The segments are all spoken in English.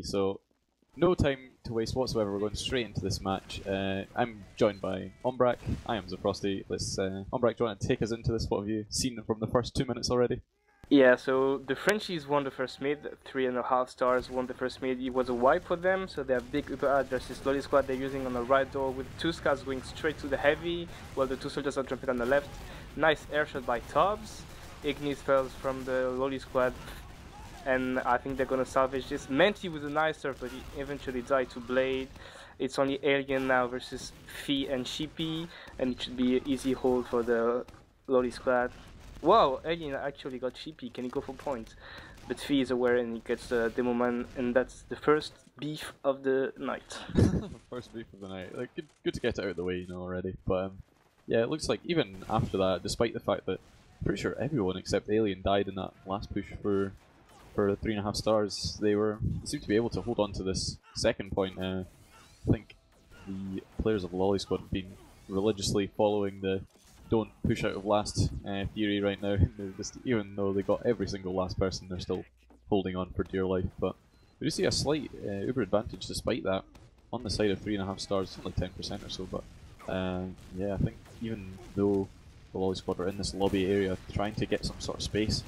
So, no time to waste whatsoever, we're going straight into this match. I'm joined by Ombrack, I am zeFrosty. Let's, Ombrack, do you want to take us into this? What have you seen from the first 2 minutes already? Yeah, so the Frenchies won the first mid, 3.5 stars won the first mid. It was a wipe for them, so they have big upper ad versus Loli squad. They're using on the right door with 2 scouts going straight to the heavy, while the 2 soldiers are jumping on the left. Nice air shot by Tobbs. Ignis falls from the Loli squad, and I think they're gonna salvage this. Menti was a nice serve, but he eventually died to Blade. It's only Alien now versus Fee and Sheepy, and it should be an easy hold for the Loli squad. Wow, Alien actually got Sheepy, can he go for points? But Fee is aware and he gets the demo man, and that's the first beef of the night. First beef of the night. Like, good to get it out of the way, you know, already. But yeah, it looks like even after that, despite the fact that I'm pretty sure everyone except Alien died in that last push for 3.5 stars, they seemed to be able to hold on to this second point. I think the players of Loli Squad have been religiously following the don't push out of last theory right now. Even though they got every single last person, they're still holding on for dear life. But we do see a slight uber advantage despite that on the side of 3.5 stars, only 10% or so. But yeah, I think even though the Loli Squad are in this lobby area trying to get some sort of space,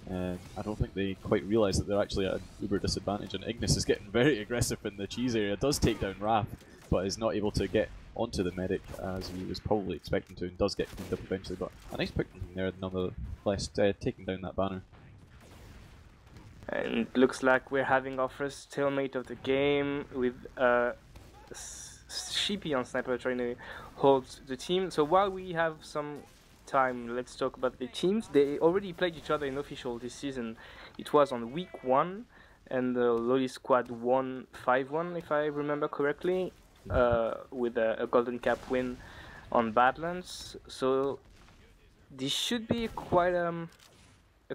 I don't think they quite realise that they're actually at an uber disadvantage, and Ignis is getting very aggressive in the cheese area, does take down Raph, but is not able to get onto the medic as he was probably expecting to, and does get cleaned up eventually, but a nice pick from there nonetheless, taking down that banner. And it looks like we're having our first stalemate of the game with Sheepy on Sniper trying to hold the team. So while we have some time, let's talk about the teams. They already played each other in official this season. It was on week 1, and the Loli squad won 5-1 if I remember correctly, with a golden cap win on Badlands. So this should be quite a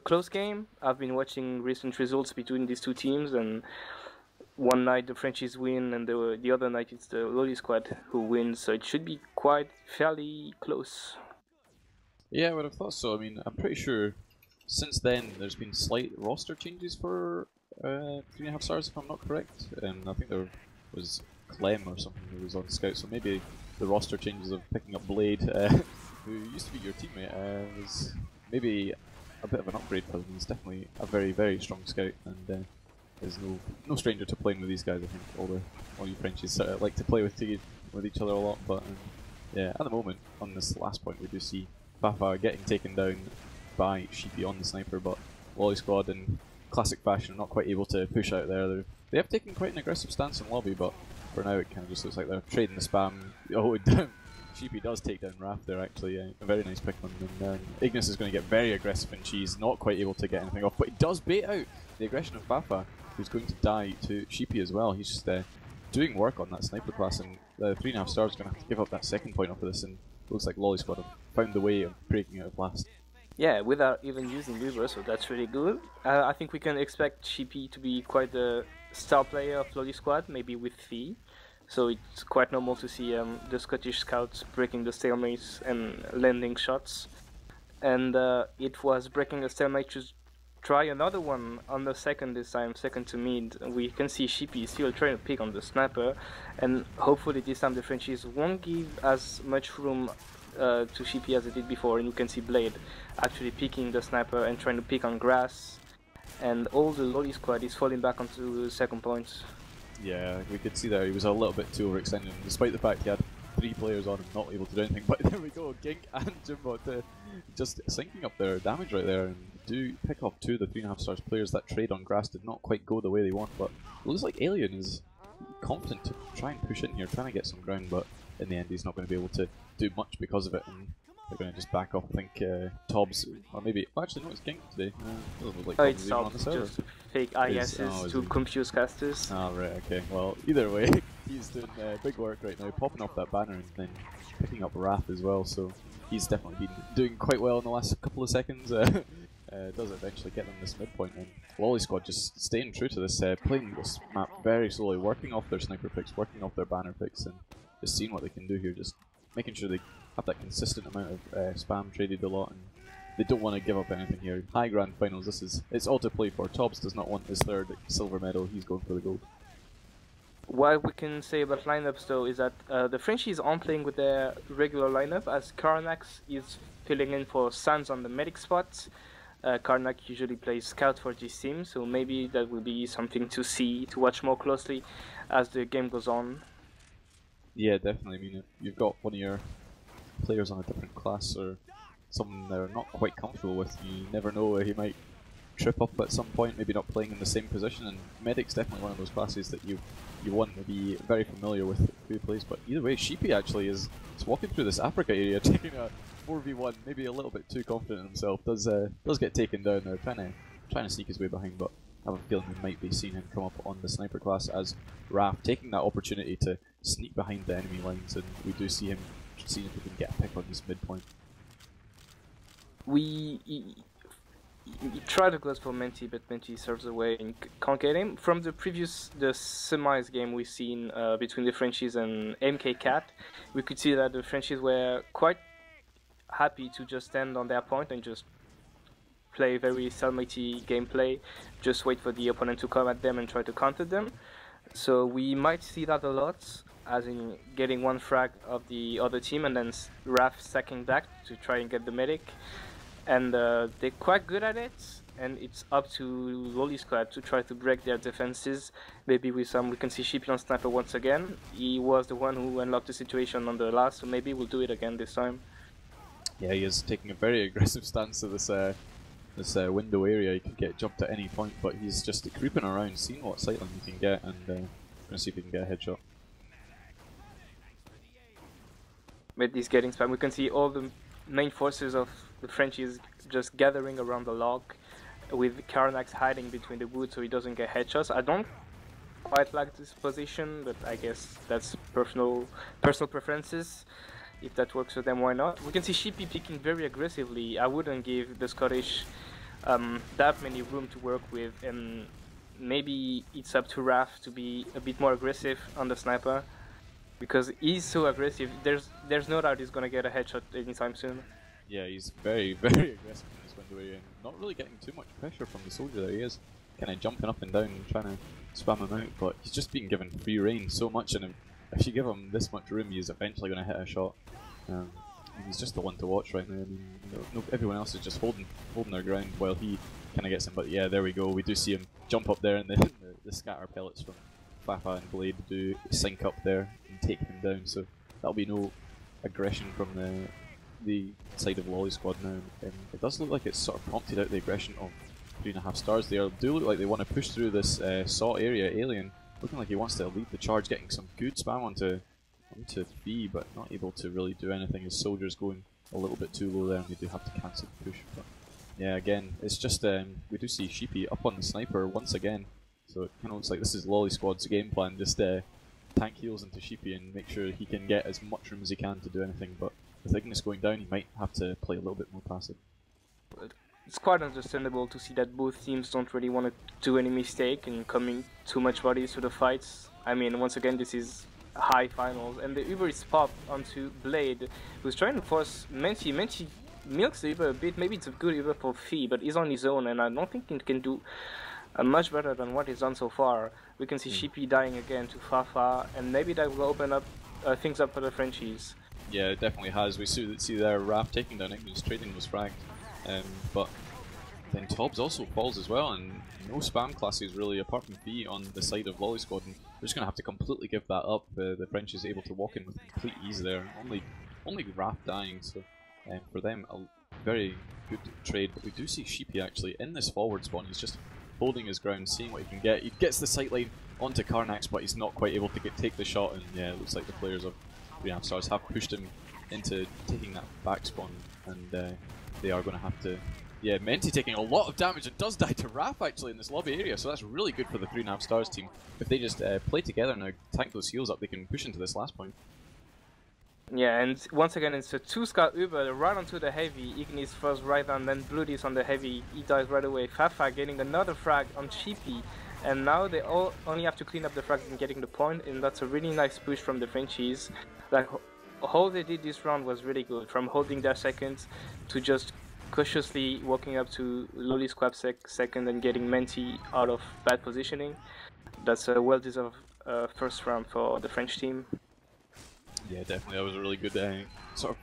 close game. I've been watching recent results between these two teams, and one night the Frenchies win, and the other night it's the Loli squad who wins. So it should be quite fairly close. Yeah, I would have thought so. I mean, I'm pretty sure since then there's been slight roster changes for 3.5 stars, if I'm not correct. I think there was Clem or something who was on scout, so maybe the roster changes of picking up Blade, who used to be your teammate, was maybe a bit of an upgrade for them. He's definitely a very, very strong scout, and is no stranger to playing with these guys. I think all you Frenchies sort of like to play with each other a lot, but yeah, at the moment on this last point we do see Fafa getting taken down by Sheepy on the sniper, but Loli Squad in classic fashion are not quite able to push out there. They have taken quite an aggressive stance in lobby, but for now it kind of just looks like they're trading the spam. Oh, Sheepy does take down Raph there actually, a very nice pick on them. Ignis is going to get very aggressive in cheese, not quite able to get anything off, but he does bait out the aggression of Fafa, who's going to die to Sheepy as well. He's just doing work on that sniper class, and the 3.5 stars is going to have to give up that second point off of this, and looks like Loli Squad have found the way of breaking out of last. Yeah, without even using Uber, so that's really good. I think we can expect Sheepy to be quite the star player of Loli Squad, maybe with Fee. So it's quite normal to see the Scottish scouts breaking the stalemates and landing shots. And it was breaking a stalemate to try another one on the second this time, second to mid. We can see Sheepy still trying to pick on the sniper, and hopefully this time the Frenchies won't give as much room to Sheepy as they did before, and you can see Blade actually picking the sniper and trying to pick on grass, and all the Loli squad is falling back onto the second point. Yeah, we could see there he was a little bit too overextended, despite the fact he had 3 players on him not able to do anything. But there we go, Gink and Jimbo just sinking up their damage right there, and do pick off 2 of the 3.5 stars players. That trade on grass did not quite go the way they want, but it looks like Alien is confident to try and push in here, trying to get some ground, but in the end he's not going to be able to do much because of it, and they're going to just back off. I think Tobbs, or maybe, well, actually no, it's Gink today. Doesn't look like Tobbs is even on the server. Just fake ISs to confuse casters. Ah, right, okay. Well, either way, he's doing big work right now, popping off that banner and then picking up Wrath as well, so he's definitely been doing quite well in the last couple of seconds. Does eventually get them this midpoint, and Loli Squad just staying true to this, playing this map very slowly, working off their sniper picks, working off their banner picks, and just seeing what they can do here, just making sure they have that consistent amount of spam traded a lot, and they don't want to give up anything here. High grand finals, it's all to play for. Tobbs does not want his 3rd silver medal, he's going for the gold. What we can say about lineups though is that the Frenchies aren't playing with their regular lineup, as Karnax is filling in for Sans on the medic spot. Karnak usually plays scout for this team, so maybe that will be something to see, to watch more closely as the game goes on. Yeah, definitely. I mean, if you've got one of your players on a different class or someone they're not quite comfortable with, you never know where he might trip up at some point, maybe not playing in the same position, and Medic's definitely one of those classes that you want to be very familiar with who he plays. But either way, Sheepy actually is walking through this Africa area, taking a 4v1, maybe a little bit too confident in himself, does get taken down there, trying to sneak his way behind, but I have a feeling we might be seeing him come up on the sniper class as Raph taking that opportunity to sneak behind the enemy lines, and we do see him seeing if he can get a pick on this midpoint. You try to close for Menti, but Menti serves away and can't get him. From the semis game we've seen between the Frenchies and MK Cat, we could see that the Frenchies were quite happy to just stand on their point and just play very Stalemate gameplay, just wait for the opponent to come at them and try to counter them. So we might see that a lot, as in getting one frag of the other team and then Raph stacking back to try and get the medic. And they're quite good at it, and it's up to Loli squad to try to break their defenses. Maybe with some, we can see Sheepy on sniper once again. He was the one who unlocked the situation on the last, so maybe we'll do it again this time. Yeah, he is taking a very aggressive stance to this window area. He could get jumped at any point, but he's just creeping around, seeing what sightline he can get, and going to see if he can get a headshot. But he's getting spam. We can see all the main forces of the Frenchies just gathering around the log, with Karnax hiding between the woods so he doesn't get headshots. I don't quite like this position, but I guess that's personal preferences. If that works for them, why not? We can see Sheepy picking very aggressively. I wouldn't give the Scottish that many room to work with, and maybe it's up to Raph to be a bit more aggressive on the sniper, because he's so aggressive. There's no doubt he's gonna get a headshot anytime soon. Yeah, he's very, very aggressive in this window area and not really getting too much pressure from the soldier there. He is kind of jumping up and down and trying to spam him out, but he's just being given free reign so much, and if you give him this much room, he's eventually going to hit a shot. He's just the one to watch right now. I mean, everyone else is just holding their ground while he kind of gets him, but yeah, there we go. We do see him jump up there, and then the scatter pellets from Fafa and Blade do sink up there and take him down, so that'll be no aggression from the side of Loli squad now. It does look like it's sort of prompted out the aggression of 3.5 stars. They do look like they want to push through this saw area. Alien looking like he wants to lead the charge, getting some good spam onto B, but not able to really do anything. His soldiers going a little bit too low there, and they do have to cancel the push. But yeah, again, it's just we do see Sheepy up on the sniper once again, so it kind of looks like this is Loli squad's game plan. Just tank heals into Sheepy and make sure he can get as much room as he can to do anything, but with Ignis going down, he might have to play a little bit more passive. It's quite understandable to see that both teams don't really want to do any mistake and coming too much bodies to the fights. I mean, once again, this is high finals, and the Uber is popped onto Blade, who's trying to force Menti. Menti milks the Uber a bit. Maybe it's a good Uber for Fee, but he's on his own, and I don't think he can do much better than what he's done so far. We can see Sheepy dying again to Fafa, and maybe that will open up things up for the Frenchies. Yeah, it definitely has. We see there Raph taking down Ignis, trading was fragged, but then Tobbs also falls as well, and no spam classes really apart from B on the side of Loli squad, and they're just going to have to completely give that up. The French is able to walk in with complete ease there, only Raph dying, so for them a very good trade. But we do see Sheepy actually in this forward spawn. He's just holding his ground, seeing what he can get. He gets the sightline onto Karnax, but he's not quite able to take the shot, and yeah, it looks like the players of 3.5 stars have pushed him into taking that back spawn, and they are going to have to. Yeah, Menti taking a lot of damage and does die to Raph actually in this lobby area, so that's really good for the 3.5 stars team. If they just play together now, tank those heals up, they can push into this last point. Yeah, and once again it's a 2-scar Uber right onto the heavy. Ignis first right and then Bloodies on the heavy. He dies right away. Fafa getting another frag on Sheepy, and now they all only have to clean up the frags and getting the point, and that's a really nice push from the Frenchies. Like, all they did this round was really good, from holding their seconds to just cautiously walking up to Loli's squad second and getting Menti out of bad positioning. That's a well-deserved first round for the French team. Yeah, definitely. That was a really good sort of.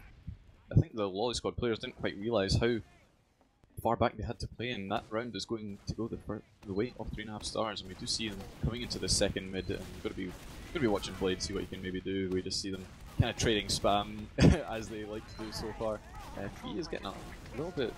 I think the Loli squad players didn't quite realise how far back they had to play, and that round is going to go the way of 3.5 stars. And we do see them coming into the second mid, and we're going to be watching Blade, see what he can maybe do. We just see them kind of trading spam as they like to do so far. Fee is getting a little bit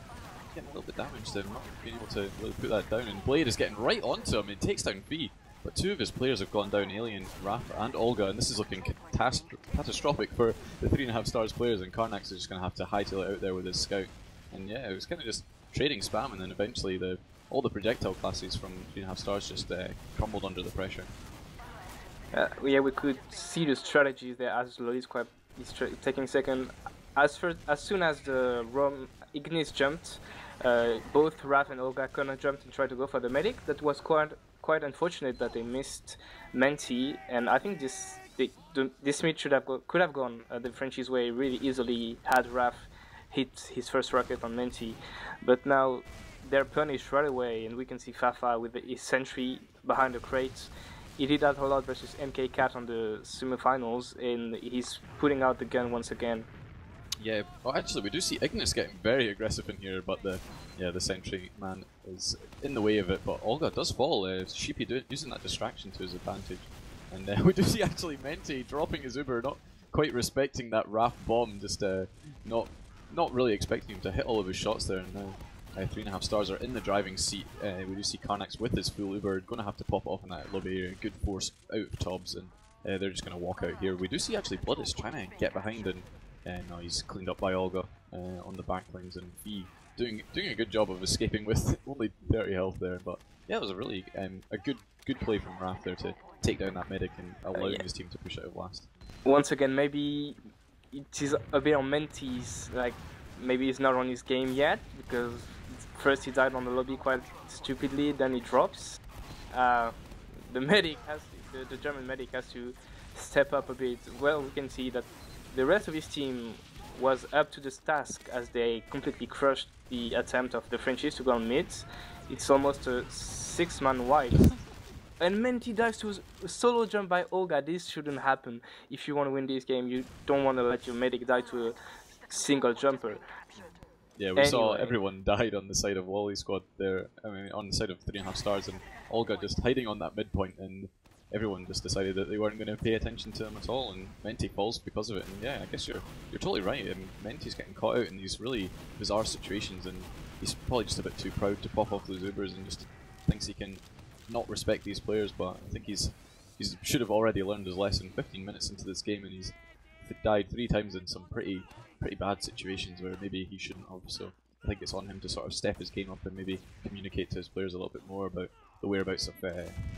damaged and not being able to really put that down, and Blade is getting right onto him and takes down Fee. But two of his players have gone down, Alien, Rafa and Olga, and this is looking catastrophic for the 3.5 stars players, and Karnax is just going to have to hightail it out there with his scout. And yeah, it was kind of just trading spam, and then eventually all the projectile classes from 3.5 stars just crumbled under the pressure. Yeah, we could see the strategies there as Loli is taking second. As soon as the Ignis jumped, both Raf and Olga kind of jumped and tried to go for the medic. That was quite unfortunate that they missed Menti, and I think this mid could have gone the Frenchies' way really easily had Raf hit his first rocket on Menti, but now they're punished right away, and we can see Fafa with his sentry behind the crates. He did that a lot versus MK Cat on the semifinals, and he's putting out the gun once again. Yeah, well actually we do see Ignis getting very aggressive in here, but the sentry man is in the way of it, but Olga does fall, Sheepy using that distraction to his advantage. And we do see actually Menti dropping his Uber, not quite respecting that RAF bomb, just not really expecting him to hit all of his shots there, and now 3.5 stars are in the driving seat. We do see Karnax with his full Uber, going to have to pop off in that lobby area, good force out of Tobbs, and they're just going to walk out here. We do see actually Blood is trying to get behind, and no, he's cleaned up by Olga on the backlines, and Fee doing a good job of escaping with only 30 health there. But yeah, it was a really a good play from Raph there to take down that medic and allowing his team to push out of last. Once again, maybe it is a bit on Menti's, like maybe he's not on his game yet, because first he died on the lobby quite stupidly, then he drops. The medic the German medic has to step up a bit. Well, we can see that the rest of his team was up to this task as they completely crushed the attempt of the Frenchies to go on mid. It's almost a 6-man wipe. And Menti dives to a solo jump by Olga. This shouldn't happen. If you want to win this game, you don't want to let your medic die to a single jumper. Yeah, we saw everyone died on the side of Loli squad there, I mean on the side of 3.5 stars, and Olga just hiding on that midpoint, and everyone just decided that they weren't going to pay attention to him at all, and Menti falls because of it. And yeah, I guess you're totally right. I mean, Menti's getting caught out in these really bizarre situations, and he's probably just a bit too proud to pop off those Ubers and just thinks he can not respect these players. But I think he's should have already learned his lesson 15 minutes into this game, and he's died 3 times in some pretty bad situations where maybe he shouldn't have. So I think it's on him to sort of step his game up and maybe communicate to his players a little bit more about the whereabouts of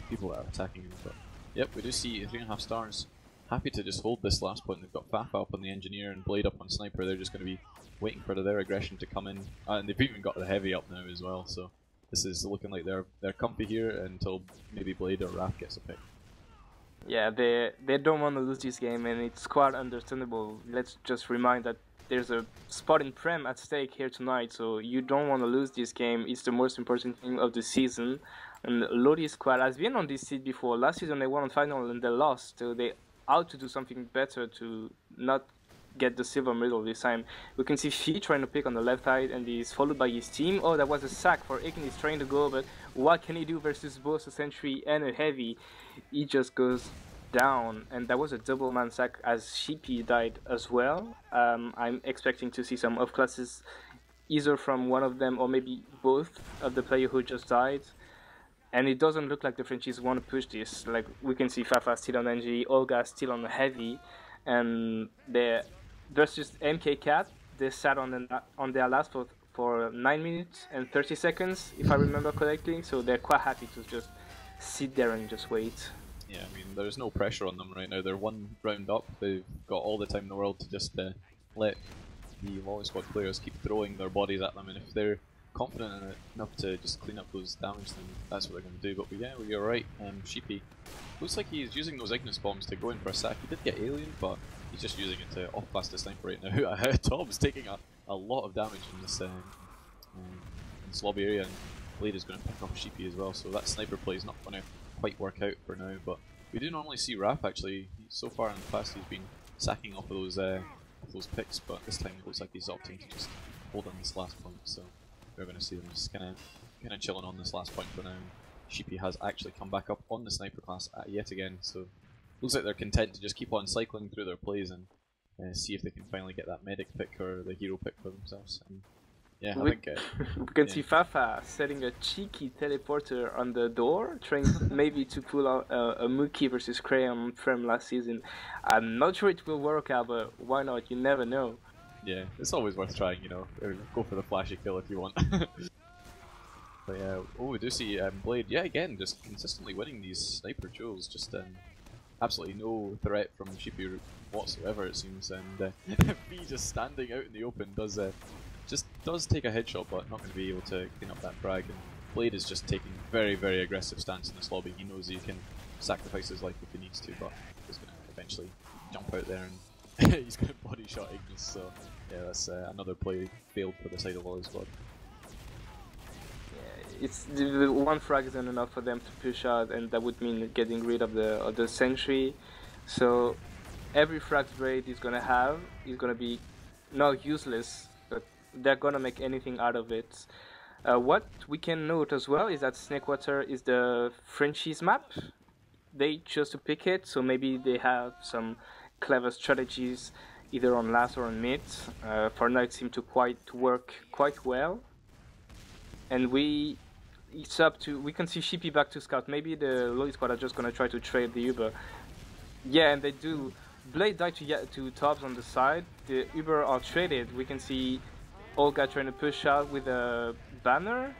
people that are attacking him. But yep, we do see 3.5 stars happy to just hold this last point. They've got Fafa up on the engineer and Blade up on sniper. They're just going to be waiting for their aggression to come in, and they've even got the heavy up now as well. So this is looking like they're comfy here until maybe Blade or Raph gets a pick. Yeah, they don't want to lose this game, and it's quite understandable. Let's just remind that there's a spot in Prem at stake here tonight, so you don't want to lose this game. It's the most important thing of the season. And Loli squad has been on this seat before. Last season they won on final and they lost, so they ought to do something better to not get the silver medal this time. We can see Fee trying to pick on the left side, and he's followed by his team. Oh, that was a sack for Ignis trying to go, but what can he do versus both a sentry and a heavy? He just goes down, and that was a double man sack as Sheepy died as well. I'm expecting to see some off classes either from one of them or maybe both of the player who just died. And it doesn't look like the Frenchies want to push this. Like, we can see Fafa still on NG, Olga still on the heavy, and they're versus MK Cat. They sat on their last vote for 9 minutes and 30 seconds, if I remember correctly. So they're quite happy to just sit there and just wait. Yeah, I mean, there's no pressure on them right now. They're 1 round up. They've got all the time in the world to just let the Loli squad players keep throwing their bodies at them, and if they're confident in it enough to just clean up those damage, then that's what they're going to do. But yeah, you're right. Sheepy looks like he's using those Ignis bombs to go in for a sack. He did get alien, but he's just using it to off-class the sniper right now. Tom's taking a lot of damage in this lobby area, and Blade is going to pick off Sheepy as well. So that sniper play is not going to quite work out for now. But We do normally see Raph actually. So far in the past, he's been sacking off of those picks, but this time it looks like he's opting to just hold on this last point. So we're going to see them just kind of chilling on this last point for now. Sheepy has actually come back up on the sniper class yet again, so looks like they're content to just keep on cycling through their plays and see if they can finally get that medic pick or the hero pick for themselves. And yeah, I think we can see Fafa setting a cheeky teleporter on the door, trying maybe to pull out a Mookie versus Crayon from last season. I'm not sure it will work out, but why not? You never know. Yeah, it's always worth trying, you know. Go for the flashy kill if you want. But yeah, oh, we do see Blade, yeah, again, just consistently winning these sniper duels, just absolutely no threat from Sheepy whatsoever, it seems, and B just standing out in the open does take a headshot, but not going to be able to clean up that frag, and Blade is just taking very, very aggressive stance in this lobby. He knows he can sacrifice his life if he needs to, but he's going to eventually jump out there and he's going to body shot Ignis, so yeah, that's another play failed for the side of Loli squad. It's the one frag isn't enough for them to push out, and that would mean getting rid of the sentry. So every frag Blade is gonna have is gonna be not useless, but they're gonna make anything out of it. What we can note as well is that Snakewater is the Frenchies map. They chose to pick it, so maybe they have some clever strategies either on last or on mid. For now, it seemed to work quite well. And we can see Sheepy back to scout. Maybe the Loli squad are just gonna try to trade the Uber. Yeah, and they do. Blade died to Tops on the side. The Uber are traded. We can see Olga trying to push out with a banner.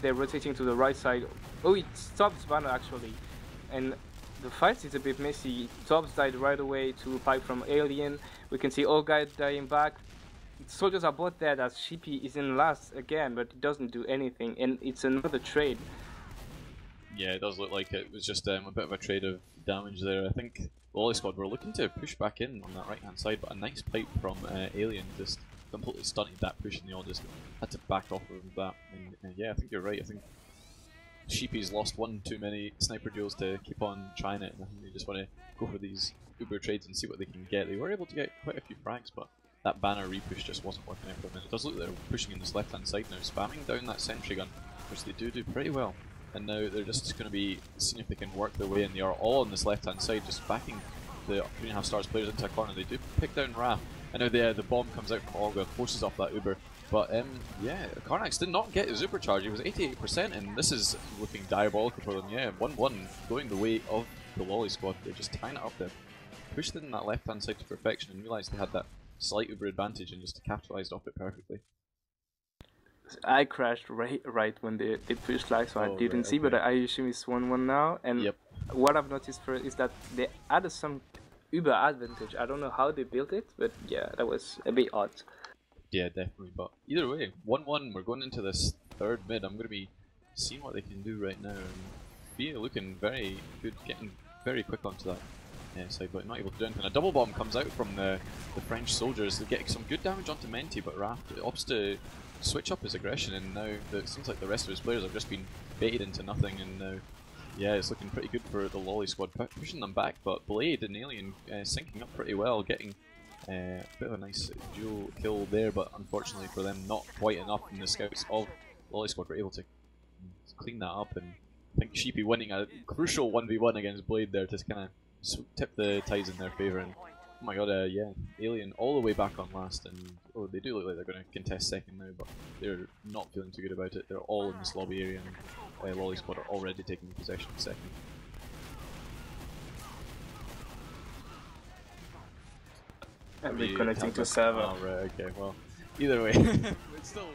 They're rotating to the right side. Oh, it stops banner actually. And the fight is a bit messy. Tops died right away to a pipe from Alien. We can see Olga dying back. Soldiers are both dead as Sheepy is in last again, but it doesn't do anything, and it's another trade. Yeah, it does look like it was just a bit of a trade of damage there. I think the Loli squad were looking to push back in on that right hand side, but a nice pipe from Alien just completely stunted that push, and they all just had to back off of that. And yeah, I think you're right. I think Sheepy's lost one too many sniper duels to keep on trying it, and I think they just want to go for these Uber trades and see what they can get. They were able to get quite a few frags, but that banner repush just wasn't working out for them. And it does look like they're pushing in this left hand side now, spamming down that sentry gun, which they do pretty well. And now they're just going to be seeing if they can work their way in. They are all on this left hand side, just backing the 3.5 stars players into a corner. They do pick down Raph, and now the bomb comes out from Olga, forces off that Uber. But yeah, Karnax did not get his Uber charge. He was 88%, and this is looking diabolical for them. Yeah, 1-1 going the way of the Loli squad. They're just tying it up there. Pushed in that left hand side to perfection and realised they had that slight Uber advantage and just capitalised off it perfectly. I crashed right when they pushed live, so I didn't see, but I assume it's 1-1 now. And what I've noticed first is that they added some Uber advantage. I don't know how they built it, but yeah, that was a bit odd. Yeah, definitely. But either way, 1-1. We're going into this third mid. I'm going to be seeing what they can do right now. And Bia looking very good, getting very quick onto that side, but not able to do anything. A double bomb comes out from the French soldiers. They're getting some good damage onto Menti, but Raft opts to switch up his aggression, and now it seems like the rest of his players have just been baited into nothing, and now, yeah, it's looking pretty good for the Loli squad, pushing them back, but Blade and Alien syncing up pretty well, getting a bit of a nice dual kill there, but unfortunately for them, not quite enough, and the scouts of Loli squad were able to clean that up, and I think Sheepy winning a crucial 1v1 against Blade there to kind of tip the tides in their favour. And oh my god, yeah, Alien all the way back on last, and oh, they do look like they're going to contest second now, but they're not feeling too good about it. They're all in this lobby area, and Loli squad are already taking possession of second. And we're connecting to server. Oh, right, okay, well, either way, it's still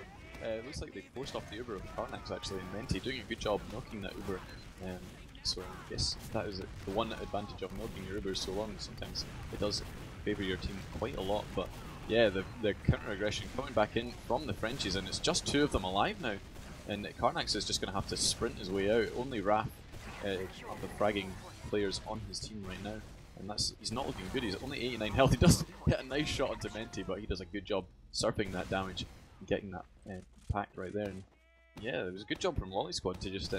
looks like they forced off the Uber of Karnax actually, and Menti doing a good job milking that Uber. So I guess that is the one advantage of milking your Ubers so long. Sometimes it does favour your team quite a lot, but yeah, the counter aggression coming back in from the Frenchies, and it's just two of them alive now, and Karnax is just going to have to sprint his way out. Only Raph are the fragging players on his team right now, and he's not looking good. He's only 89 health. He does hit a nice shot onto Menti, but he does a good job surfing that damage and getting that pack right there. And yeah, it was a good job from Loli squad to just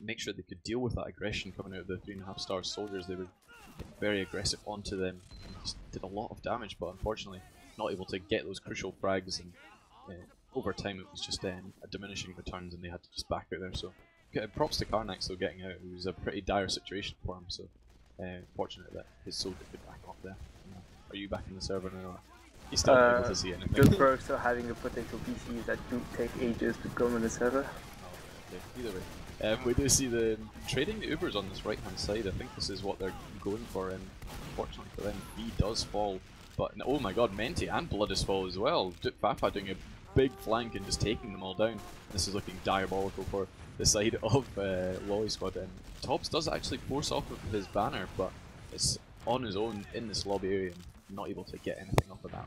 make sure they could deal with that aggression coming out of the 3.5-star soldiers. They were very aggressive onto them and just did a lot of damage, but unfortunately not able to get those crucial frags, and over time it was just a diminishing returns and they had to just back out there. So props to Karnax though getting out. It was a pretty dire situation for him, so fortunate that his soldier could back off there. Are you back in the server now? He's still not able to see anything. Good perks of having a potato PCs that do take ages to come in the server. Either way. We do see the trading the Ubers on this right hand side. I think this is what they're going for, and unfortunately for them, B does fall. But oh my god, Menti and Bloodus fall as well. Fafa doing a big flank and just taking them all down. This is looking diabolical for the side of Loli squad. And Tobbs does actually force off of his banner, but it's on his own in this lobby area and not able to get anything off of that.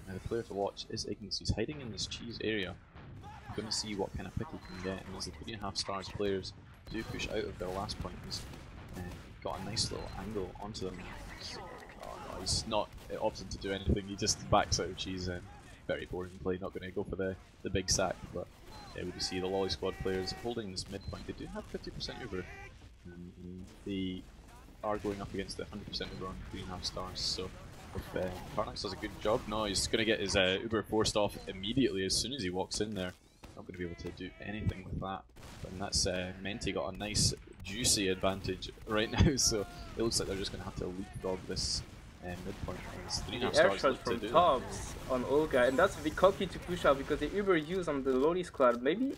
Now the player to watch is Ignis. He's hiding in this cheese area. Going to see what kind of pick he can get, and as the 3.5 stars players do push out of their last point, he's got a nice little angle onto them. Oh no, he's not opting to do anything, he just backs out of cheese. Very boring play, not going to go for the big sack, but we do see the Loli squad players holding this midpoint. They do have 50% Uber, and they are going up against the 100% Uber on 3.5 stars, so if Karnax does a good job, no, he's going to get his Uber forced off immediately as soon as he walks in there. Not going to be able to do anything with that. And that's Menti got a nice juicy advantage right now, so it looks like they're just going to have to leapfrog this midpoint. The air shot from Tobbs on Olga, and that's the cocky to push out because the Uber used on the Loli squad. Maybe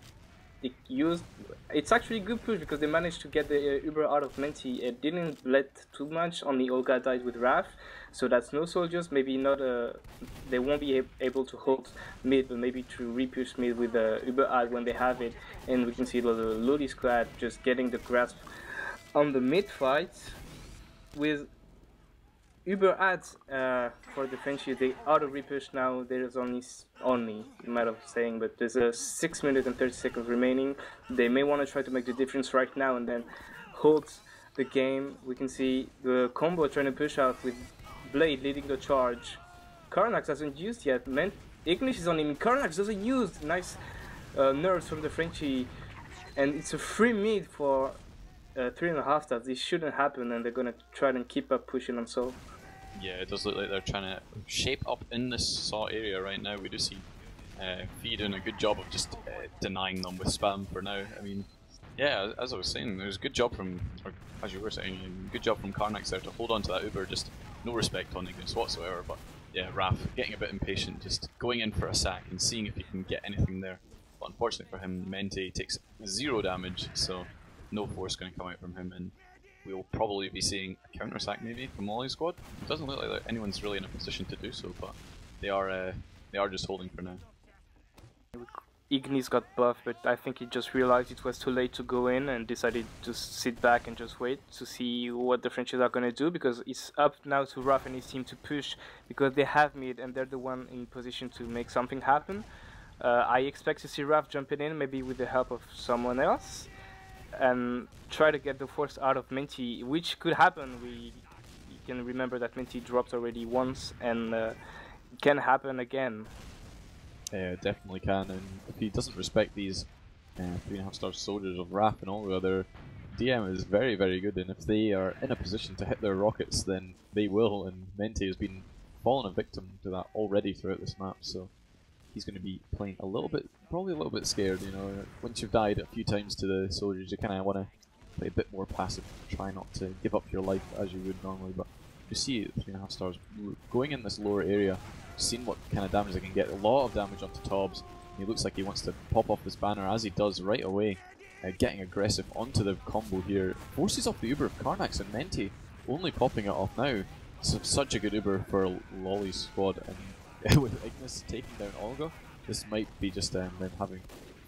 they used. It's actually a good push because they managed to get the Uber out of Menti. It didn't bleed too much. Only Olga died with Raf, so that's no soldiers. Maybe not. They won't be able to hold mid, but maybe to repush mid with the Uber ad when they have it. And we can see the Loli squad just getting the grasp on the mid fight with Uber ads for the Frenchies. They auto repush now. There's only a matter of saying, but there's a 6 minutes and 30 seconds remaining. They may want to try to make the difference right now and then hold the game. We can see the combo trying to push out with Blade leading the charge. Karnax hasn't used yet. Ignis is on him. Karnax doesn't use. Nice nerves from the Frenchie, and it's a free mid for 3.5 stars. This shouldn't happen, and they're gonna try and keep up pushing on Sol. Yeah, it does look like they're trying to shape up in this saw area right now. We do see Fee doing a good job of just denying them with spam for now. I mean, yeah, as I was saying, there's a good job from, or as you were saying, good job from Karnax there to hold on to that Uber. Just no respect on Ignis whatsoever. But yeah, Raf getting a bit impatient, just going in for a sack and seeing if he can get anything there. But unfortunately for him, Menti takes 0 damage, so no force going to come out from him, and we'll probably be seeing a counter sack maybe from Loli squad. It doesn't look like anyone's really in a position to do so, but they are just holding for now. Ignis got buffed, but I think he just realized it was too late to go in and decided to sit back and just wait to see what the Frenchies are going to do, because it's up now to Raf and his team to push because they have mid and they're the one in position to make something happen. I expect to see Raf jumping in, maybe with the help of someone else, and try to get the force out of Menti, which could happen. You can remember that Menti dropped already once, and it can happen again. Yeah, definitely can, and if he doesn't respect these 3.5 star soldiers of Raf and all, their DM is very, very good, and if they are in a position to hit their rockets, then they will, and Menti has been fallen a victim to that already throughout this map, so he's going to be playing a little bit, probably a little bit scared, you know. Once you've died a few times to the soldiers, you kind of want to play a bit more passive, try not to give up your life as you would normally, but you see 3.5 stars going in this lower area, seeing what kind of damage they can get. A lot of damage onto Tobbs. He looks like he wants to pop off this banner, as he does right away, getting aggressive onto the combo here. Forces off the Uber of Karnax, and Menti only popping it off now. It's such a good Uber for Loli's squad, and with Ignis taking down Olga, this might be just them having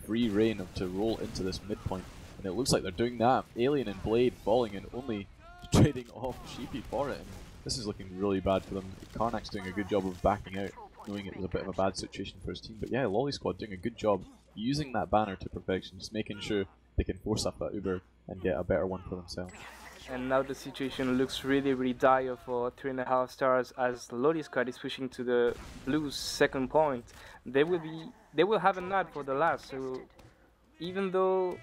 free reign to roll into this midpoint, and it looks like they're doing that. Alien and Blade falling and only trading off Sheepy for it, and this is looking really bad for them. Karnax doing a good job of backing out, knowing it was a bit of a bad situation for his team, but yeah, Loli squad doing a good job using that banner to perfection, just making sure they can force up that Uber and get a better one for themselves. And now the situation looks really, really dire for 3.5 stars as the Loli squad is pushing to the Blues' second point. They will have a nut for the last, so even though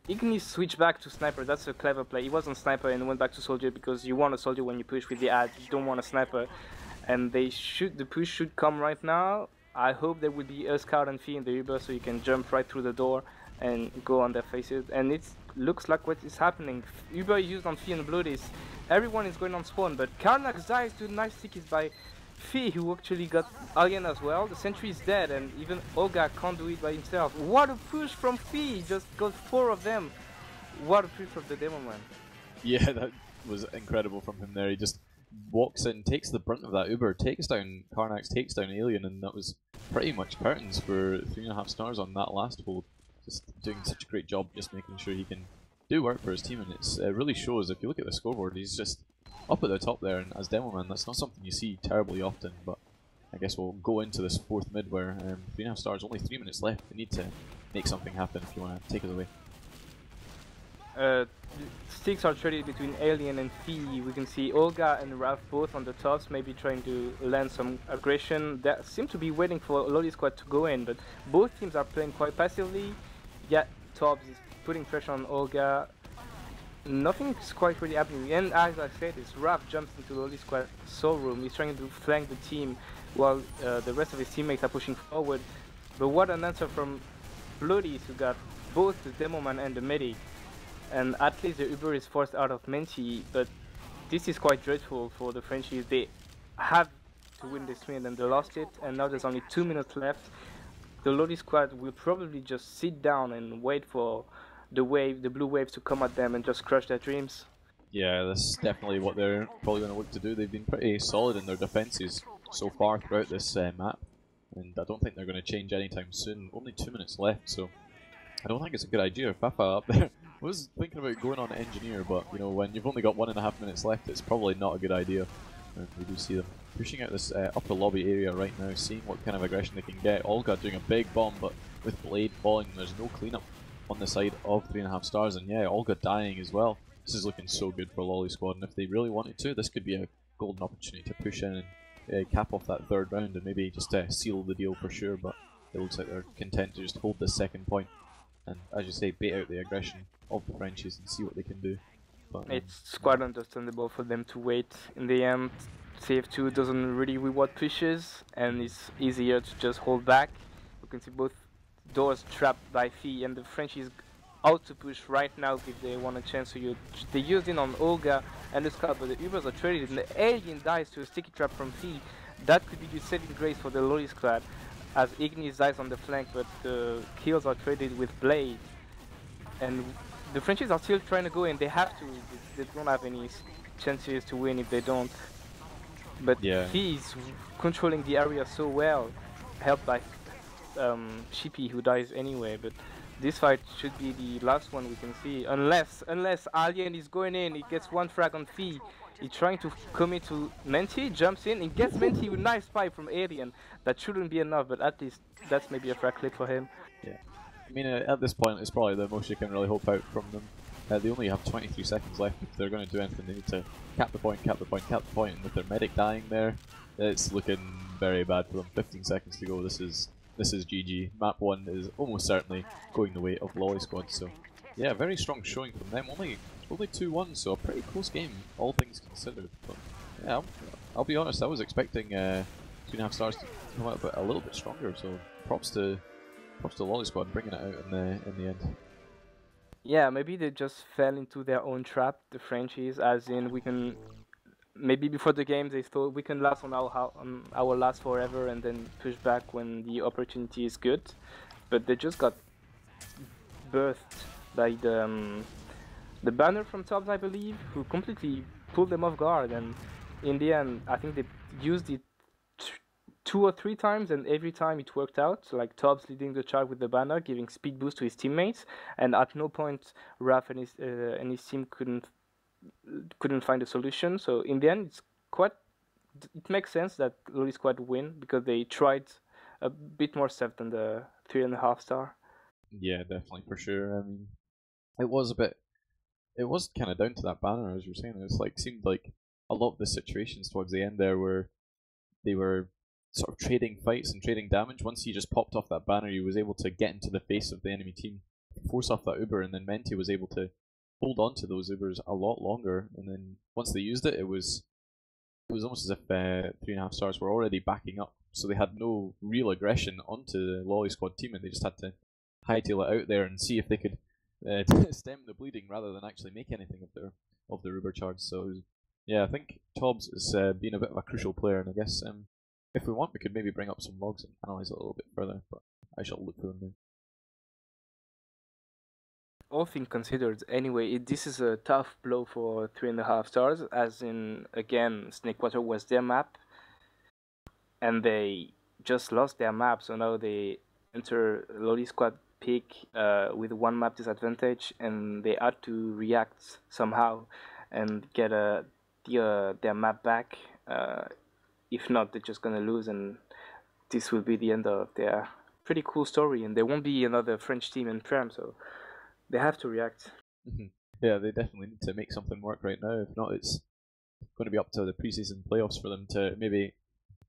Ignis switched back to sniper. That's a clever play. He was on sniper and went back to soldier because you want a soldier when you push with the ad. You don't want a sniper. And the push should come right now. I hope there will be a scout and Fee in the Uber so you can jump right through the door and go on their faces. And it looks like what is happening. Uber used on Fee and Bloodis. Everyone is going on spawn, but Karnak dies to nice tickets by Fee, who actually got Alien as well. The sentry is dead, and even Olga can't do it by himself. What a push from Fee! He just got 4 of them. What a push from the Demo Man. Yeah, that was incredible from him there. He just walks in, takes the brunt of that Uber, takes down Karnax, takes down Alien, and that was pretty much curtains for 3.5 stars on that last hold. Just doing such a great job, just making sure he can do work for his team, and it really shows. If you look at the scoreboard, he's just up at the top there, and as Demo Man, that's not something you see terribly often, but I guess we'll go into this 4th mid where 3.5 stars, only 3 minutes left. They need to make something happen if you want to take us away. Sticks are traded between Alien and Fee. We can see Olga and Ralph both on the tops, maybe trying to land some aggression. They seem to be waiting for Loli squad to go in, but both teams are playing quite passively. Yet Tobbs is putting pressure on Olga. Nothing's quite really happening. And as I said, Ralph jumps into Loli squad soul room. He's trying to flank the team while the rest of his teammates are pushing forward. But what an answer from Bloody, who got both the Demo Man and the medic. And at least the Uber is forced out of Menti, but this is quite dreadful for the Frenchies. They have to win this win and they lost it, and now there's only 2 minutes left. The Loli squad will probably just sit down and wait for the blue waves to come at them and just crush their dreams. Yeah, that's definitely what they're probably going to look to do. They've been pretty solid in their defences so far throughout this map, and I don't think they're going to change anytime soon. Only 2 minutes left, so I don't think it's a good idea. Fafa up there was thinking about going on engineer, but you know, when you've only got 1.5 minutes left, it's probably not a good idea. And we do see them pushing out this upper lobby area right now, seeing what kind of aggression they can get. Olga doing a big bomb, but with Blade falling, there's no cleanup on the side of 3.5 stars, and yeah, Olga dying as well. This is looking so good for Loli squad, and if they really wanted to, this could be a golden opportunity to push in and cap off that 3rd round and maybe just seal the deal for sure, but it looks like they're content to just hold this 2nd point and, as you say, bait out the aggression of the Frenchies and see what they can do. But, it's quite understandable for them to wait. In the end, CF2 doesn't really reward pushes, and it's easier to just hold back. You can see both doors trapped by Fee, and the Frenchies out to push right now if they want a chance to use. They used in on Olga and the Scout, but the Ubers are traded, and the Alien dies to a sticky trap from Fee. That could be the saving grace for the Loli squad, as Ignis dies on the flank, but the kills are traded with Blade. And the Frenchies are still trying to go in. They have to. They don't have any chances to win if they don't. But yeah, Fee is controlling the area so well, helped by Shippy, who dies anyway. But this fight should be the last one we can see, unless Alien is going in. He gets 1 frag on Fee. He's trying to commit to Menti, jumps in, and gets Menti with nice spike from Alien. That shouldn't be enough, but at least that's maybe a frag clip for him. Yeah, I mean, at this point, it's probably the most you can really hope out from them. They only have 23 seconds left. If they're going to do anything, they need to cap the point, cap the point, cap the point. And with their medic dying there, it's looking very bad for them. 15 seconds to go. This is GG. Map 1 is almost certainly going the way of Loli squad. So, yeah, very strong showing from them. Only 2-1, so a pretty close game, all things considered. But yeah, I'll be honest, I was expecting 2.5 stars to come out a little bit stronger. So props to Loli squad bringing it out in the end. Yeah, maybe they just fell into their own trap, the Frenchies, as in we can. Maybe before the game they thought we can last on our last forever and then push back when the opportunity is good, but they just got birthed by the banner from Tobbs, I believe, who completely pulled them off guard. And in the end, I think they used it 2 or 3 times, and every time it worked out. So like Tobbs leading the charge with the banner, giving speed boost to his teammates, and at no point Raph and his team couldn't find a solution. So in the end, it makes sense that Loli squad win because they tried a bit more stuff than the 3.5 star. Yeah, definitely, for sure. I mean, it was kind of down to that banner, as you were saying. It's like seemed like a lot of the situations towards the end there were they were sort of trading fights and trading damage. Once he just popped off that banner, he was able to get into the face of the enemy team force off that Uber, and then Menti was able to hold on to those Ubers a lot longer. And then once they used it, it was almost as if 3.5 stars were already backing up, so they had no real aggression onto the Loli squad team, and they just had to hightail it out there and see if they could stem the bleeding rather than actually make anything of their Uber charge. So yeah, I think Tobbs has been a bit of a crucial player, and I guess if we want, we could maybe bring up some logs and analyze it a little bit further, but I shall look for them now. All things considered, anyway, this is a tough blow for 3.5 stars, as in, again, Snakewater was their map, and they just lost their map, so now they enter Loli squad pick with one map disadvantage, and they had to react somehow and get their map back. If not, they're just gonna lose, and this will be the end of their pretty cool story, and there won't be another French team in Prem, so they have to react. Yeah, they definitely need to make something work right now. If not, it's going to be up to the preseason playoffs for them to maybe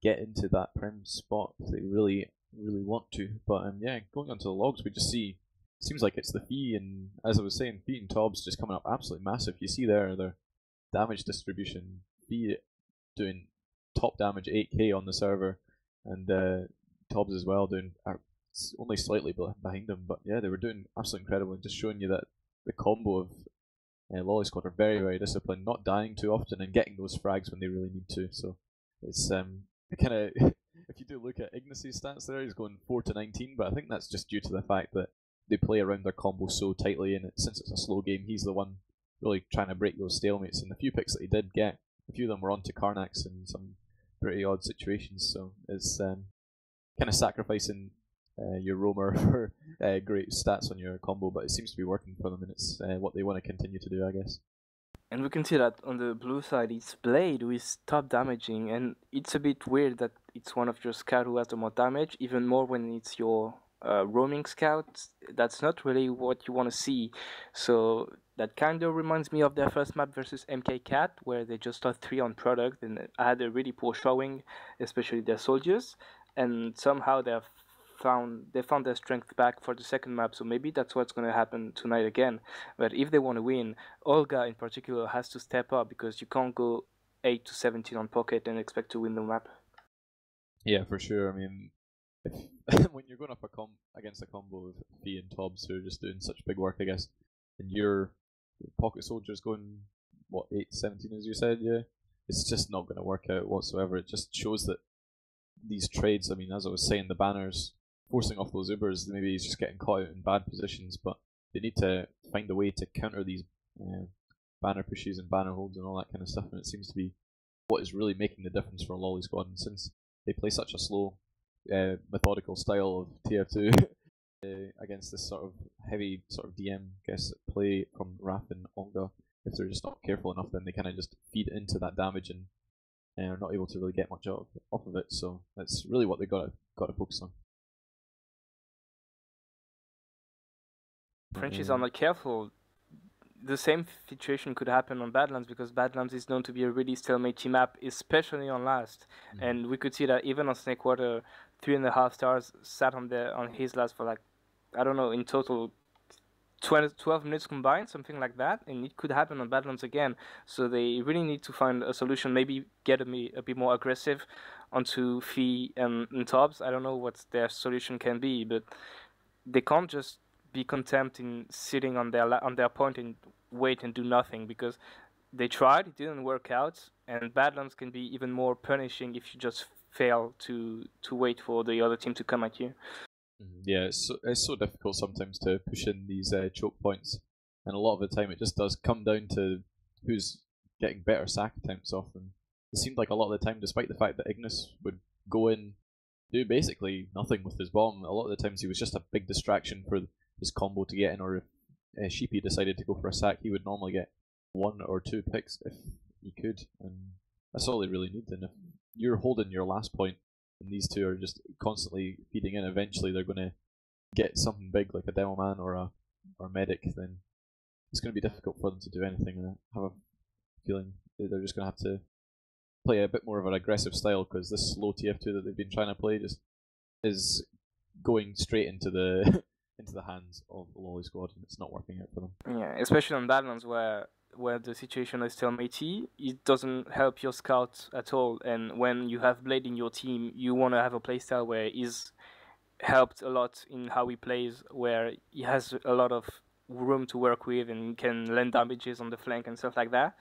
get into that Prem spot if they really want to. But yeah, going on to the logs, we just see, seems like it's the Fee, and as I was saying, Fee and Tobbs just coming up absolutely massive. You see there their damage distribution. Fee doing top damage 8k on the server, and Tobbs as well doing only slightly behind them. But yeah, they were doing absolutely incredible, and just showing you that the combo of Loli squad are very disciplined, not dying too often and getting those frags when they really need to. So it's kind of if you do look at Ignis' stats there, he's going 4-19, but I think that's just due to the fact that they play around their combo so tightly, and since it's a slow game, he's the one really trying to break those stalemates. And the few picks that he did get, a few of them were onto Karnax in some pretty odd situations. So it's kind of sacrificing your roamer for great stats on your combo, but it seems to be working for them, and it's what they want to continue to do, I guess. And we can see that on the blue side, it's Blade who is top damaging, and it's a bit weird that it's one of your scout who has the more damage, even more when it's your roaming scout. That's not really what you want to see. So that kind of reminds me of their first map versus MK Cat, where they just lost 3 on product and had a really poor showing, especially their soldiers, and somehow they found their strength back for the second map. So maybe that's what's going to happen tonight again. But if they want to win, Olga in particular has to step up, because you can't go 8-17 on pocket and expect to win the map. Yeah, for sure. I mean, if when you're going up against a combo of Fee and Tobbs who are just doing such big work, I guess, and your pocket soldiers going 8-17 as you said, yeah, it's just not going to work out whatsoever. It just shows that these trades, I mean, as I was saying, the banners forcing off those Ubers, maybe he's just getting caught out in bad positions, but they need to find a way to counter these banner pushes and banner holds and all that kind of stuff, and it seems to be what is really making the difference for Loli squad. And since they play such a slow, methodical style of TF2 against this sort of heavy sort of DM play from Raph and Onga, if they're just not careful enough, then they kind of just feed into that damage and are not able to really get much off of it. So that's really what they got to focus on. Frenchies are not careful. The same situation could happen on Badlands, because Badlands is known to be a really stalemate map, especially on last. And we could see that even on Snakewater, 3.5 stars sat on his last for, like, I don't know, in total 12 minutes combined, something like that, and it could happen on Badlands again. So they really need to find a solution, maybe get a bit more aggressive onto Fee and Tobbs. I don't know what their solution can be, but they can't just be content in sitting on their point and wait and do nothing, because they tried, it didn't work out, and Badlands can be even more punishing if you just fail to wait for the other team to come at you. Yeah, it's so difficult sometimes to push in these choke points, and a lot of the time it just does come down to who's getting better sack attempts off them. It seemed like a lot of the time, despite the fact that Ignis would go in, do basically nothing with his bomb, a lot of the times he was just a big distraction for his combo to get in, or if Sheepy decided to go for a sack, he would normally get 1 or 2 picks if he could, and that's all they really need. And if you're holding your last point, and these two are just constantly feeding in, eventually they're going to get something big like a demo man or a medic, then it's going to be difficult for them to do anything. And I have a feeling they're just going to have to play a bit more of an aggressive style, because this slow TF2 that they've been trying to play just is going straight into the into the hands of the Loli squad, and it's not working out for them. Yeah, especially on Badlands where the situation is stalemate, it doesn't help your scout at all. And when you have Blade in your team, you want to have a playstyle where he's helped a lot in how he plays, where he has a lot of room to work with and can land damages on the flank and stuff like that.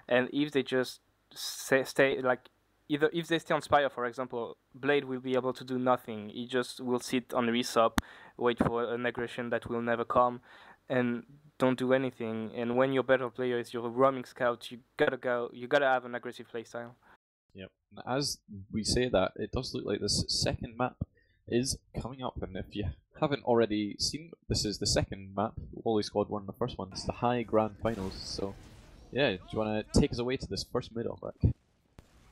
And if they just stay like, either if they stay on Spire, for example, Blade will be able to do nothing. He just will sit on resub, wait for an aggression that will never come, and don't do anything. And when your better player is your roaming scout, you gotta have an aggressive playstyle. Yep. And as we say that, it does look like this second map is coming up, and if you haven't already seen, this is the second map. Loli squad won the first one. It's the high grand finals. So yeah, do you want to take us away to this first mid Ombrack?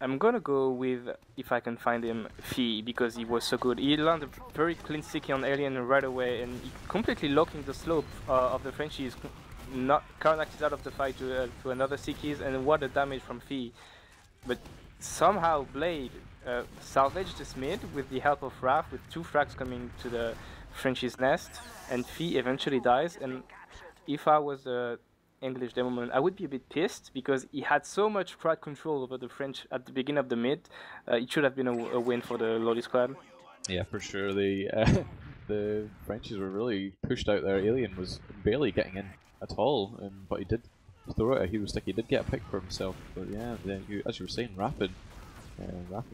I'm gonna go with, if I can find him, Fee, because he was so good. He landed a very clean sticky on Alien right away, and he completely locking the slope of the Frenchies. Not Karnak is out of the fight to another stickies, and what a damage from Fee. But somehow Blade salvaged this mid with the help of Raph, with 2 frags coming to the Frenchies nest, and Fee eventually dies. And if I was the English demoman, I would be a bit pissed, because he had so much crowd control over the French at the beginning of the mid. It should have been a win for the Loli squad. Yeah, for sure. The Frenchies were really pushed out there. Alien was barely getting in at all, but he did throw out a hero stick. He did get a pick for himself. But yeah, as you were saying, Rapid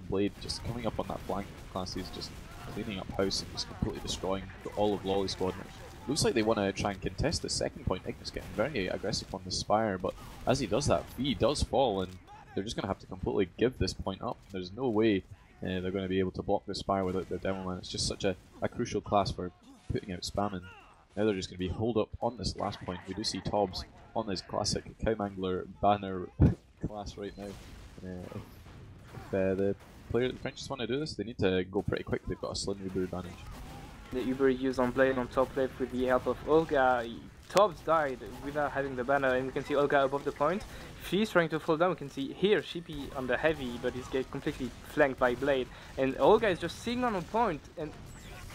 Blade just coming up on that flank class. He's just cleaning up house and just completely destroying all of Loli squad. Looks like they want to try and contest the second point. Ignis getting very aggressive on the Spire, but as he does that, Fee does fall, and they're just going to have to completely give this point up. There's no way they're going to be able to block the Spire without the Demoman. It's just such a crucial class for putting out spamming. Now they're just going to be holed up on this last point. We do see Tobbs on his classic Cowmangler banner class right now. If the Frenchies want to do this, they need to go pretty quick. They've got a slim Uber advantage. The Uber used on Blade on top left with the help of Olga. Tobbs died without having the banner, and we can see Olga above the point. She's trying to fall down. We can see here Shippy on the heavy, but he's getting completely flanked by Blade. And Olga is just sitting on a point, and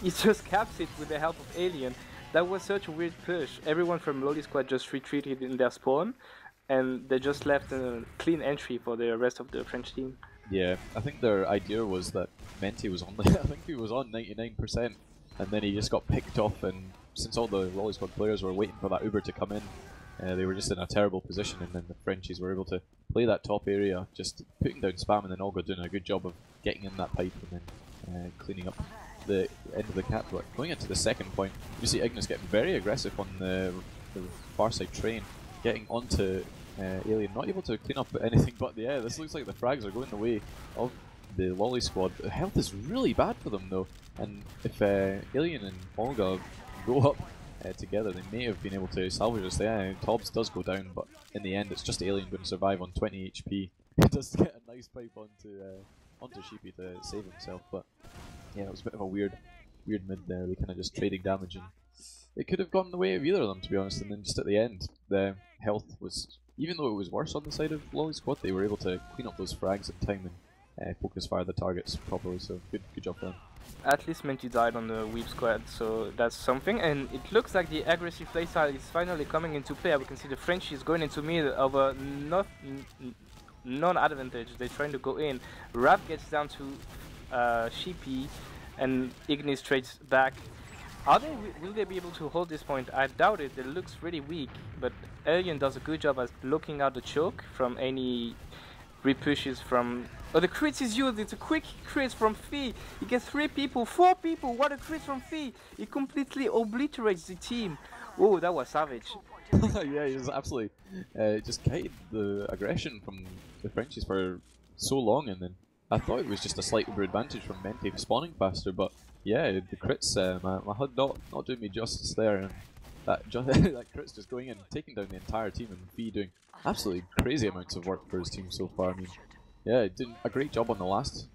he just caps it with the help of Alien. That was such a weird push. Everyone from Loli squad just retreated in their spawn, and they just left a clean entry for the rest of the French team. Yeah, I think their idea was that Menti was on. I think he was on 99%. And then he just got picked off, and since all the Loli squad players were waiting for that Uber to come in, they were just in a terrible position, and then the Frenchies were able to play that top area, just putting down spam, and then Olga doing a good job of getting in that pipe and then cleaning up the end of the cap. But going into the second point, you see Ignis getting very aggressive on the far side train, getting onto Alien, not able to clean up anything but the air. This looks like the frags are going the way of the Loli squad. The health is really bad for them though, and if Alien and Olga go up together, they may have been able to salvage this. Yeah, Tobbs does go down, but in the end it's just Alien going to survive on 20 HP. He does get a nice pipe onto Sheepy to save himself, but yeah, it was a bit of a weird mid there. They kind of just trading damage, and it could have gone the way of either of them, to be honest. And then just at the end, the health was, even though it was worse on the side of Loli squad, they were able to clean up those frags in time and focus fire the targets properly, so good job for them. At least Menti died on the Weep squad, so that's something, and it looks like the aggressive playstyle is finally coming into play. We can see the Frenchies going into mid over non-advantage. They're trying to go in. Rap gets down to Sheepy, and Ignis trades back. Will they be able to hold this point? I doubt it. It looks really weak, but Alien does a good job at blocking out the choke from any repushes from... Oh, the crits is used. It's a quick crit from Fee. He gets 3 people, 4 people. What a crit from Fee. He completely obliterates the team. Oh, that was savage. Yeah, he was absolutely just kited the aggression from the Frenchies for so long, and then I thought it was just a slight Uber advantage from Menti spawning faster, but yeah, the crits, my HUD not doing me justice there, and that crit's just going in, taking down the entire team, and Fee doing absolutely crazy amounts of work for his team so far. I mean, yeah, did a great job on the last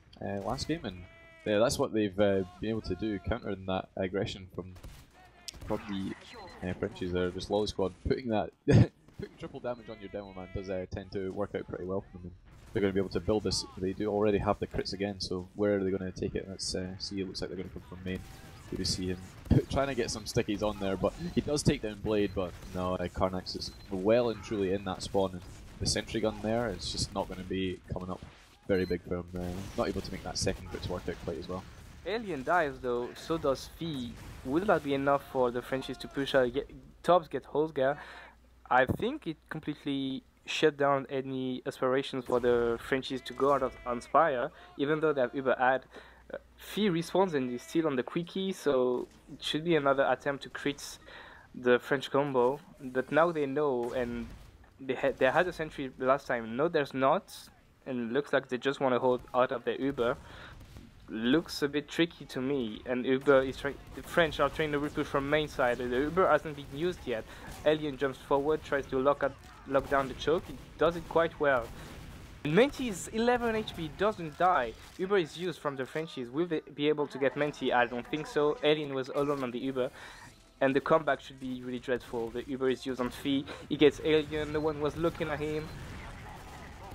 game, and yeah, that's what they've been able to do, countering that aggression from the Frenchies there. Just Loli squad putting that putting triple damage on your demo man does tend to work out pretty well for them. They're going to be able to build this. They do already have the crits again, so where are they going to take it? Let's see. It looks like they're going to come from main. Good to see him trying to get some stickies on there, but he does take down Blade, but no, Karnax is well and truly in that spawn, and the sentry gun there is just not going to be coming up very big for him. Not able to make that second crit work out quite as well. Alien dies though, so does Fee. Will that be enough for the Frenchies to push out? Tops get Holzgar. I think it completely shut down any aspirations for the Frenchies to go out on Spire, even though they have Uber ad. Fee respawns and is still on the quickie, so it should be another attempt to crit the French combo. But now they know, and they had a sentry last time. No, there's not, and looks like they just want to hold out of their Uber. Looks a bit tricky to me, and Uber is trying. The French are trying to repush from main side. The Uber hasn't been used yet. Alien jumps forward, tries to lock down the choke. It does it quite well. Menti is 11 HP, doesn't die. Uber is used from the Frenchies. Will they be able to get Menti? I don't think so. Alien was alone on the Uber, and the comeback should be really dreadful. The Uber is used on Fee. He gets Alien. No one was looking at him.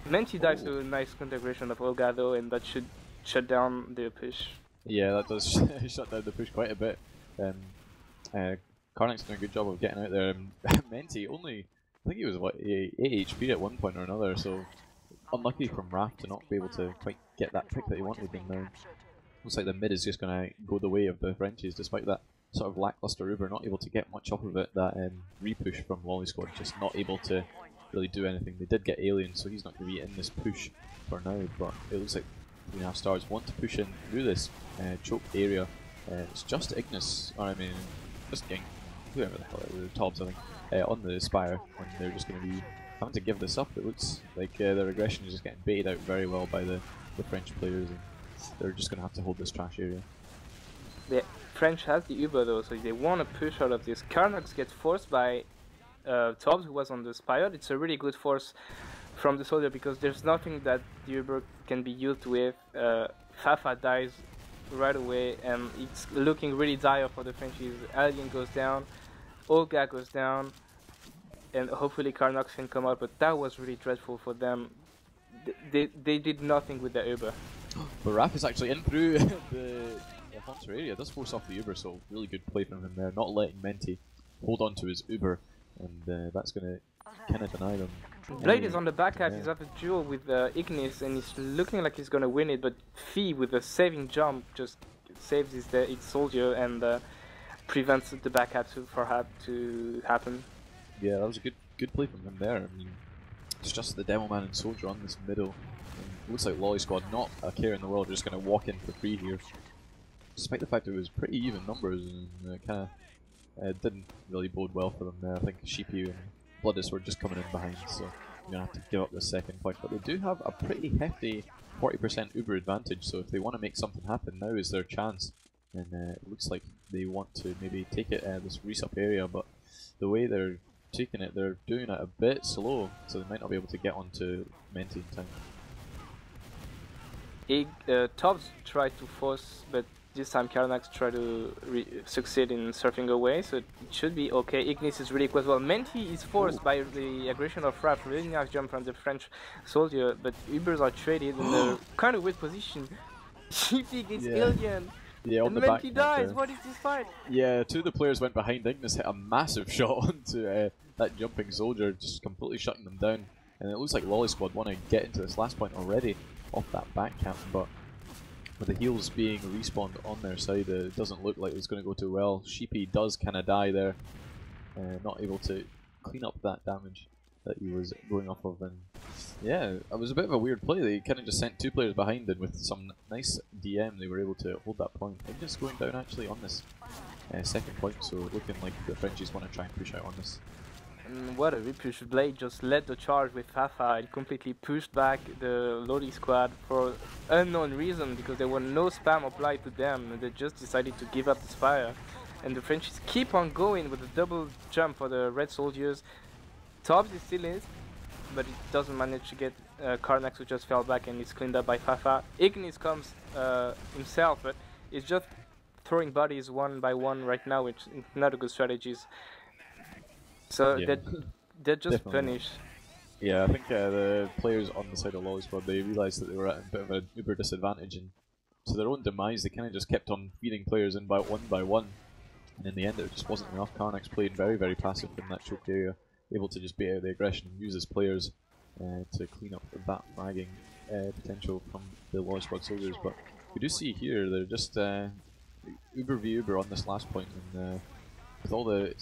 Menti dies to a nice integration of Olga though, and that should shut down the push. Yeah, that does shut down the push quite a bit. Karnak's doing a good job of getting out there. Menti only, I think he was what, 8 HP at one point or another, so unlucky from Raph to not be able to quite get that pick that he wanted. And looks like the mid is just going to go the way of the Frenchies, despite that sort of lackluster Uber, not able to get much off of it. That repush from Loli squad, just not able to really do anything. They did get Alien, so he's not going to be in this push for now, but it looks like 3.5 stars want to push in through this choke area. It's just Ignis, or I mean, just Ging, whoever the hell it was, Tobbs I think, on the Spire, and they're just going to be having to give this up. It looks like their aggression is just getting baited out very well by the French players, and they're just going to have to hold this trash area. The French has the Uber though, so they want to push out of this. Karnax gets forced by Tobbs, who was on the Spire. It's a really good force from the soldier because there's nothing that the Uber can be used with. Fafa dies right away, and it's looking really dire for the Frenchies. Alien goes down, Olga goes down, and hopefully Karnax can come out, but that was really dreadful for them. They did nothing with the Uber. But Raph is actually in through the Hunter area. Does force off the Uber, so really good play from him there, not letting Menti hold on to his Uber, and that's going to kind of deny them. Blade is on the back half, he's at the duel with Ignis, and he's looking like he's going to win it, but Fee with a saving jump just saves his soldier and prevents the back half to happen. Yeah, that was a good play from him there. I mean, it's just the Demo Man and Soldier on this middle. And looks like Loli squad, not a care in the world, just going to walk in for free here. Despite the fact that it was pretty even numbers, and kind of didn't really bode well for them there. I think Sheepy and Bloodis were just coming in behind, so you're going to have to give up the second point. But they do have a pretty hefty 40% Uber advantage, so if they want to make something happen, now is their chance. And it looks like they want to maybe take it this resup area, but the way they're taking it, they're doing it a bit slow, so they might not be able to get onto Menti in time. Tobbs tried to force, but this time Karnax tried to succeed in surfing away, so it should be okay. Ignis is really quick as well. Menti is forced by the aggression of Raph, really nice jump from the French soldier, but Ubers are traded in a kind of weird position. Sheepy gets Alien. Yeah, on and the Menti back. dies. What is this fight? Yeah, two of the players went behind. Ignis hit a massive shot onto that jumping soldier, just completely shutting them down. And it looks like Loli squad want to get into this last point already off that back camp, but with the heals being respawned on their side, it doesn't look like it's going to go too well. Sheepy does kind of die there, not able to clean up that damage that he was going off of. And yeah, it was a bit of a weird play. They kind of just sent two players behind, and with some nice DM they were able to hold that point. Ignis going down actually on this second point, so looking like the Frenchies want to try and push out on this. What a repush. Blade just led the charge with Fafa and completely pushed back the Loli squad for unknown reason, because there were no spam applied to them, and they just decided to give up the Spire. And the Frenchies keep on going with a double jump for the red soldiers. Tobbs is still in, but it doesn't manage to get Karnax, who just fell back and is cleaned up by Fafa. Ignis comes himself, but he's just throwing bodies one by one right now, which is not a good strategy. So yeah. they're just punished. Yeah, I think the players on the side of Loli squad, they realised that they were at a bit of an Uber disadvantage, and to their own demise. They kind of just kept on feeding players in by one, and in the end it just wasn't enough. Karnax played very, very passive in that choke area, able to just bait out the aggression and use his players to clean up that fragging potential from the Loli squad soldiers. But we do see here they're just Uber v Uber on this last point, and with all the,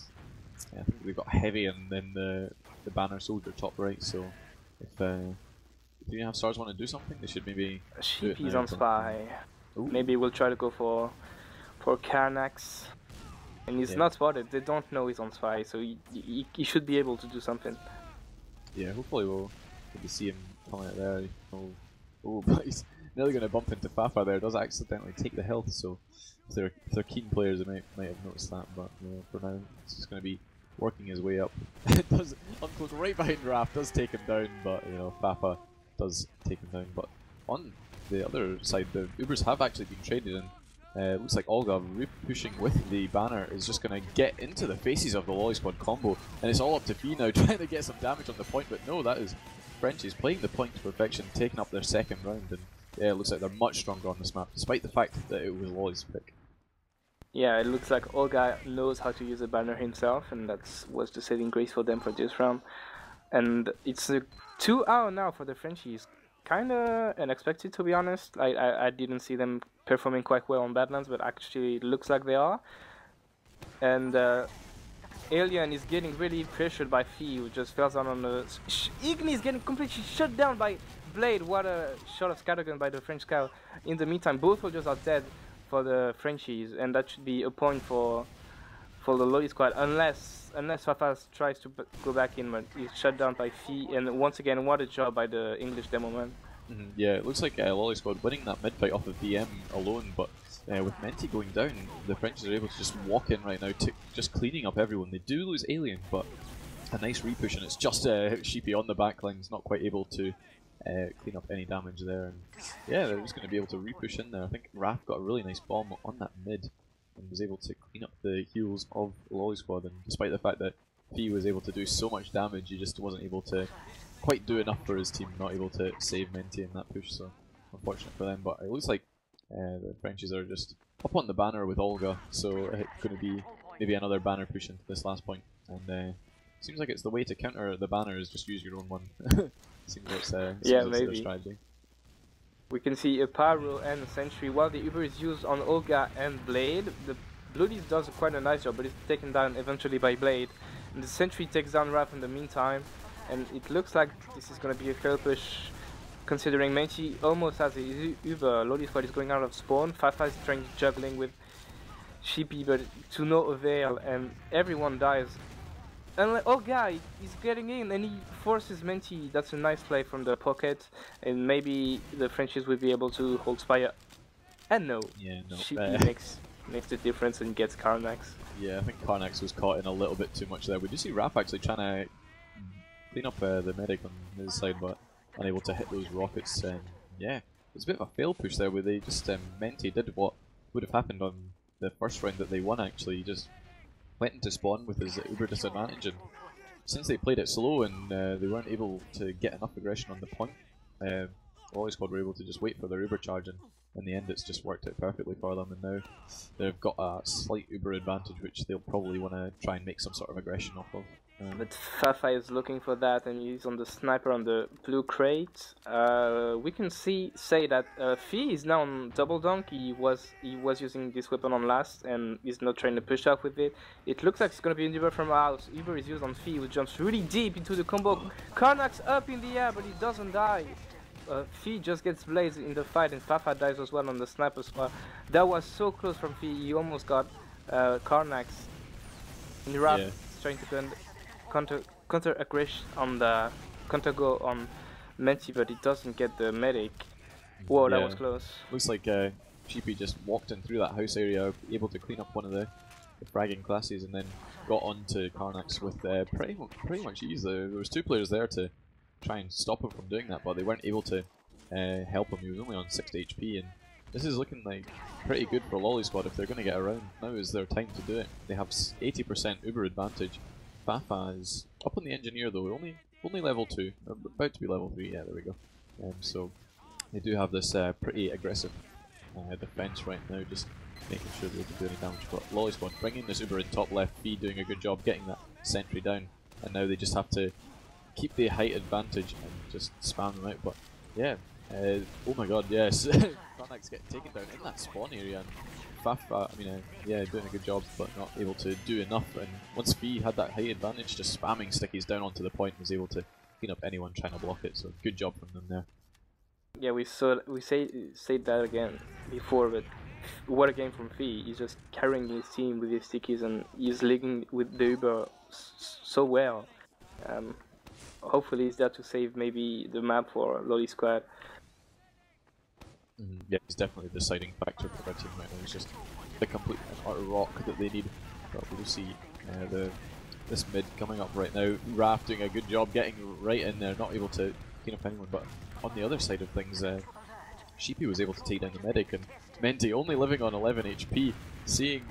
I think they've got heavy and then the banner soldier top right. So if 3.5 stars want to do something, they should maybe. Sheepy's on spy. Ooh. Maybe we'll try to go for Karnax. And he's not spotted. They don't know he's on spy, so he should be able to do something. Yeah, hopefully we'll maybe see him coming out there. Oh, but he's nearly going to bump into Fafa there. Does accidentally take the health, so if they're keen players, they might have noticed that. But for now, it's just going to be working his way up. It does uncloak right behind Raph, does take him down, but Fafa does take him down. But on the other side, the Ubers have actually been traded, and looks like Olga pushing with the banner is just going to get into the faces of the Loli squad combo, and it's all up to Fee now trying to get some damage on the point. But no, that is Frenchies playing the point to perfection, taking up their second round, and yeah, it looks like they're much stronger on this map, despite the fact that it was Loli's pick. Yeah, it looks like Olga knows how to use a banner himself, and that was the saving grace for them for this round. And it's a 2-hour now for the Frenchies. Kinda unexpected, to be honest. I didn't see them performing quite well on Badlands, but actually it looks like they are. And Alien is getting really pressured by Fee, who just falls down on the... Igni is getting completely shut down by Blade. What a shot of scattergun by the French scout. In the meantime, both soldiers are dead for the Frenchies, and that should be a point for the Loli squad, unless Fafas tries to go back in, but he's shut down by Fee. And once again, what a job by the English demo man. Yeah, it looks like Loli squad winning that mid fight off of DM alone, but with Menti going down, the Frenchies are able to just walk in right now, just cleaning up everyone. They do lose Alien, but a nice repush, and it's just Sheepy on the back line. He's not quite able to clean up any damage there. And yeah, they're just going to be able to repush in there. I think Raph got a really nice bomb on that mid and was able to clean up the heals of the Loli squad, and despite the fact that Fee was able to do so much damage, he just wasn't able to quite do enough for his team, not able to save Menti in that push, so unfortunate for them. But it looks like the Frenchies are just up on the banner with Olga, so it's going to be maybe another banner push into this last point, and seems like it's the way to counter the banner is just use your own one. Seems like it's yeah, maybe their strategy. We can see a Pyro and a Sentry. While the Uber is used on Olga and Blade, the Bloodies does quite a nice job, but it's taken down eventually by Blade. And the Sentry takes down Raph in the meantime, and it looks like this is going to be a fair push, considering Menti almost has a Uber. Loli squad is going out of spawn. Fafa is trying juggling with Sheepy, but to no avail, and everyone dies. And Olga is getting in, and he forces Menti. That's a nice play from the pocket, and maybe the Frenchies will be able to hold Spire. And no, Sheepy makes the difference and gets Karnax. Yeah, I think Karnax was caught in a little bit too much there. We do see Raph actually trying to clean up the medic on his side, but unable to hit those rockets. Yeah, it's a bit of a fail push there, where they just Menti did what would have happened on the first round that they won. Actually, he just went into spawn with his Uber disadvantage, and since they played it slow and they weren't able to get enough aggression on the point, Loli squad were able to just wait for their Uber charge, and in the end it's just worked out perfectly for them, and now they've got a slight Uber advantage, which they'll probably want to try and make some sort of aggression off of. But Fafa is looking for that, and he's on the sniper on the blue crate. We can say that Fee is now on double dunk. He was using this weapon on last, and he's not trying to push up with it. It looks like it's going to be an Uber from house. Uber is used on Fee, who jumps really deep into the combo. Karnax up in the air, but he doesn't die. Fee just gets blazed in the fight, and Fafa dies as well on the sniper spot. That was so close from Fee. He almost got Karnax. And Raph is trying to counter aggression on the counter go on Menti, but it doesn't get the medic. Whoa, that was close. Looks like Sheepy just walked in through that house area, able to clean up one of the fragging classes, and then got onto Karnax with pretty much ease. There was two players there to try and stop him from doing that, but they weren't able to help him. He was only on 60 HP, and this is looking like pretty good for Loli squad if they're going to get around. Now is their time to do it. They have 80% Uber advantage. Fafa is up on the engineer though, only level 2, about to be level 3, yeah, there we go. So they do have this pretty aggressive defense right now, just making sure they can do any damage. But Loli squad bringing this Uber in top left, Fee doing a good job getting that sentry down, and now they just have to keep the height advantage and just spam them out. But yeah, oh my god, yes, Climax getting taken down in that spawn area, and Fafa, I mean, yeah, doing a good job, but not able to do enough. And once Fee had that height advantage, just spamming stickies down onto the point, was able to clean up anyone trying to block it. So good job from them there. Yeah, we said that again before, but what a game from Fee. He's just carrying his team with his stickies, and he's leading with the Uber so well. Hopefully he's there to save maybe the map for Loli squad. Yeah, he's definitely the deciding factor for their team right now. It's just the complete and utter rock that they need. But we'll see this mid coming up right now. Raph doing a good job getting right in there, not able to clean up anyone. But on the other side of things, Sheepy was able to take down the medic, and Menti only living on 11 HP, seeing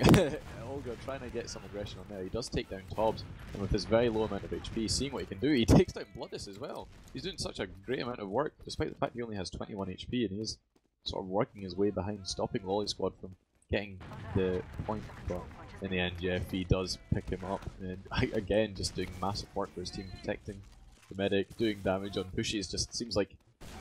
Olga trying to get some aggression on there. He does take down Tobbs, and with his very low amount of HP, seeing what he can do, he takes down Bloodus as well. He's doing such a great amount of work, despite the fact he only has 21 HP, and he is sort of working his way behind, stopping Loli squad from getting the point. But in the end, yeah, Fee does pick him up, and again, just doing massive work for his team, protecting the medic, doing damage on pushes. Just seems like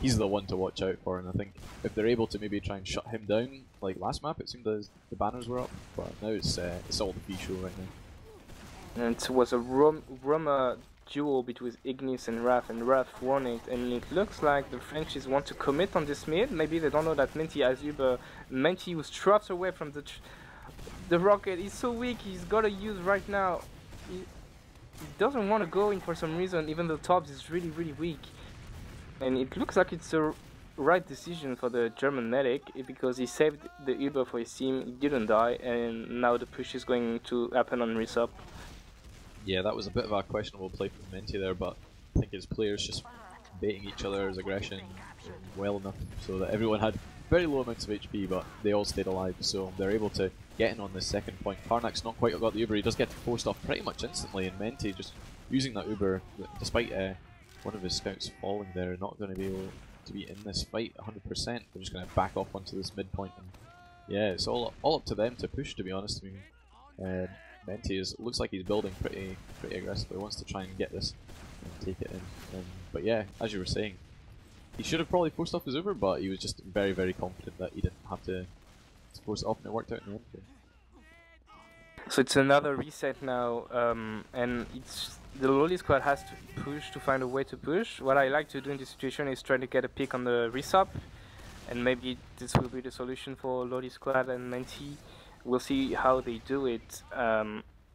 he's the one to watch out for, and I think if they're able to maybe try and shut him down, like last map it seemed as the banners were up, but now it's all the Fee show right now. And it was a Roma duel between Ignis and Raph won it, and it looks like the Frenchies want to commit on this mid. Maybe they don't know that Menti has Uber. Menti was trapped away from the rocket. He's so weak, he's gotta use right now. He doesn't want to go in for some reason, even though Tobbs is really weak. And it looks like it's the right decision for the German medic, because he saved the Uber for his team, he didn't die, and now the push is going to happen on Resub. Yeah, that was a bit of a questionable play from Menti there, but I think his players just baiting each other's aggression well enough so that everyone had very low amounts of HP, but they all stayed alive, so they're able to get in on this second point. Karnak's not quite got the Uber, he does get forced off pretty much instantly, and Menti just using that Uber, despite one of his scouts falling there, not going to be able to be in this fight 100%. They're just going to back off onto this midpoint, and yeah, it's all up to them to push, to be honest. I mean, Menti looks like he's building pretty aggressively, wants to try and get this and take it in. But yeah, as you were saying, he should have probably forced off his Uber, but he was just very confident that he didn't have to force it off, and it worked out in the end. So it's another reset now, and the Loli squad has to push to find a way to push. What I like to do in this situation is try to get a pick on the resub, and maybe this will be the solution for Loli squad and Menti. We'll see how they do it,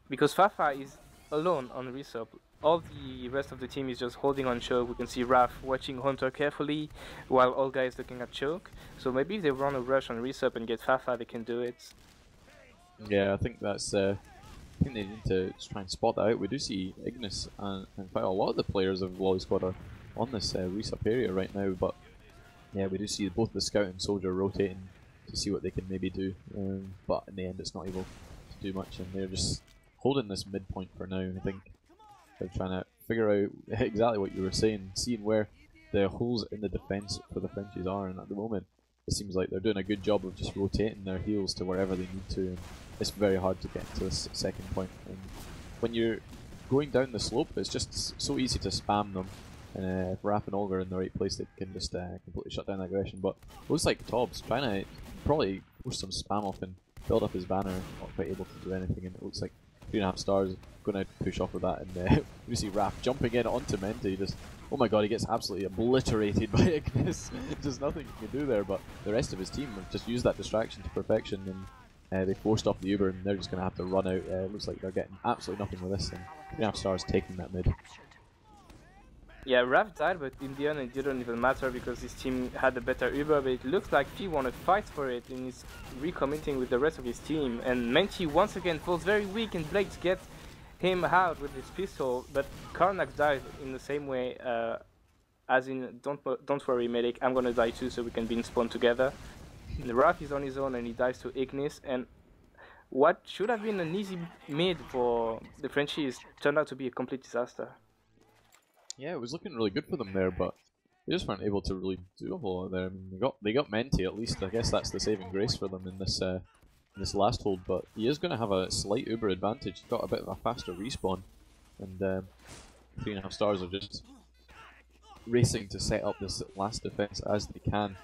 because Fafa is alone on the resub. All the rest of the team is just holding on choke. We can see Raph watching Hunter carefully while Olga is looking at choke. So maybe if they run a rush on resub and get Fafa, they can do it. Yeah, I think that's. I think they need to try and spot that out. We do see Ignis and quite a lot of the players of Loli squad are on this resub area right now, but yeah, we do see both the scout and soldier rotating to see what they can maybe do, but in the end it's not able to do much, and they're just holding this midpoint for now. I think they're trying to figure out exactly what you were saying, seeing where the holes in the defense for the Frenchies are, and at the moment it seems like they're doing a good job of just rotating their heals to wherever they need to, and it's very hard to get to this second point. And when you're going down the slope, it's just so easy to spam them, and if Raph and Olga are in the right place, they can just completely shut down aggression. But it looks like Tobbs trying to probably push some spam off and build up his banner, not quite able to do anything, and it looks like 3.5 stars going to push off with that, and you see Raph jumping in onto Menti, just, oh my god, he gets absolutely obliterated by Ignis. There's nothing he can do there, but the rest of his team have just used that distraction to perfection, and they forced off the Uber, and they're just going to have to run out. It looks like they're getting absolutely nothing with this, and 3.5 stars taking that mid. Yeah, Raph died, but in the end it didn't even matter because his team had a better Uber, but it looks like Fee wanted to fight for it and is recommitting with the rest of his team. And Menti once again falls very weak, and Blake gets him out with his pistol, but Karnak died in the same way, as in, don't worry medic, I'm gonna die too so we can be in spawn together. And Raph is on his own and he dies to Ignis, and what should have been an easy mid for the Frenchies turned out to be a complete disaster. Yeah, it was looking really good for them there, but they just weren't able to really do a whole lot there. I mean, they got Menti at least. I guess that's the saving grace for them in this last hold. But he is going to have a slight Uber advantage. He's got a bit of a faster respawn, and 3.5 stars are just racing to set up this last defense as they can.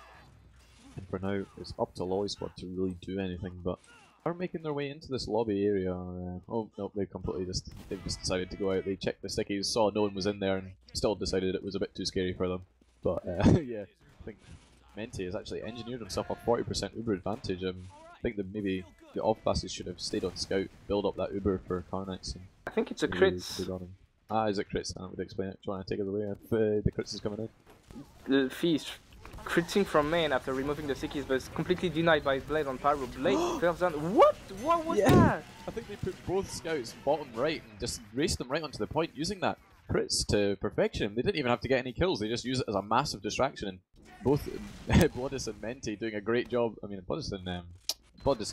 And for now, it's up to Loli squad to really do anything. But are making their way into this lobby area. Oh no, they've just decided to go out. They checked the stickies, saw no one was in there, and still decided it was a bit too scary for them. But yeah, I think Menti has actually engineered himself a 40% Uber advantage. I think that maybe the off classes should have stayed on scout, build up that Uber for Carnax. And I think it's a crits. Ah, is it crits? I would explain it. Do you want to take it away if the crits is coming in? The feast critting from main after removing the stickies, but it's completely denied by Blade on Pyro. Blade comes down. What? What was that? I think they put both scouts bottom right and just raced them right onto the point using that crits to perfection. They didn't even have to get any kills, they just used it as a massive distraction. And both Bloodis and Menti doing a great job. I mean, Bloodis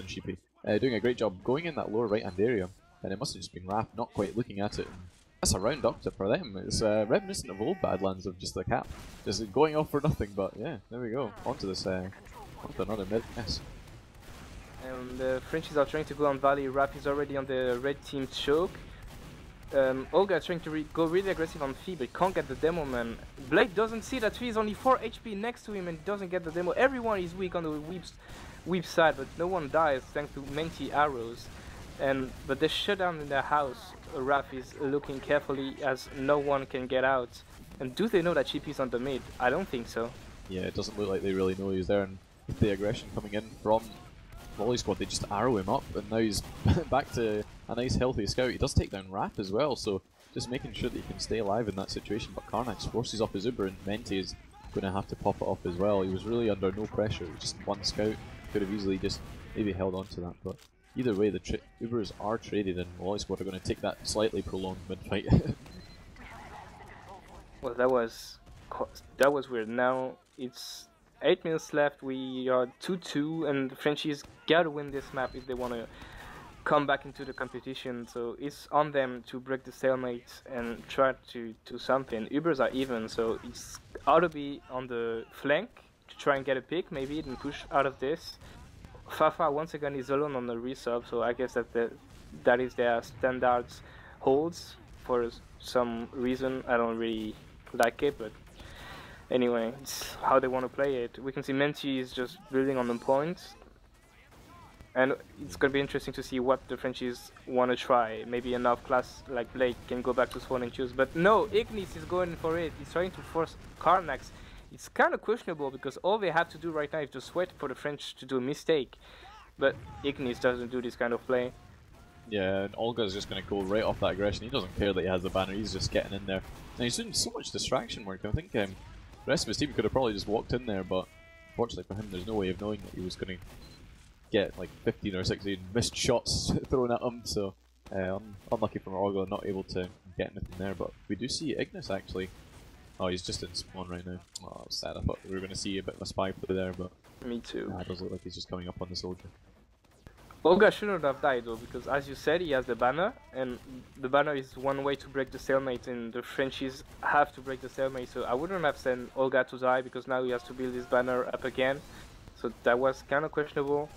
and Sheepy doing a great job going in that lower right hand area. And it must have just been Raph not quite looking at it. And that's a round doctor for them. It's reminiscent of old Badlands of just the cap. Just going off for nothing, but yeah, there we go. Onto this, onto another mid. Yes. And the Frenchies are trying to go on Valley. Raph is already on the red team choke. Olga is trying to go really aggressive on Fee, but can't get the demo man. Blade doesn't see that Fee is only 4 HP next to him and doesn't get the demo. Everyone is weak on the weep side, but no one dies thanks to Menti arrows. But they shut down in their house. Raph is looking carefully as no one can get out. And do they know that Sheepy is on the mid? I don't think so. Yeah, it doesn't look like they really know he's there, and with the aggression coming in from Loli squad, they just arrow him up, and now he's back to a nice healthy scout. He does take down Raph as well, so just making sure that he can stay alive in that situation. But Carnax forces up his Uber, and Menti is going to have to pop it off as well. He was really under no pressure, it was just one scout. Could have easily just maybe held on to that, but either way, the Ubers are traded, and Loli squad are going to take that slightly prolonged mid-fight. Well, that was weird. Now it's 8 minutes left. We are 2-2, and the Frenchies gotta win this map if they want to come back into the competition. So it's on them to break the stalemate and try to do something. Ubers are even, so it's ought to be on the flank to try and get a pick, maybe, and push out of this. Fafa once again is alone on the resub, so I guess that is their standards holds for some reason. I don't really like it, but anyway, it's how they want to play it. We can see Menti is just building on the points, and it's going to be interesting to see what the Frenchies want to try. Maybe an off-class like Blake can go back to spawn and choose, but no, Ignis is going for it. He's trying to force Carnax. It's kind of questionable because all they have to do right now is just wait for the French to do a mistake, but Ignis doesn't do this kind of play. Yeah, and Olga's just going to go right off that aggression. He doesn't care that he has the banner, he's just getting in there. Now he's doing so much distraction work. I think the rest of his team could have probably just walked in there, but fortunately for him, there's no way of knowing that he was going to get like 15 or 16 missed shots thrown at him, so unlucky for Olga, not able to get anything there. But we do see Ignis actually. Oh, he's just in spawn right now. Oh, that was sad. I thought we were going to see a bit of a spy play there, but me too. Nah, it does look like he's just coming up on the soldier. Olga shouldn't have died though, because as you said, he has the banner, and the banner is one way to break the stalemate, and the Frenchies have to break the stalemate, so I wouldn't have sent Olga to die, because now he has to build his banner up again, so that was kind of questionable.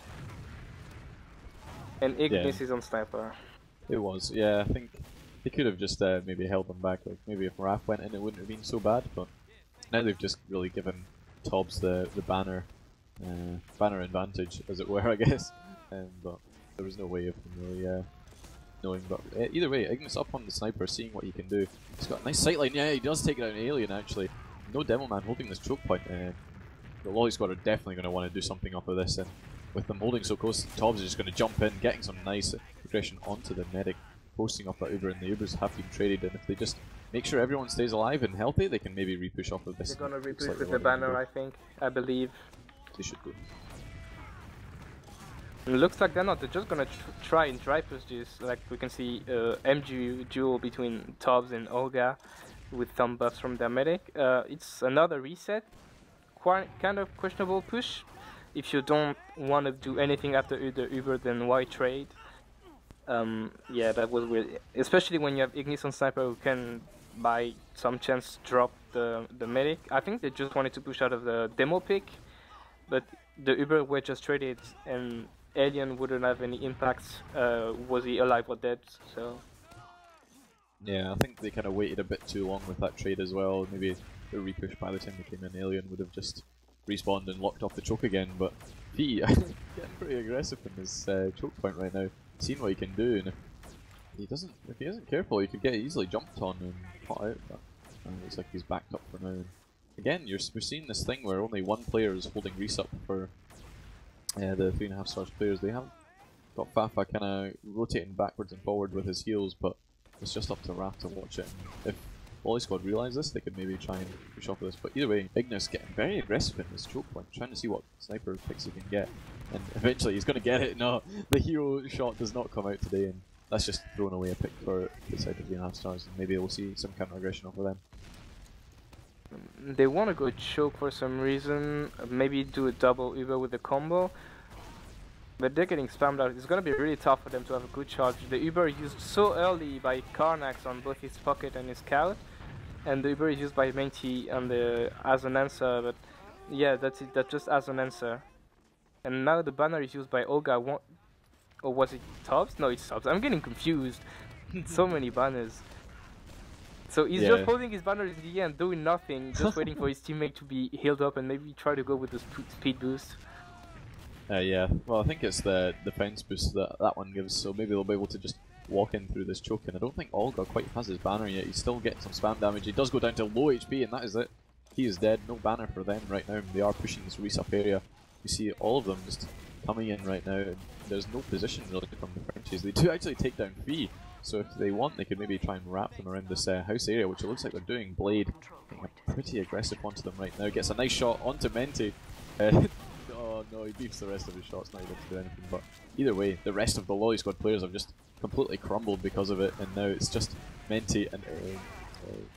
And Ignis is on sniper. It was, yeah, I think they could have just maybe held them back, like maybe if Raph went in it wouldn't have been so bad, but now they've just really given Tobbs the banner advantage, as it were, I guess. But there was no way of them really knowing. But either way, Ignis up on the sniper, seeing what he can do. He's got a nice sightline. Yeah, he does take out an alien actually. No demo man holding this choke point. The Loli squad are definitely going to want to do something off of this, and with them holding so close, Tobbs is just going to jump in, getting some nice progression onto the medic, posting off that Uber, and the Ubers have been traded. And if they just make sure everyone stays alive and healthy, they can maybe repush off of this. They're going to repush with the banner, I believe. They should go. It looks like they're not. They're just gonna try and dry push this. Like we can see MG duel between Tobbs and Olga with some buffs from their medic. It's another reset. Kind of questionable push. If you don't want to do anything after the Uber, then why trade? Yeah, that was weird. Especially when you have Ignis on sniper who can by some chance drop the medic. I think they just wanted to push out of the demo pick, but the Uber were just traded and Alien wouldn't have any impacts, was he alive or dead, so... Yeah, I think they kind of waited a bit too long with that trade as well. Maybe the repush by the time they came in, Alien would have just respawned and locked off the choke again, but Fee getting pretty aggressive in this choke point right now, seeing what he can do, and if he isn't careful, he could get easily jumped on and caught out, but it looks like he's backed up for now. And again, we're seeing this thing where only one player is holding Reese up for the 3.5 stars players. They haven't got Fafa kind of rotating backwards and forward with his heels, but it's just up to Raph to watch it. And if Loli Squad realise this, they could maybe try and push off of this. But either way, Ignis getting very aggressive in this choke point, trying to see what sniper picks he can get. And eventually he's going to get it. No, the hero shot does not come out today, and that's just throwing away a pick for the side of 3.5 stars. And maybe we'll see some counter aggression off of them. They want to go choke for some reason, maybe do a double Uber with the combo. But they're getting spammed out. It's going to be really tough for them to have a good charge. The Uber used so early by Karnax on both his pocket and his scout. And the Uber is used by Menti on the as an answer. But yeah, that's it. That's just as an answer. And now the banner is used by Olga. Or was it Tubbs? No, it's Tubbs. I'm getting confused. So many banners. So he's just holding his banner in the end, doing nothing. Just waiting for his teammate to be healed up and maybe try to go with the speed boost. Yeah, well I think it's the defense boost that one gives, so maybe they'll be able to just walk in through this choke, and I don't think Olga quite has his banner yet. He's still getting some spam damage. He does go down to low HP, and that is it. He is dead. No banner for them right now. They are pushing this Reese up area. You see all of them just coming in right now, and there's no position really from the Frenchies. They do actually take down Fee, so if they want they could maybe try and wrap them around this house area, which it looks like they're doing. Blade getting pretty aggressive onto them right now. Gets a nice shot onto Menti. Oh no, he beefs the rest of his shots, not able to do anything. But either way, the rest of the Loli Squad players have just completely crumbled because of it, and now it's just Menti and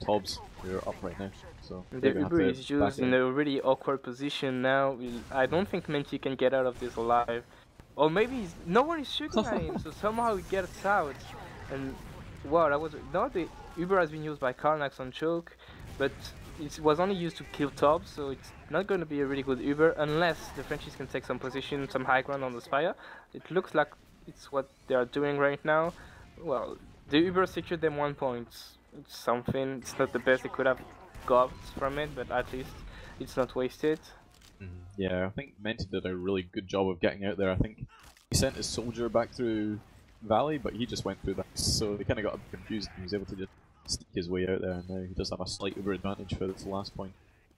Tobbs who are up right now. So the Uber is used in a really awkward position now. I don't think Menti can get out of this alive. Or maybe no one is shooting at him, so somehow he gets out. And wow, that was the Uber has been used by Karnax on choke, but it was only used to kill Tobbs, so it's not going to be a really good Uber unless the Frenchies can take some position, some high ground on the Spire. It looks like it's what they are doing right now. Well, the Uber secured them 1 point. It's something. It's not the best they could have got from it, but at least it's not wasted. Yeah, I think Menti did a really good job of getting out there. I think he sent his soldier back through Valley, but he just went through that, so they kind of got confused and he was able to just sneak his way out there, and now he does have a slight Uber advantage for this last point.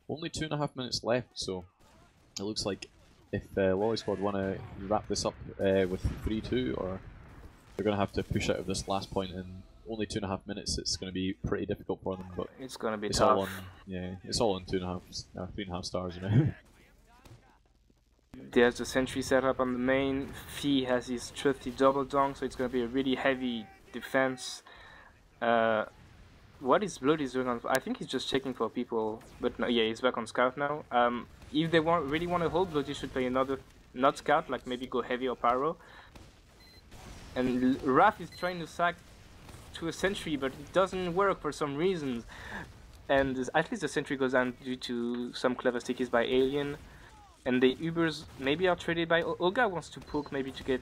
Only 2.5 minutes left, so it looks like if Loli Squad want to wrap this up with 3-2, or they're going to have to push out of this last point in only 2.5 minutes. It's going to be pretty difficult for them, but it's going to be tough. tough. All on, yeah, it's all on 3.5 stars now. There's the sentry set up on the main. Fee has his trusty double dunk, so it's going to be a really heavy defense. What is Bloody doing on? I think he's just checking for people, but no, yeah, he's back on scout now. If they really want to hold, Bloody should play another, not scout, like maybe go heavy or pyro. And Raph is trying to sack to a sentry, but it doesn't work for some reasons. And at least the sentry goes down due to some clever stickies by Alien. And the Ubers maybe are traded by Olga wants to poke maybe to get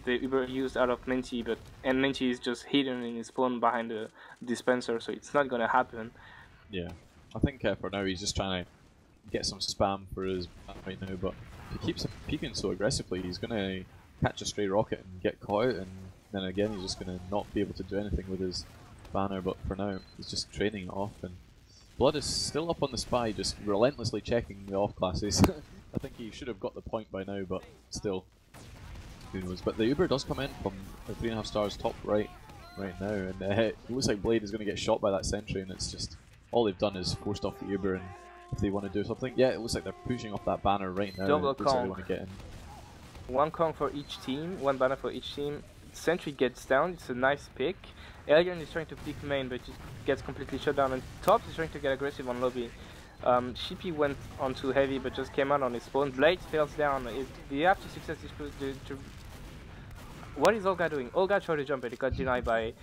the Uber used out of Menti, and Menti is just hidden in his spawn behind the dispenser, so it's not gonna happen. Yeah, I think for now he's just trying to get some spam for his right now, but if he keeps peeking so aggressively, he's gonna catch a stray rocket and get caught out, and then again he's just gonna not be able to do anything with his banner. But for now, he's just trading it off, and Blood is still up on the spy, just relentlessly checking the off classes. I think he should have got the point by now, but still, who knows. But the Uber does come in from the 3.5 stars top right now, and it looks like Blade is going to get shot by that sentry, and it's just all they've done is forced off the Uber, and if they want to do something, yeah, it looks like they're pushing off that banner right now. Double it looks like they Kong. want to get in. 1 Kong for each team, 1 banner for each team. Sentry gets down, it's a nice pick. Alien is trying to pick main, but he gets completely shut down, and Tops is trying to get aggressive on lobby. Shippy went on too heavy, but just came out on his spawn. Blade fails down. They have to successfully what is Olga doing? Olga tried to jump, but it got denied by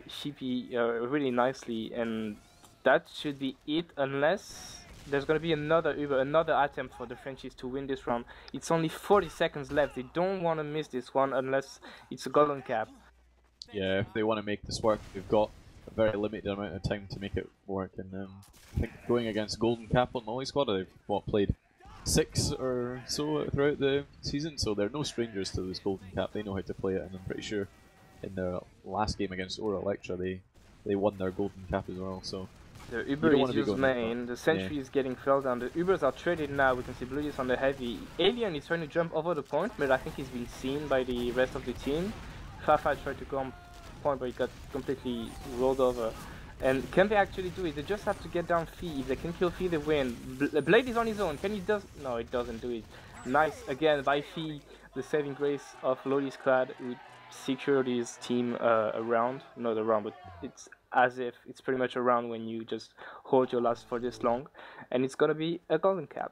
Sheepy really nicely, and that should be it, unless there's gonna be another attempt for the Frenchies to win this round. It's only 40 seconds left. They don't want to miss this one unless it's a golden cap. Yeah, if they want to make this work, they've got a very limited amount of time to make it work. And I think going against golden cap on Loli squad, they've played 6 or so throughout the season, so they're no strangers to this golden cap. They know how to play it, and I'm pretty sure in their last game against Aura Electra, they won their golden cap as well. So. The Uber is used main, the sentry is getting fell down, the Ubers are traded now, we can see Blue is on the heavy. Alien is trying to jump over the point, but I think he's been seen by the rest of the team. Fafa tried to go on point, but he got completely rolled over. And can they actually do it? They just have to get down Fee. If they can kill Fee, they win. Blade is on his own, can he no, it doesn't do it. Nice, again, by Fee, the saving grace of Loli squad, who secured his team around, not around, but it's as if it's pretty much around when you just hold your last for this long, and it's gonna be a golden cap.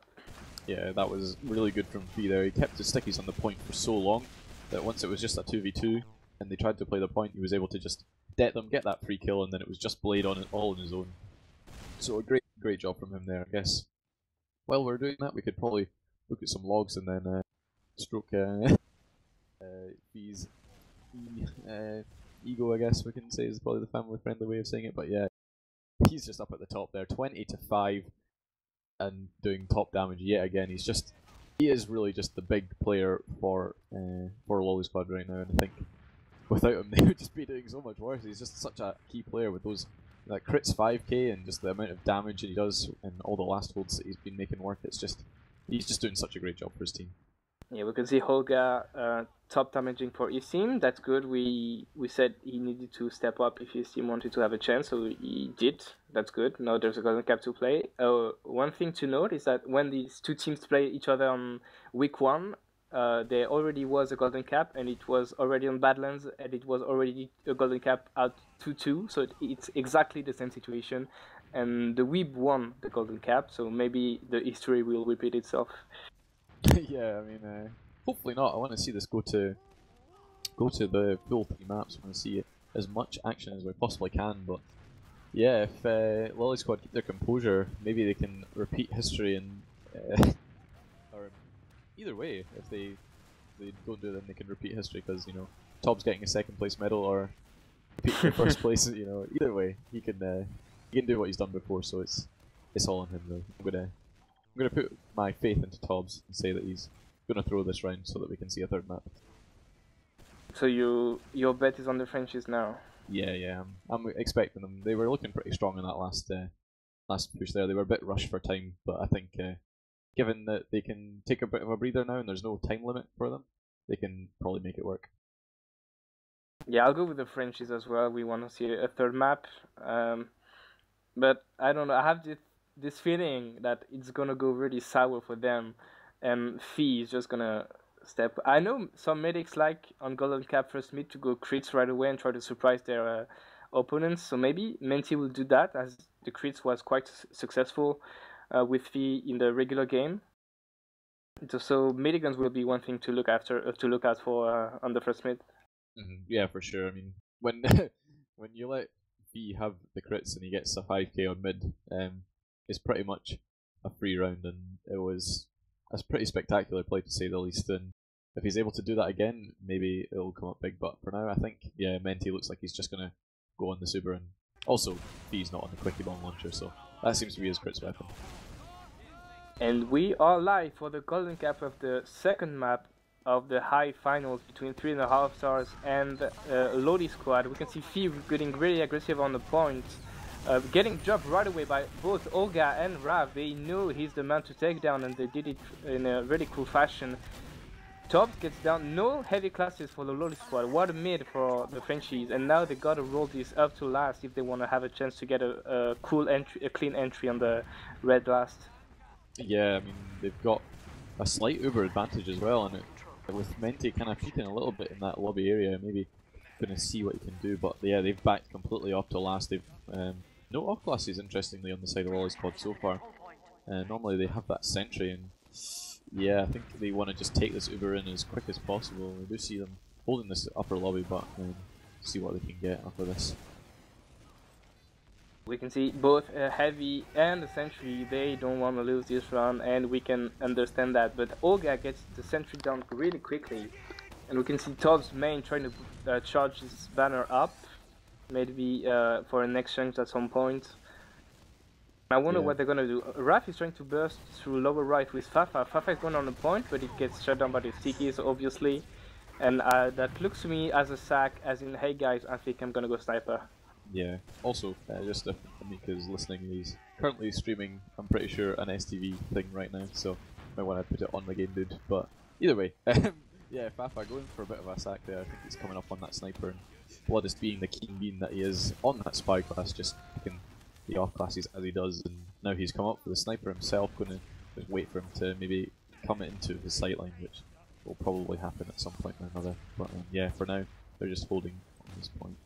Yeah, that was really good from Fee there. He kept his stickies on the point for so long that once it was just a 2v2 and they tried to play the point, he was able to just debt them, get that free kill, and then it was just Blade on it all on his own. So a great job from him there, I guess. While we're doing that, we could probably look at some logs and then stroke Fee's ego, I guess we can say, is probably the family-friendly way of saying it, but yeah, he's just up at the top there, 20-5, and doing top damage yet again. He is really just the big player for Loli squad right now, and I think without him they would just be doing so much worse. He's just such a key player with those crits 5k and just the amount of damage that he does and all the last holds that he's been making work. He's just doing such a great job for his team. Yeah, we can see Holga top damaging for his team. That's good. We said he needed to step up if his team wanted to have a chance, so he did. That's good. Now there's a golden cap to play. One thing to note is that when these two teams play each other on week 1, there already was a golden cap, and it was already on Badlands, and it was already a golden cap at 2-2. So it's exactly the same situation, and the Weeb won the golden cap. So maybe the history will repeat itself. Yeah, I mean, hopefully not. I want to see this go to the full 3 maps. I want to see as much action as we possibly can. But yeah, if Loli squad keep their composure, maybe they can repeat history. And or either way, if they don't do it, then they can repeat history, because Tob's getting a 2nd place medal or repeat for 1st place. Either way, he can do what he's done before. So it's all on him, really. I'm gonna put my faith into Tobbs and say that he's gonna throw this round so that we can see a 3rd map. So your bet is on the Frenchies now? Yeah. I'm expecting them. They were looking pretty strong in that last push there. They were a bit rushed for time, but I think given that they can take a bit of a breather now and there's no time limit for them, they can probably make it work. Yeah, I'll go with the Frenchies as well. We want to see a 3rd map, but I don't know. I have this feeling that it's gonna go really sour for them, and Fee is just gonna step. I know some medics like on golden cap first mid to go crits right away and try to surprise their opponents, so maybe Menti will do that, as the crits was quite successful with Fee in the regular game. So midigans will be one thing to look out for on the first mid. Yeah, for sure. I mean, when when you let Fee have the crits and he gets a 5k on mid, it's pretty much a free round, and it was a pretty spectacular play to say the least. And if he's able to do that again, maybe it'll come up big. But for now, I think Menti looks like he's just gonna go on the Super, and also Fee's not on the quickie bomb launcher, so that seems to be his crits weapon. And we are live for the golden cap of the 2nd map of the high finals between 3.5 stars and Loli squad. We can see Fee getting really aggressive on the point. Getting dropped right away by both Olga and Rav. They know he's the man to take down, and they did it in a really cool fashion. Tobbs gets down. No heavy classes for the Loli squad. What a mid for the Frenchies, and now they gotta roll this up to last if they want to have a chance to get a cool entry, a clean entry on the red last. Yeah, I mean, they've got a slight Uber advantage as well, and with Menti kind of peeking a little bit in that lobby area, maybe gonna see what he can do. But yeah, they've backed completely off to last. They've no off classes, interestingly, on the side of Loli squad so far. Normally they have that sentry, and yeah, I think they want to just take this Uber in as quick as possible. We do see them holding this upper lobby, but see what they can get after this. We can see both Heavy and the Sentry, they don't want to lose this round, and we can understand that. But Olga gets the Sentry down really quickly, and we can see Todd's main trying to charge his banner up, maybe for an exchange at some point. I wonder what they're gonna do. Raph is trying to burst through lower right with Fafa. Fafa is going on a point, but it gets shut down by the stickies, obviously. And that looks to me as a sack, as in, hey guys, I think I'm gonna go sniper. Yeah, also, just if Amik is listening, he's currently streaming, I'm pretty sure, an STV thing right now, so might want to put it on the game, dude. But either way, yeah, Fafa going for a bit of a sack there. I think he's coming up on that sniper, and Bloodist being the keen bean that he is on that spy class, just picking the off classes as he does, and now he's come up for the sniper himself, going to just wait for him to maybe come into his sightline, which will probably happen at some point or another. But yeah, for now, they're just holding on this point.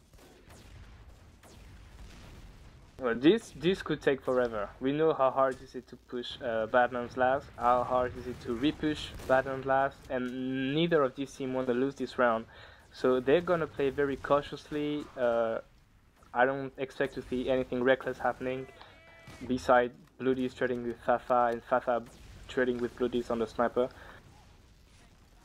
Well, this could take forever. We know how hard is it to push Badlands last, how hard is it to repush Badlands last, and neither of these teams want to lose this round. So they're gonna play very cautiously. I don't expect to see anything reckless happening, beside Bloodies trading with Fafa and Fafa trading with Bloodies on the sniper.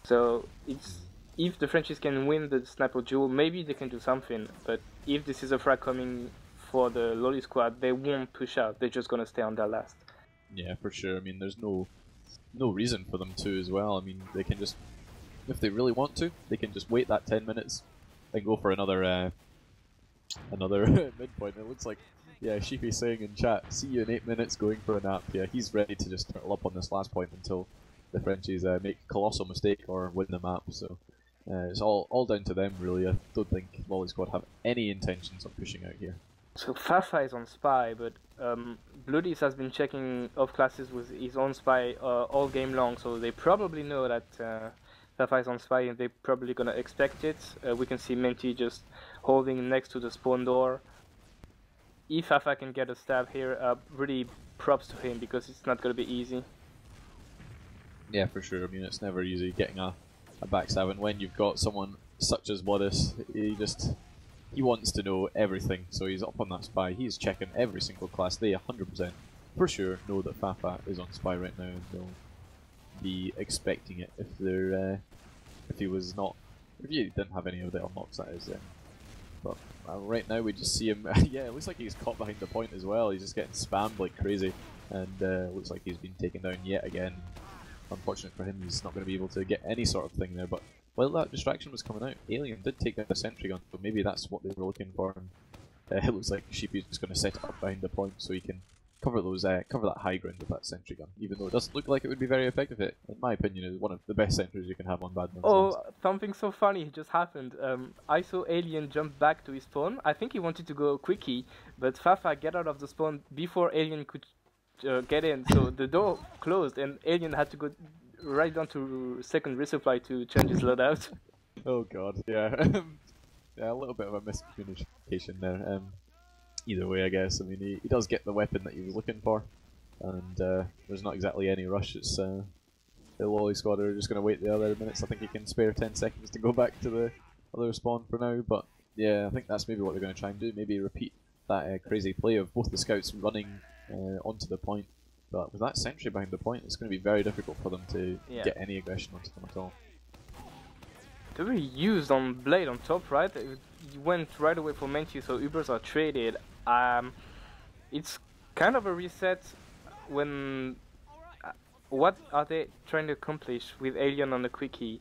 So if the Frenchies can win the sniper duel, maybe they can do something. But if this is a frag coming for the Loli squad, they won't push out. They're just gonna stay on their last. Yeah, for sure. I mean, there's no reason for them to as well. I mean, they can just, if they really want to, they can just wait that 10 minutes and go for another midpoint. It looks like, yeah, Sheepy's saying in chat, see you in 8 minutes going for a nap. Yeah, he's ready to just turtle up on this last point until the Frenchies make a colossal mistake or win the map. So it's all down to them, really. I don't think Loli squad have any intentions of pushing out here. So Fafa is on spy, but Bloodies has been checking off classes with his own spy all game long, so they probably know that Fafa is on spy, and they're probably gonna expect it. We can see Menti just holding next to the spawn door. If Fafa can get a stab here, really props to him, because it's not gonna be easy. Yeah, for sure. I mean, it's never easy getting a backstab, and when you've got someone such as Bloodis, he wants to know everything, so he's up on that spy. He's checking every single class. They 100% for sure know that Fafa is on spy right now, and they'll be expecting it if they're if he didn't have any of the unlocks, that is. But right now we just see him. Yeah, it looks like he's caught behind the point as well. He's just getting spammed like crazy, and looks like he's been taken down yet again. Unfortunate for him, he's not going to be able to get any sort of thing there. But while that distraction was coming out, Alien did take out the sentry gun, so maybe that's what they were looking for. And it looks like Sheepy's just going to set it up behind the point so he can cover that high ground with that sentry gun. Even though it doesn't look like it would be very effective, it, in my opinion, is one of the best sentries you can have on Badlands. Oh, something so funny just happened. I saw Alien jump back to his spawn. I think he wanted to go quickie, but Fafa get out of the spawn before Alien could get in, so the door closed and Alien had to go right down to second resupply to change his loadout. Oh god, yeah. Yeah, a little bit of a miscommunication there. Either way, I guess. I mean, he does get the weapon that he was looking for, and there's not exactly any rush. It's the Loli squad are just going to wait the other minutes. I think he can spare 10 seconds to go back to the other spawn for now, but yeah, I think that's maybe what they're going to try and do. Maybe repeat that crazy play of both the scouts running onto the point. But with that sentry behind the point, it's going to be very difficult for them to get any aggression onto them at all. They were used on Blade on top, right? It went right away for Menti, so Ubers are traded. It's kind of a reset when... what are they trying to accomplish with Alien on the quickie?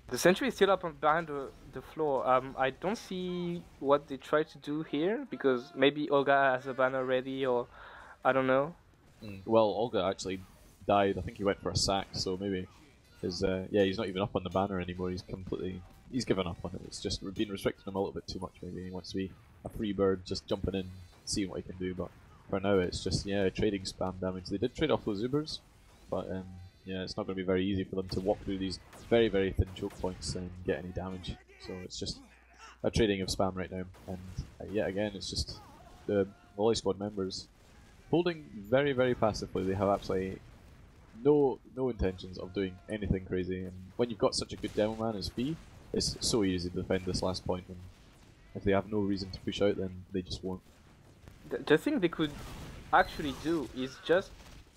The sentry is still up behind the floor. I don't see what they try to do here, because maybe Olga has a banner ready, or I don't know. Well, Olga actually died. I think he went for a sack, so maybe his he's not even up on the banner anymore. He's given up on it. It's just been restricting him a little bit too much. Maybe he wants to be a free bird, just jumping in, seeing what he can do. But for now, it's just trading spam damage. They did trade off those Ubers, but yeah, it's not going to be very easy for them to walk through these very, very thin choke points and get any damage. So it's just a trading of spam right now. And yet again, it's just the Loli squad members holding very, very passively. They have absolutely no intentions of doing anything crazy. And when you've got such a good demo man as Fee, it's so easy to defend this last point. And if they have no reason to push out, then they just won't. The thing they could actually do is just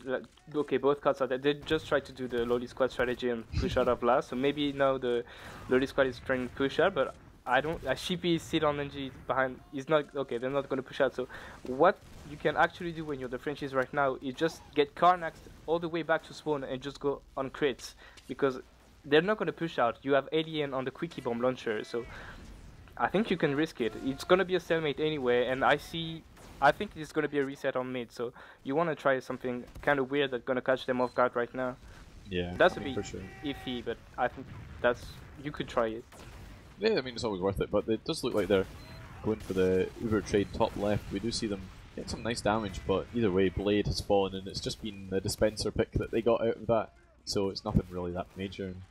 like, okay, both cards are there. They just try to do the Loli squad strategy and push out of last. So maybe now the Loli squad is trying to push out, but I don't. Shippy is still on NG behind. He's not okay. They're not going to push out. So what you can actually do when you're the Frenchies right now is just get Karnax all the way back to spawn and just go on crits, because they're not going to push out. You have Alien on the quickie bomb launcher, so I think you can risk it. It's going to be a stalemate anyway, and I think it's going to be a reset on mid, so you want to try something kind of weird that's going to catch them off guard right now. Yeah, that's a bit sure. iffy, but I think you could try it. Yeah, I mean, it's always worth it, but it does look like they're going for the Uber trade top left. We do see them get some nice damage, but either way, Blade has fallen, and it's just been the dispenser pick that they got out of that, so it's nothing really that major. And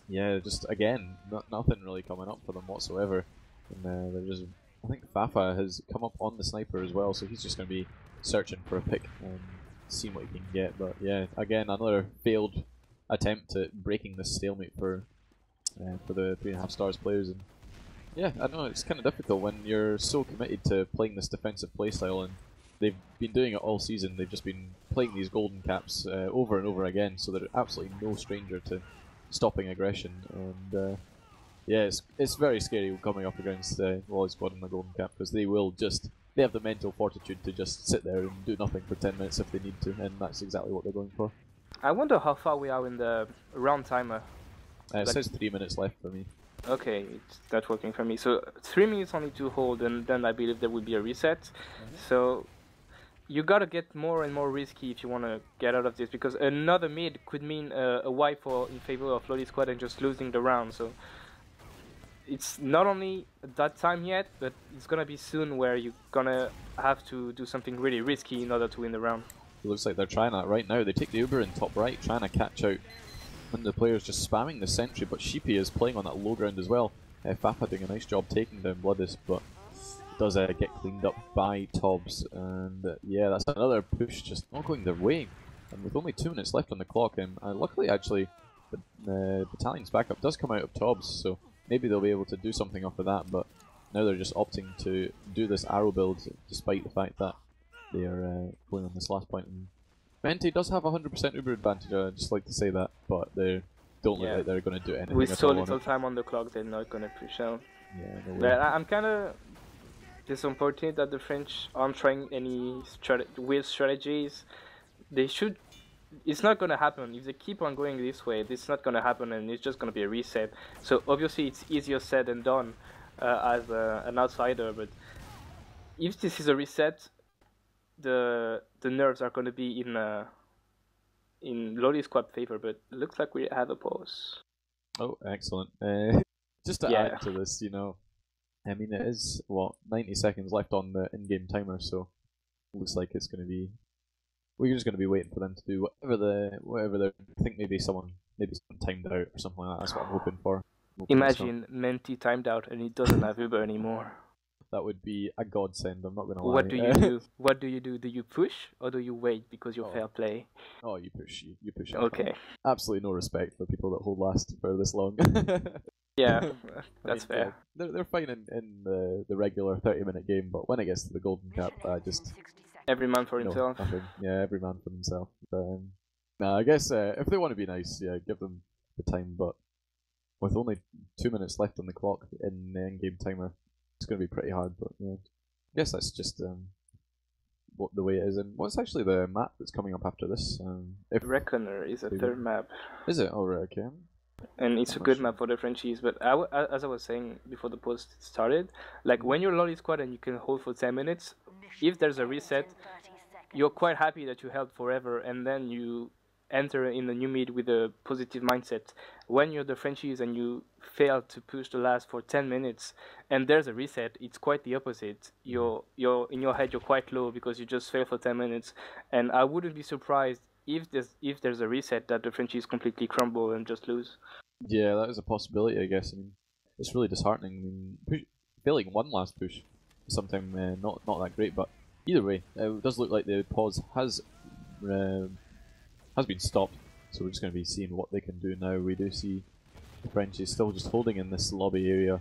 yeah, just again, nothing really coming up for them whatsoever. And they're just, I think Fafa has come up on the sniper as well, so he's just going to be searching for a pick and seeing what he can get. But yeah, again, another failed attempt at breaking this stalemate for the 3.5 stars players. And yeah, I know it's kind of difficult when you're so committed to playing this defensive playstyle, and they've been doing it all season. They've just been playing these golden caps over and over again, so they're absolutely no stranger to stopping aggression. And yeah, it's very scary coming up against Loli squad in the golden cap, because they have the mental fortitude to just sit there and do nothing for 10 minutes if they need to, and that's exactly what they're going for. I wonder how far we are in the round timer. It says 3 minutes left for me. Okay, it's not working for me. So 3 minutes only to hold, and then I believe there will be a reset. So you gotta get more and more risky if you want to get out of this, because another mid could mean a wipe in favor of Loli squad and just losing the round. So it's not only that time yet, but it's gonna be soon where you're gonna have to do something really risky in order to win the round. It looks like they're trying that right now. They take the Uber in top right, trying to catch out when the player's just spamming the sentry, but Sheepy is playing on that low ground as well. Fafa doing a nice job taking down Bloodist, but does get cleaned up by Tobbs. And yeah, that's another push just not going their way. And with only 2 minutes left on the clock, and luckily actually the battalion's backup does come out of Tobbs, so maybe they'll be able to do something off of that. But now they're just opting to do this arrow build, despite the fact that they are going on this last point. And Menti does have 100% Uber advantage, I'd just like to say that, but they don't look like they're going to do anything. With so little time on the clock, they're not going to push out. Yeah, no way. But I'm kind of disappointed that the French aren't trying any weird strategies. They should. It's not going to happen. If they keep on going this way, it's not going to happen, and it's just going to be a reset. So obviously it's easier said than done as an outsider, but if this is a reset, the nerves are going to be in Loli squad favor, but it looks like we have a pause. Oh, excellent. Just to add to this, you know, I mean, it is, 90 seconds left on the in-game timer, so it looks like it's going to be, we're just going to be waiting for them to do whatever they think. Maybe someone timed out or something like that. That's what I'm hoping for. Imagine Menti timed out and he doesn't have Uber anymore. That would be a godsend, I'm not going to lie. What do you do? What do you do? Do you push or do you wait because you're fair play? Oh, you push. You push. Okay. Absolutely no respect for people that hold last for this long. Yeah, that's fair. They're fine in the regular 30-minute game, but when it gets to the golden cap, I just... Every man for himself. Nothing. Yeah, every man for himself. Nah, I guess if they want to be nice, yeah, give them the time, but with only 2 minutes left on the clock in the in-game timer, it's going to be pretty hard. But yeah, I guess that's just what the way it is. And what's actually the map that's coming up after this? If Reckoner is a third map. Is it? Oh, right, okay. And it's a good map for the Frenchies, but as I was saying before the post started, like when you're Loli squad and you can hold for 10 minutes, if there's a reset, you're quite happy that you held forever, and then you enter in the new mid with a positive mindset. When you're the Frenchies and you fail to push the last for 10 minutes and there's a reset, it's quite the opposite. You're in your head, you're quite low because you just failed for 10 minutes, and I wouldn't be surprised if there's a reset that the Frenchies completely crumble and just lose. Yeah, that is a possibility, I guess. I mean, it's really disheartening. I mean, failing one last push is sometimes not that great, but either way, it does look like the pause has has been stopped. So we're just going to be seeing what they can do now. We do see the Frenchies still just holding in this lobby area,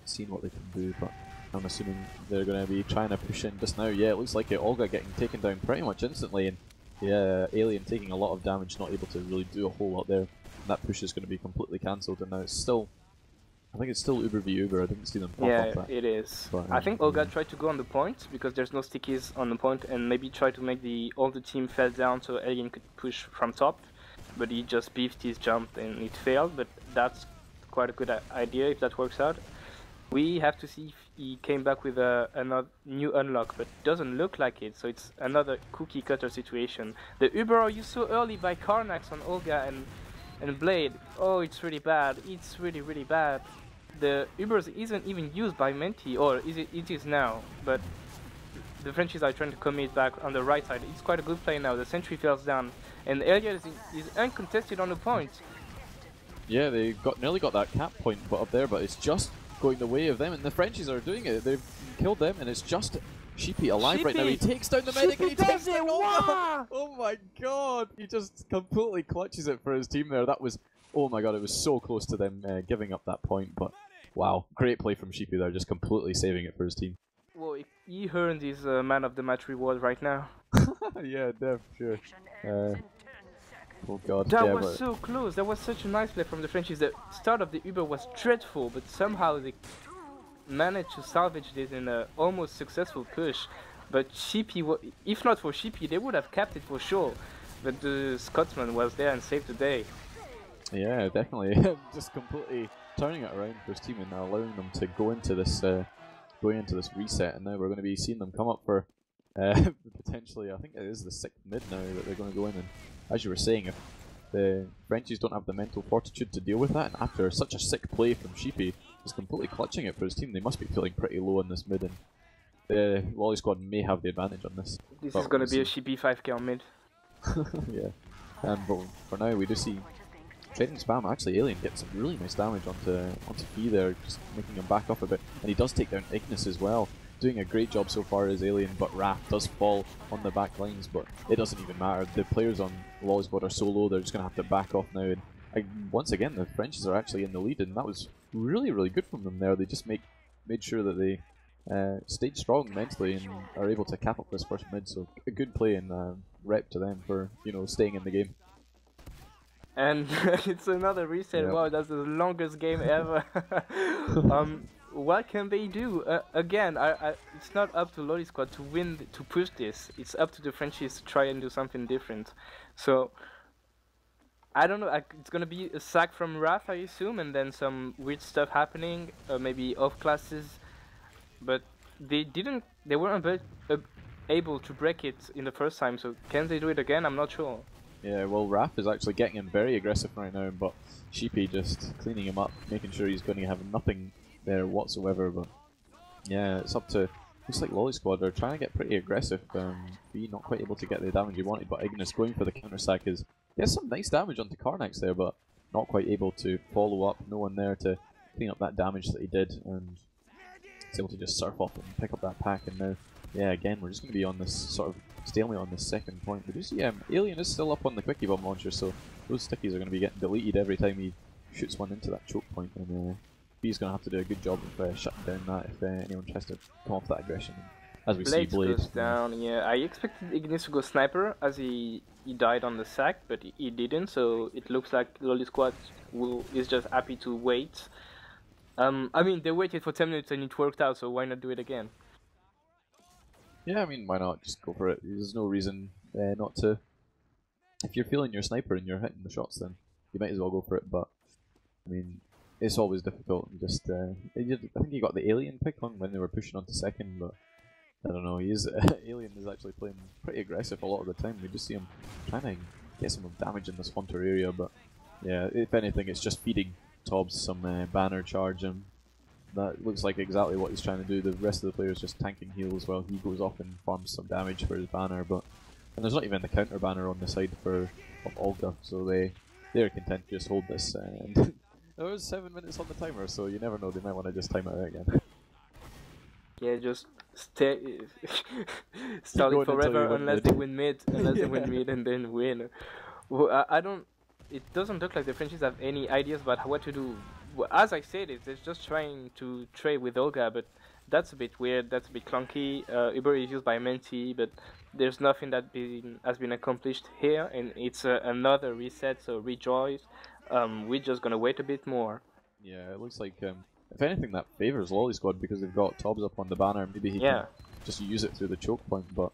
seeing what they can do, but I'm assuming they're going to be trying to push in just now. Yeah, it looks like it. Olga getting taken down pretty much instantly, and yeah, Alien taking a lot of damage, not able to really do a whole lot there. And that push is going to be completely cancelled, and now it's still, I think it's still Uber v Uber. I didn't see them pop Yeah, off that. it is. But, I think Olga tried to go on the point because there's no stickies on the point, and maybe try to make all the team fell down so Alien could push from top. But he just beefed his jump and it failed. But that's quite a good idea if that works out. We have to see if he came back with another new unlock, but doesn't look like it. So it's another cookie cutter situation. The Uber are used so early by Karnax on Olga and Blade. Oh, it's really bad. It's really bad. The Ubers isn't even used by Menti, or it is now, but the Frenchies are trying to commit back on the right side. It's quite a good play now. The sentry falls down, and Elliot is uncontested on the point. Yeah, they nearly got that cap point put up there, but it's just going the way of them, and the Frenchies are doing it. They've killed them, and it's just Sheepy alive right now. He takes down the medic, and he takes down Olga! Oh my god! He just completely clutches it for his team there. That was, oh my god, it was so close to them giving up that point, but wow, great play from Sheepy there, just completely saving it for his team. Well, he earned his man of the match reward right now. Yeah, for sure. Oh god, that yeah, was so close. That was such a nice play from the Frenchies. The start of the Uber was dreadful, but somehow they managed to salvage this in an almost successful push. But Sheepy, if not for Sheepy, they would have kept it for sure. But the Scotsman was there and saved the day. Yeah, definitely. Just completely turning it around for his team and allowing them to go into this reset. And now we're going to be seeing them come up for potentially, I think it is the 6th mid now that they're going to go in. And as you were saying, if the Frenchies don't have the mental fortitude to deal with that, and after such a sick play from Sheepy, just completely clutching it for his team, they must be feeling pretty low in this mid, and the Loli squad may have the advantage on this. This is going to be a Sheepy 5k on mid. Yeah, but for now we do see trading spam. Actually, Alien gets some really nice damage onto Fee there, just making him back up a bit, and he does take down Ignis as well. Doing a great job so far as Alien, but Raph does fall on the back lines, but it doesn't even matter. The players on Loli's squad are so low, they're just going to have to back off now. And once again, the Frenchies are actually in the lead, and that was really good from them there. They just made sure that they stayed strong mentally and are able to cap up this first mid, so a good play and rep to them for, you know, staying in the game. And it's another reset. Yep. Wow, that's the longest game ever. What can they do? Again, it's not up to Loli squad to win, to push this. It's up to the Frenchies to try and do something different. So, I don't know, it's gonna be a sack from Raph, I assume, and then some weird stuff happening, maybe off classes. But they weren't able to break it in the first time, so can they do it again? I'm not sure. Yeah, well, Raph is actually getting him very aggressive right now, but Sheepy just cleaning him up, making sure he's going to have nothing there whatsoever. But yeah, it's up to, looks like Loli squad are trying to get pretty aggressive. Fee not quite able to get the damage he wanted, but Ignis going for the counter sack is, he has some nice damage onto Karnax there, but not quite able to follow up. No one there to clean up that damage that he did, and he's able to just surf off and pick up that pack. And now, yeah, again, we're just going to be on this sort of stalemate on this second point. But you see, Alien is still up on the quickie bomb launcher, so those stickies are going to be getting deleted every time he shoots one into that choke point, and B's going to have to do a good job of shutting down that if anyone tries to come off that aggression. As we see, Blade goes down. Yeah, I expected Ignis to go sniper as he died on the sack, but he didn't. So it looks like Loli squad is just happy to wait. I mean, they waited for 10 minutes and it worked out, so why not do it again? Yeah, I mean, why not? Just go for it. There's no reason not to. If you're feeling your sniper and you're hitting the shots, then you might as well go for it. But I mean, it's always difficult. Just I think he got the Alien pick on when they were pushing on to second, but I don't know. Alien is actually playing pretty aggressive a lot of the time. We just see him trying to get some damage in this Hunter area, but yeah, if anything, it's just feeding Tobbs some banner charge, and that looks like exactly what he's trying to do. The rest of the players just tanking heals while he goes off and farms some damage for his banner, and there's not even the counter banner on the side of Olga, so they're content to just hold this. And there was 7 minutes on the timer, so you never know, they might want to just time it out again. Yeah, just stall it forever unless they win mid, and then win. Well, I don't. It doesn't look like the Frenchies have any ideas about what to do. Well, as I said, they're just trying to trade with Olga, but that's a bit weird. That's a bit clunky. Uber is used by Menti, but there's nothing that has been accomplished here, and it's another reset. So rejoice. We're just gonna wait a bit more. Yeah, it looks like if anything that favors Loli Squad because they've got Tobbs up on the banner. Maybe he can just use it through the choke point, but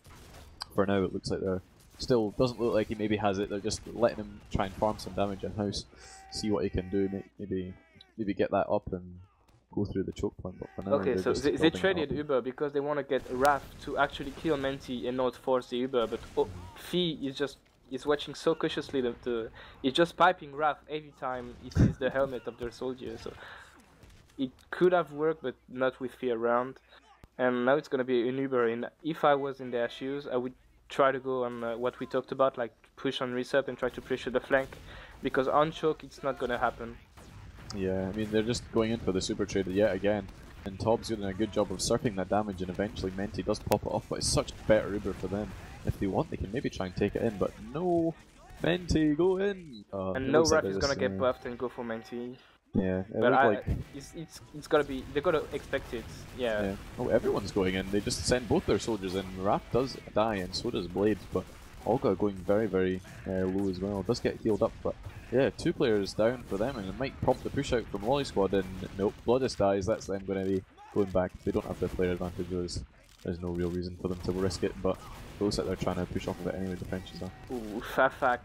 for now it looks like they're still doesn't look like he maybe has it. They're just letting him try and farm some damage in house, see what he can do. Maybe get that up and go through the choke point. But for now, okay, so they traded Uber because they want to get Raph to actually kill Menti and not force the Uber. But Fee is watching so cautiously he's just piping Raph every time he sees the helmet of their soldier. So it could have worked, but not with Fee around. And now it's gonna be an Uber. And if I was in their shoes, I would try to go on what we talked about, like push on reset and try to pressure the flank, because on choke it's not gonna happen. Yeah, I mean they're just going in for the super trade yet again, and Tobb's doing a good job of surfing that damage, and eventually Menti does pop it off, but it's such a better Uber for them. If they want, they can maybe try and take it in, but no, Menti, go in! And no Raph is gonna get buffed and go for Menti. Yeah, but it's gotta be, they gotta expect it. Yeah. Oh, everyone's going in. They just send both their soldiers in. Raph does die, and so does Blade, but Olga going very low as well. Does get healed up, but yeah, 2 players down for them, and it might prompt the push out from Loli Squad. And nope, Bloodus dies. That's them going to be going back. If they don't have the player advantage, there's no real reason for them to risk it. But it looks like they're trying to push off of it anyway. The Frenchies are. Ooh, Fafak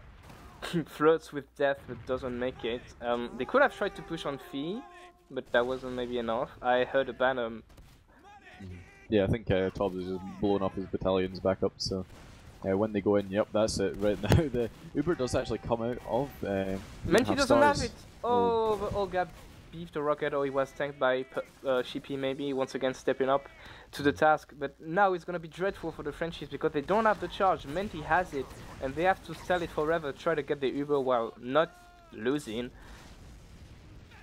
flirts with death but doesn't make it. They could have tried to push on Fee, but that wasn't maybe enough. I heard a banner. Yeah, I think Tobbs is just blowing up his battalions back up, so when they go in, yep, that's it right now. The Uber does actually come out of Menti doesn't have it! Oh, but Olga beefed a rocket, or he was tanked by Shippy maybe, once again stepping up to the task. But now it's gonna be dreadful for the Frenchies because they don't have the charge. Menti has it, and they have to sell it forever, try to get the Uber while not losing.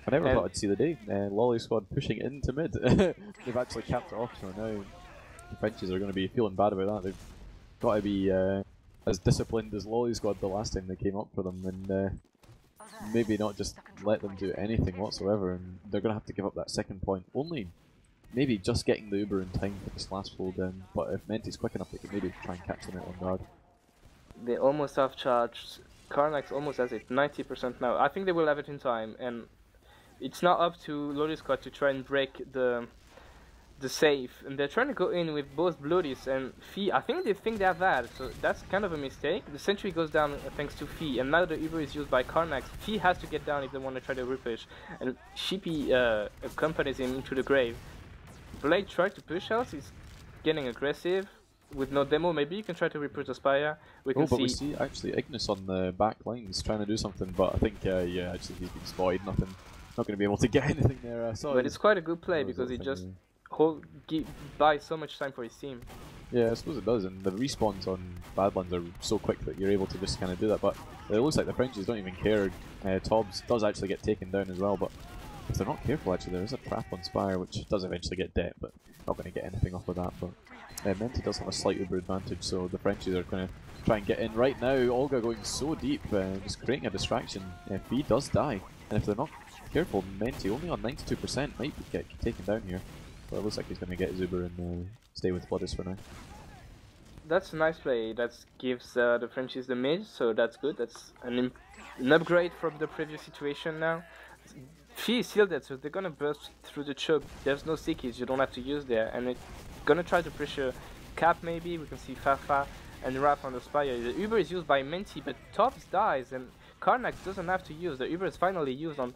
I never thought I'd see the day. Loli Squad pushing into mid. They've actually capped it off, so now the Frenchies are going to be feeling bad about that. They've got to be as disciplined as Loli Squad the last time they came up for them, and maybe not just let them do anything whatsoever, and they're going to have to give up that second point. Only maybe just getting the Uber in time for this last flow down, but if Menti's quick enough, they can maybe try and catch them out on guard. They almost have charged. Karnax almost has it, 90% now. I think they will have it in time, and it's now up to Loli Squad to try and break the safe, and they're trying to go in with both Bloodies and Fee. I think they have that, so that's kind of a mistake. The sentry goes down thanks to Fee, and now the Uber is used by Karnax. Fee has to get down if they want to try to repush, and Shippy accompanies him into the grave. Blade tried to push out, he's getting aggressive. With no demo, maybe you can try to repush the Spire. We see actually Ignis on the back lines trying to do something, but I think yeah, actually he's been spotted. Not going to be able to get anything there. But it's quite a good play because it just buys so much time for his team. Yeah, I suppose it does, and the respawns on Badlands are so quick that you're able to just kind of do that, but it looks like the Frenchies don't even care. Tobbs does actually get taken down as well, but if they're not careful, actually, there is a trap on Spire, which does eventually get dead, but not going to get anything off of that. But Menti does have a slight Uber advantage, so the Frenchies are going to try and get in right now. Olga going so deep, just creating a distraction. Fee does die, and if they're not careful, Menti only on 92% might get taken down here. But it looks like he's going to get his Uber and stay with Bloodus for now. That's a nice play. That gives the Frenchies the mid, so that's good. That's an upgrade from the previous situation now. Fee is still dead, so they're gonna burst through the choke. There's no stickies, you don't have to use there, and it's gonna try to pressure Cap maybe. We can see Fafa and Raph on the Spire. The Uber is used by Menti, but Tobbs dies, and Karnax doesn't have to use. The Uber is finally used on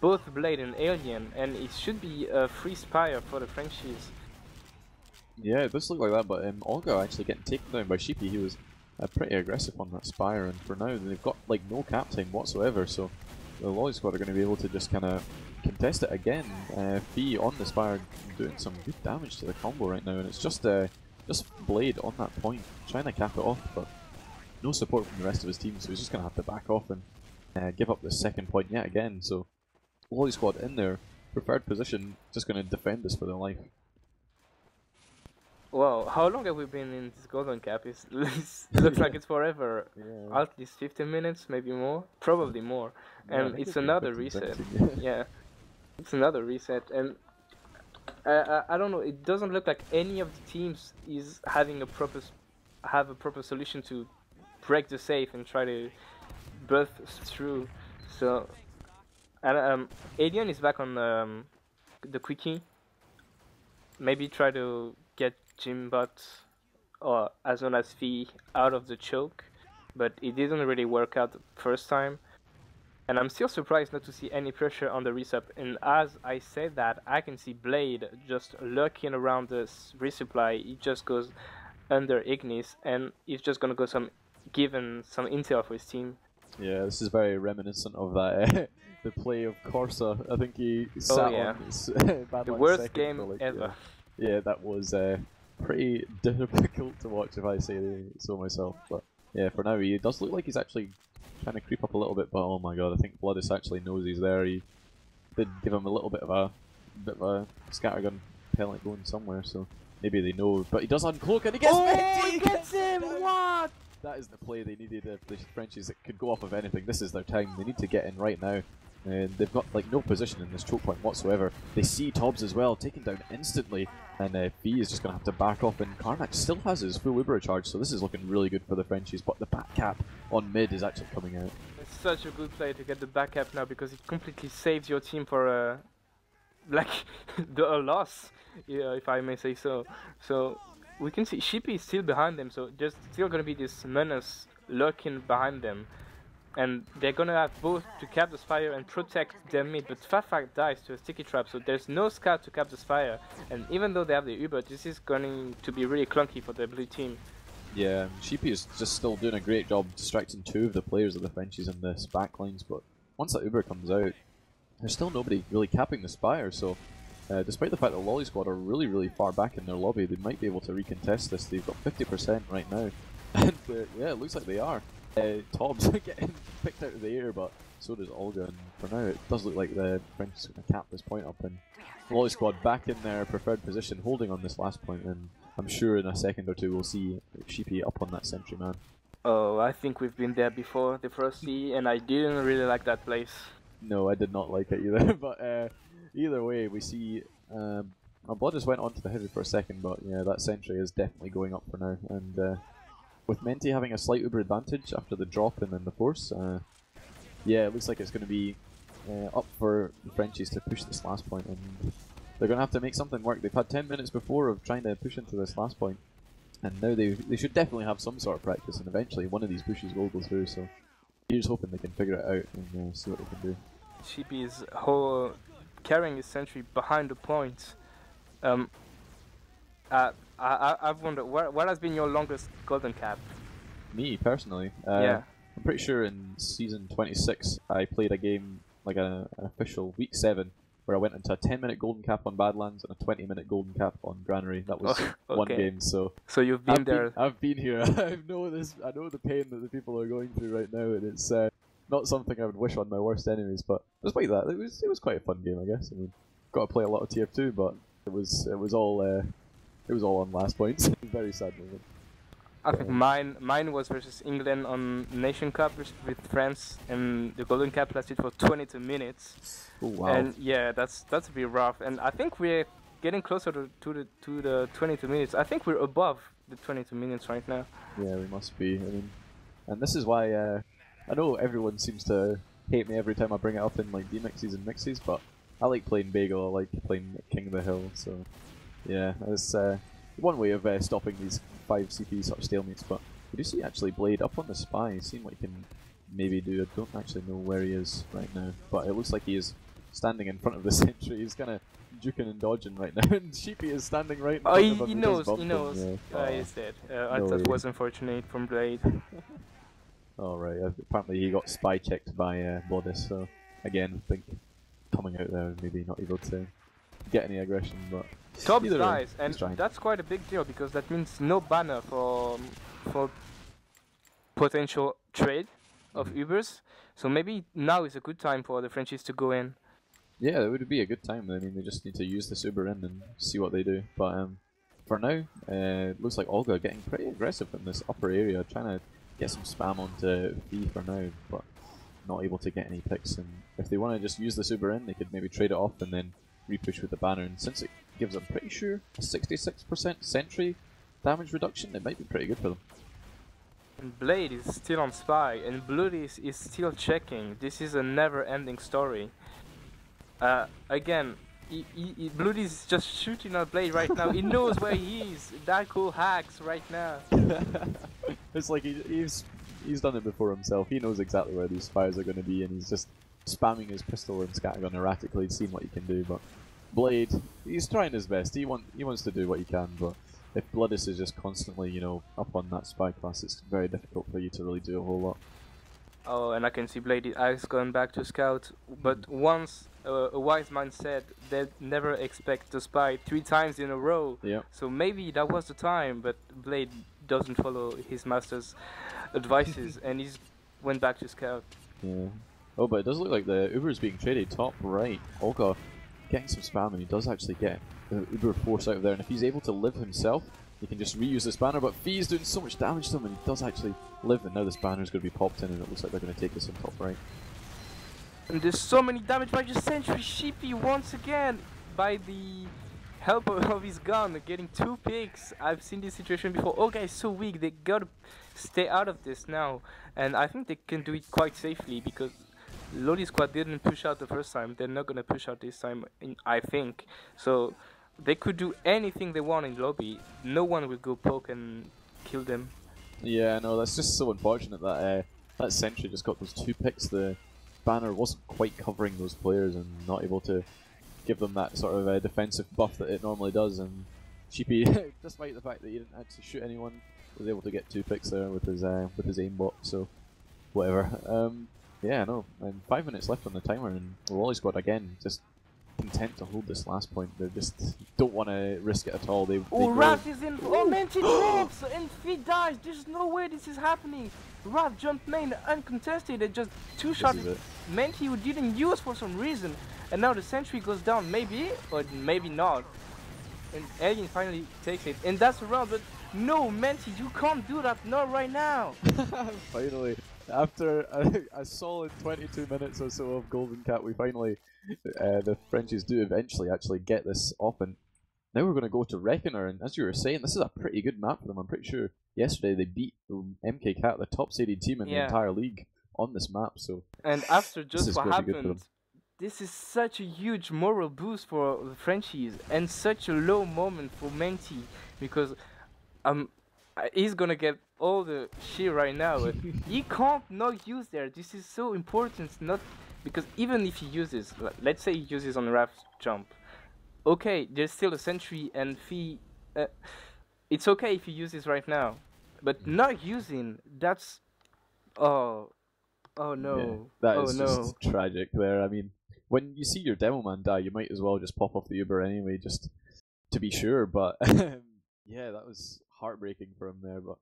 both Blade and Alien, and it should be a free Spire for the Frenchies. Yeah, it does look like that, but Olga actually getting taken down by Shippy. He was pretty aggressive on that Spire, and for now they've got like no cap time whatsoever, so the Loli Squad are going to be able to just kind of contest it again. Fee on the Spire doing some good damage to the combo right now, and it's just Blade on that point, trying to cap it off, but no support from the rest of his team, so he's just going to have to back off and give up the second point yet again. So Loli Squad in their preferred position, just going to defend this for their life. Wow, how long have we been in this golden cap? It looks like it's forever. Yeah. At least 15 minutes, maybe more. Probably more. Yeah, I And think it's been another 15, reset. 17, yeah. Yeah, it's another reset. And I don't know. It doesn't look like any of the teams is having a proper solution to break the safe and try to burst through. So, and Alien is back on the quickie. Maybe try to get Jimbot or as well as V out of the choke, but it didn't really work out the first time. And I'm still surprised not to see any pressure on the resup. And as I said that, I can see Blade just lurking around this resupply. He just goes under Ignis, and he's just gonna go given some intel for his team. Yeah, this is very reminiscent of that the play of Corsa. I think he sat on his the worst game like, ever. Yeah, that was pretty difficult to watch if I say so myself. But yeah, for now he does look like he's actually trying to creep up a little bit. But oh my god, I think Bloodis actually knows he's there. He did give him a little bit of a scattergun pellet going somewhere, so maybe they know. But he does uncloak and he gets he gets him! What? That is the play they needed if the Frenchies could go off of anything. This is their time. They need to get in right now. And they've got like no position in this choke point whatsoever. They see Tobbs as well, taken down instantly, and B is just going to have to back off, and Karnak still has his full Uber charge, so this is looking really good for the Frenchies, but the back cap on mid is actually coming out. It's such a good play to get the back cap now, because it completely saves your team for like a loss, yeah, if I may say so. So we can see Shippy is still behind them, so there's still going to be this menace lurking behind them. And they're gonna have both to cap the Spire and protect their mid, but Fafak dies to a sticky trap, so there's no scout to cap the Spire. And even though they have the Uber, this is going to be really clunky for the blue team. Yeah, Sheepy is just still doing a great job distracting two of the players of the Frenchies in this backlines, but once that Uber comes out, there's still nobody really capping the Spire, so despite the fact that Loli squad are really far back in their lobby, they might be able to recontest this. They've got 50% right now, and yeah, it looks like they are. Tobbs getting picked out of the air, but so does Olga, and for now it does look like the French is going to cap this point up, and Loli squad back in their preferred position, holding on this last point, and I'm sure in a second or two we'll see Sheepy up on that sentry man. Oh, I think we've been there before, zeFrosty, and I didn't really like that place. No, I did not like it either, but either way, we see our blood just went onto the heavy for a second, but yeah, that sentry is definitely going up for now, and with Menti having a slight Uber advantage after the drop and then the force, yeah, it looks like it's going to be up for the Frenchies to push this last point, and they're going to have to make something work. They've had 10 minutes before of trying to push into this last point, and now they should definitely have some sort of practice, and eventually one of these pushes will go through, so here's hoping they can figure it out and see what they can do. Sheepy is carrying his sentry behind the point. I've wondered, what has been your longest golden cap? Me, personally? Yeah. I'm pretty sure in season 26 I played a game, like an official week 7, where I went into a 10-minute golden cap on Badlands and a 20-minute golden cap on Granary. That was one game, so... So you've been there... I've been here. I know the pain that the people are going through right now, and it's not something I would wish on my worst enemies, but despite that, it was quite a fun game, I guess. I mean, got to play a lot of TF2, but it was all on last points. Very sad moment. I think mine was versus England on Nation Cup with France, and the golden cap lasted for 22 minutes. Oh, wow. And yeah, that's a bit rough. And I think we're getting closer to the 22 minutes. I think we're above the 22 minutes right now. Yeah, we must be. I mean, and this is why I know everyone seems to hate me every time I bring it up in like demixes and mixies, but I like playing Bagel. I like playing King of the Hill. So yeah, it's one way of stopping these 5 CP sort of stalemates. But we do see actually Blade up on the spy, seeing what he can maybe do. I don't actually know where he is right now, but it looks like he is standing in front of the sentry. He's kind of juking and dodging right now, and Sheepy is standing right in front of him. He knows. Yeah. He's dead. That was unfortunate from Blade. Alright, apparently he got spy checked by Bloodis, so again, I think coming out there maybe not able to get any aggression, but... Tobbs dies, and that's quite a big deal, because that means no banner for potential trade of Ubers, so maybe now is a good time for the Frenchies to go in. Yeah, it would be a good time. I mean, they just need to use this Uber in and see what they do, but for now, looks like Olga getting pretty aggressive in this upper area, trying to get some spam onto Fee for now, but not able to get any picks. And if they want to just use this Uber in, they could maybe trade it off and then repush with the banner. And since it gives, I'm pretty sure, a 66% sentry damage reduction, it might be pretty good for them. And Blade is still on Spy, and Bloody is still checking. This is a never-ending story. Again, Bloody is just shooting at Blade right now. He knows where he is. That cool hacks right now. It's like he's done it before himself. He knows exactly where these fires are going to be, and he's just spamming his pistol and scattergun erratically, seeing what he can do. But Blade, he's trying his best. He wants to do what he can, but if Bloodis is just constantly, you know, up on that spy class, it's very difficult for you to really do a whole lot. Oh, and I can see Blade eyes going back to scout. But once a wise man said they never expect to spy 3 times in a row. Yeah. So maybe that was the time, but Blade doesn't follow his master's advices, and he's went back to scout. Yeah. Oh, but it does look like the Uber is being traded top right. Olga getting some spam, and he does actually get the Uber force out of there. And if he's able to live himself, he can just reuse this banner. But Fee's doing so much damage to him, and he does actually live. And now this banner is going to be popped in, and it looks like they're going to take this in top right. And there's so many damage by the Sentry Sheepy once again by the help of his gun, getting 2 picks. I've seen this situation before. Olga is so weak, they gotta stay out of this now. And I think they can do it quite safely because Loli squad didn't push out the first time. They're not gonna push out this time, I think. So they could do anything they want in lobby. No one will go poke and kill them. Yeah, no, that's just so unfortunate that that Sentry just got those 2 picks. The banner wasn't quite covering those players and not able to give them that sort of defensive buff that it normally does. And Sheepy, despite the fact that he didn't actually shoot anyone, was able to get 2 picks there with his aimbot. So whatever. Yeah, no. And 5 minutes left on the timer, and the Loli squad again just content to hold this last point. They just don't want to risk it at all. Oh, Raph is in. Oh, man, he drops and he dies. There's no way this is happening. Raph jumped main uncontested and just 2 shots. Menti who didn't use for some reason, and now the sentry goes down. Maybe or maybe not. And Alien finally takes it, and that's a round. But no, Menti, you can't do that. Not right now. Finally, after a solid 22 minutes or so of Golden Cap, we finally, the Frenchies do eventually actually get this off. And now we're going to go to Reckoner, and as you were saying, this is a pretty good map for them. I'm pretty sure yesterday they beat MK Cat, the top seeded team in the entire league, on this map. So and after just what happened, this is such a huge moral boost for the Frenchies and such a low moment for Menti, because he's gonna get all the shit right now. But he can't not use there. This is so important. Not because even if he uses, let's say he uses on Raph's jump, okay, there's still a sentry and Fee. It's okay if he uses right now, but not using, that's oh no. Yeah, that is just tragic there. I mean, when you see your demo man die, you might as well just pop off the Uber anyway, just to be sure. But yeah, that was heartbreaking for him there. But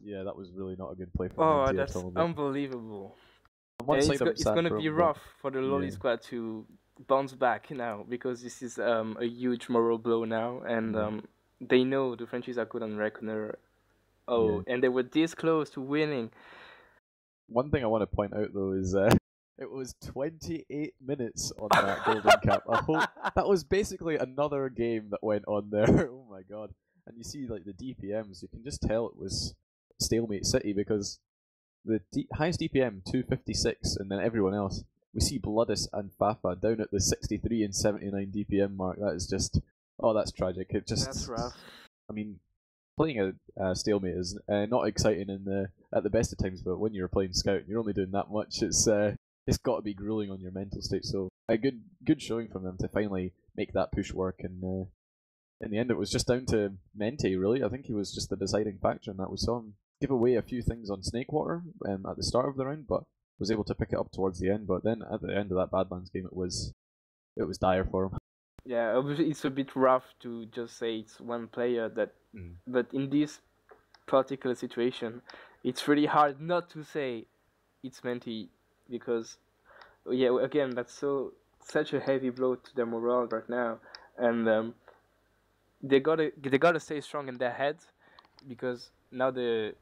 yeah, that was really not a good play for him. Oh, that's unbelievable. It's going to be rough for the Loli squad to bounce back now, because this is a huge moral blow now, and they know the Frenchies are good on Reckoner. And they were this close to winning. One thing I want to point out though is it was 28 minutes on that Golden Cap. That was basically another game that went on there. Oh my god. And you see like the DPMs, you can just tell it was Stalemate City, because the highest DPM 256, and then everyone else, we see Bloodis and Fafa down at the 63 and 79 DPM mark. That is just, that's tragic. It just, that's rough. I mean, playing a Stalemate is not exciting at the best of times, but when you're playing Scout and you're only doing that much, it's got to be grueling on your mental state. So a good showing from them to finally make that push work, and in the end it was just down to Mente really. I think he was just the deciding factor in that. We saw him give away a few things on Snakewater at the start of the round, but was able to pick it up towards the end. But then at the end of that Badlands game, it was dire for him. Yeah, it's a bit rough to just say it's one player that, but in this particular situation, it's really hard not to say it's Menti, because, again, that's such a heavy blow to their morale right now, and they gotta stay strong in their head, because now the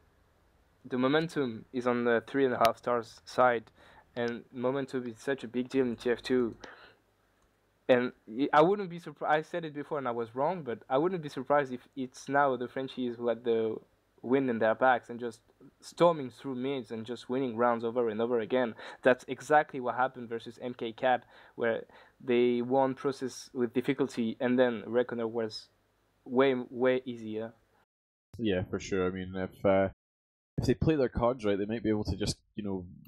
momentum is on the 3.5 stars side, and momentum is such a big deal in TF2. And I wouldn't be surprised. I said it before and I was wrong, but I wouldn't be surprised if it's now the Frenchies who had the wind in their backs and just storming through mids and just winning rounds over and over again. That's exactly what happened versus MK Cat, where they won process with difficulty, and then Reckoner was way easier. Yeah, for sure. I mean, if they play their cards right, they might be able to just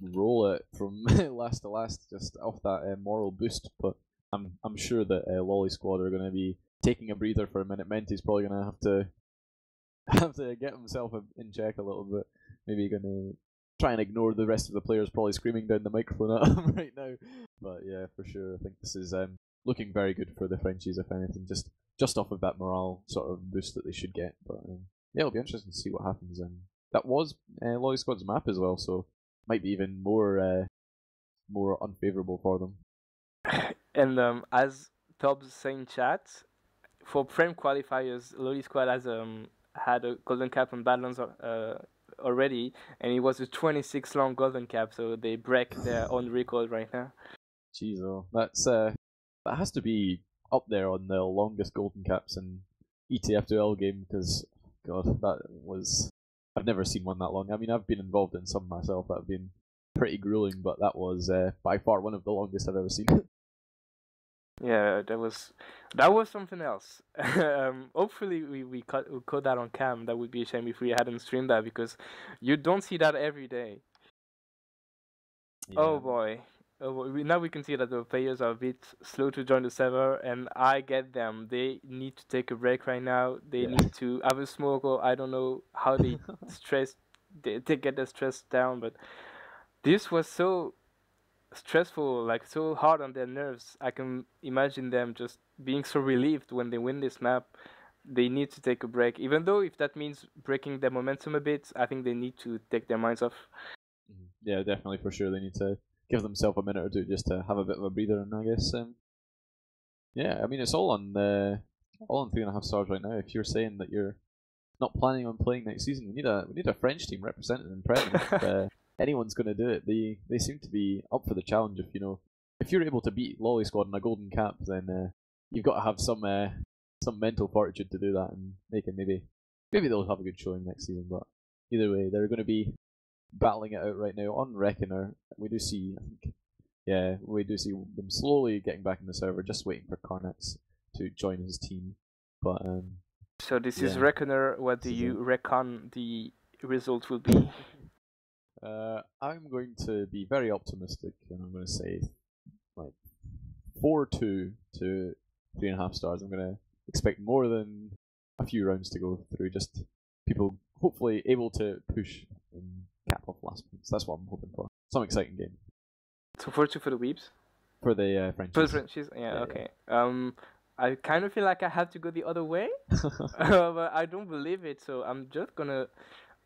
roll it from last to last, just off that moral boost. But I'm sure that Loli squad are going to be taking a breather for a minute. Menti's probably going to have to get himself in check a little bit. Maybe going to try and ignore the rest of the players probably screaming down the microphone at him right now. But yeah, for sure, I think this is looking very good for the Frenchies, if anything, just off of that morale sort of boost that they should get. But yeah, it'll be interesting to see what happens. That was Loli Squad's map as well, so might be even more unfavourable for them. And as Tob's saying chat, for Prem qualifiers, Loli Squad has had a golden cap on Badlands already, and it was a 26 long golden cap, so they break their own record right now. Jeez, oh, that has to be up there on the longest golden caps in ETF2L game, because God, I've never seen one that long. I mean, I've been involved in some myself that have been pretty grueling, but that was by far one of the longest I've ever seen. Yeah, that was something else. Hopefully we caught that on cam. That would be a shame if we hadn't streamed that, because you don't see that every day. Yeah. Oh boy. Now we can see that the players are a bit slow to join the server, and I get them. They need to take a break right now. They need to have a smoke, or I don't know how they they get their stress down, but this was so stressful, like so hard on their nerves. I can imagine them just being so relieved when they win this map. They need to take a break, even though if that means breaking their momentum a bit. I think they need to take their minds off. Yeah, definitely, for sure. They need to give themselves a minute or two just to have a bit of a breather, and I guess yeah, I mean, it's all on 3.5 stars right now. If you're saying that you're not planning on playing next season, we need a French team represented in Prem. If anyone's going to do it, they seem to be up for the challenge. If you're able to beat Loli Squad in a golden cap, then you've got to have some mental fortitude to do that, and maybe they'll have a good showing next season. But either way, they're going to be battling it out right now on Reckoner. We do see them slowly getting back in the server, just waiting for Carnax to join his team. But so this is Reckoner. What do you reckon the result will be? I'm going to be very optimistic, and I'm going to say like 4-2 to 3.5 stars. I'm going to expect more than a few rounds to go through. Just people hopefully able to push and cap off last points. That's what I'm hoping for. Some exciting game. So 4-2 for the Weebs? For the Frenchies. For the Frenchies, yeah, okay. Yeah. I kind of feel like I have to go the other way, but I don't believe it, so I'm just gonna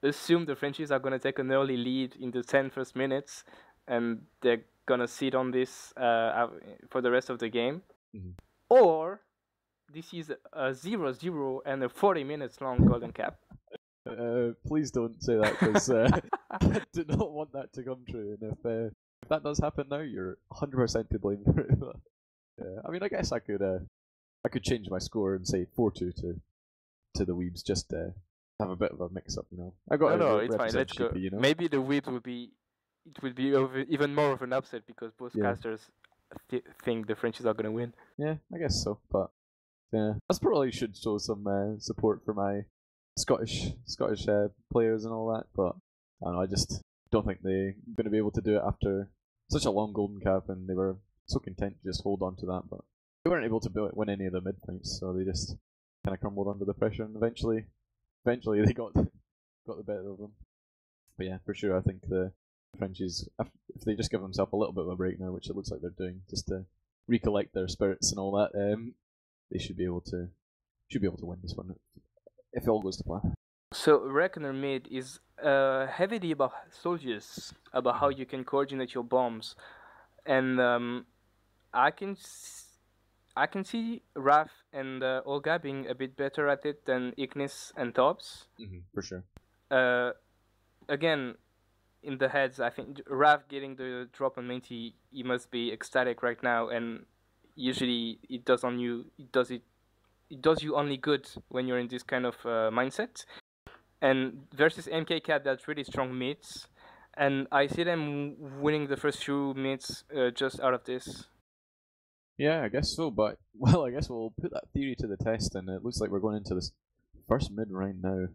assume the Frenchies are gonna take an early lead in the 10 first minutes, and they're gonna sit on this for the rest of the game. Mm-hmm. Or this is a 0-0 and a 40 minutes long golden cap. Please don't say that, because I do not want that to come true. And if that does happen now, you're 100% to blame for it. But, yeah, I mean, I guess I could change my score and say 4-2 to the Weebs, just to have a bit of a mix-up, I got it's fine. Let's go. Maybe the Weebs would be even more of an upset, because both casters think the Frenchies are gonna win. Yeah, I guess so. But yeah, I probably should show some support for my Scottish players and all that. But I don't know. I just don't think they're going to be able to do it after such a long golden cap, and they were so content to just hold on to that. But they weren't able to win any of the mid points, so they just kind of crumbled under the pressure, and eventually they got the better of them. But yeah, for sure, I think the Frenchies, if they just give themselves a little bit of a break now, which it looks like they're doing, just to recollect their spirits and all that, they should be able to win this one if it all goes to plan. So Reckoner mid is heavily about soldiers, about how you can coordinate your bombs, and I can see Raf and Olga being a bit better at it than Ignis and Tops. For sure. Again, in the heads, I think Raf getting the drop on Menti, he must be ecstatic right now, and usually it does on you. It does you only good when you're in this kind of mindset. And versus MK Cat, that's really strong mids, and I see them winning the first few mids just out of this. Yeah, I guess so, but, well, I guess we'll put that theory to the test, and it looks like we're going into this first mid right now.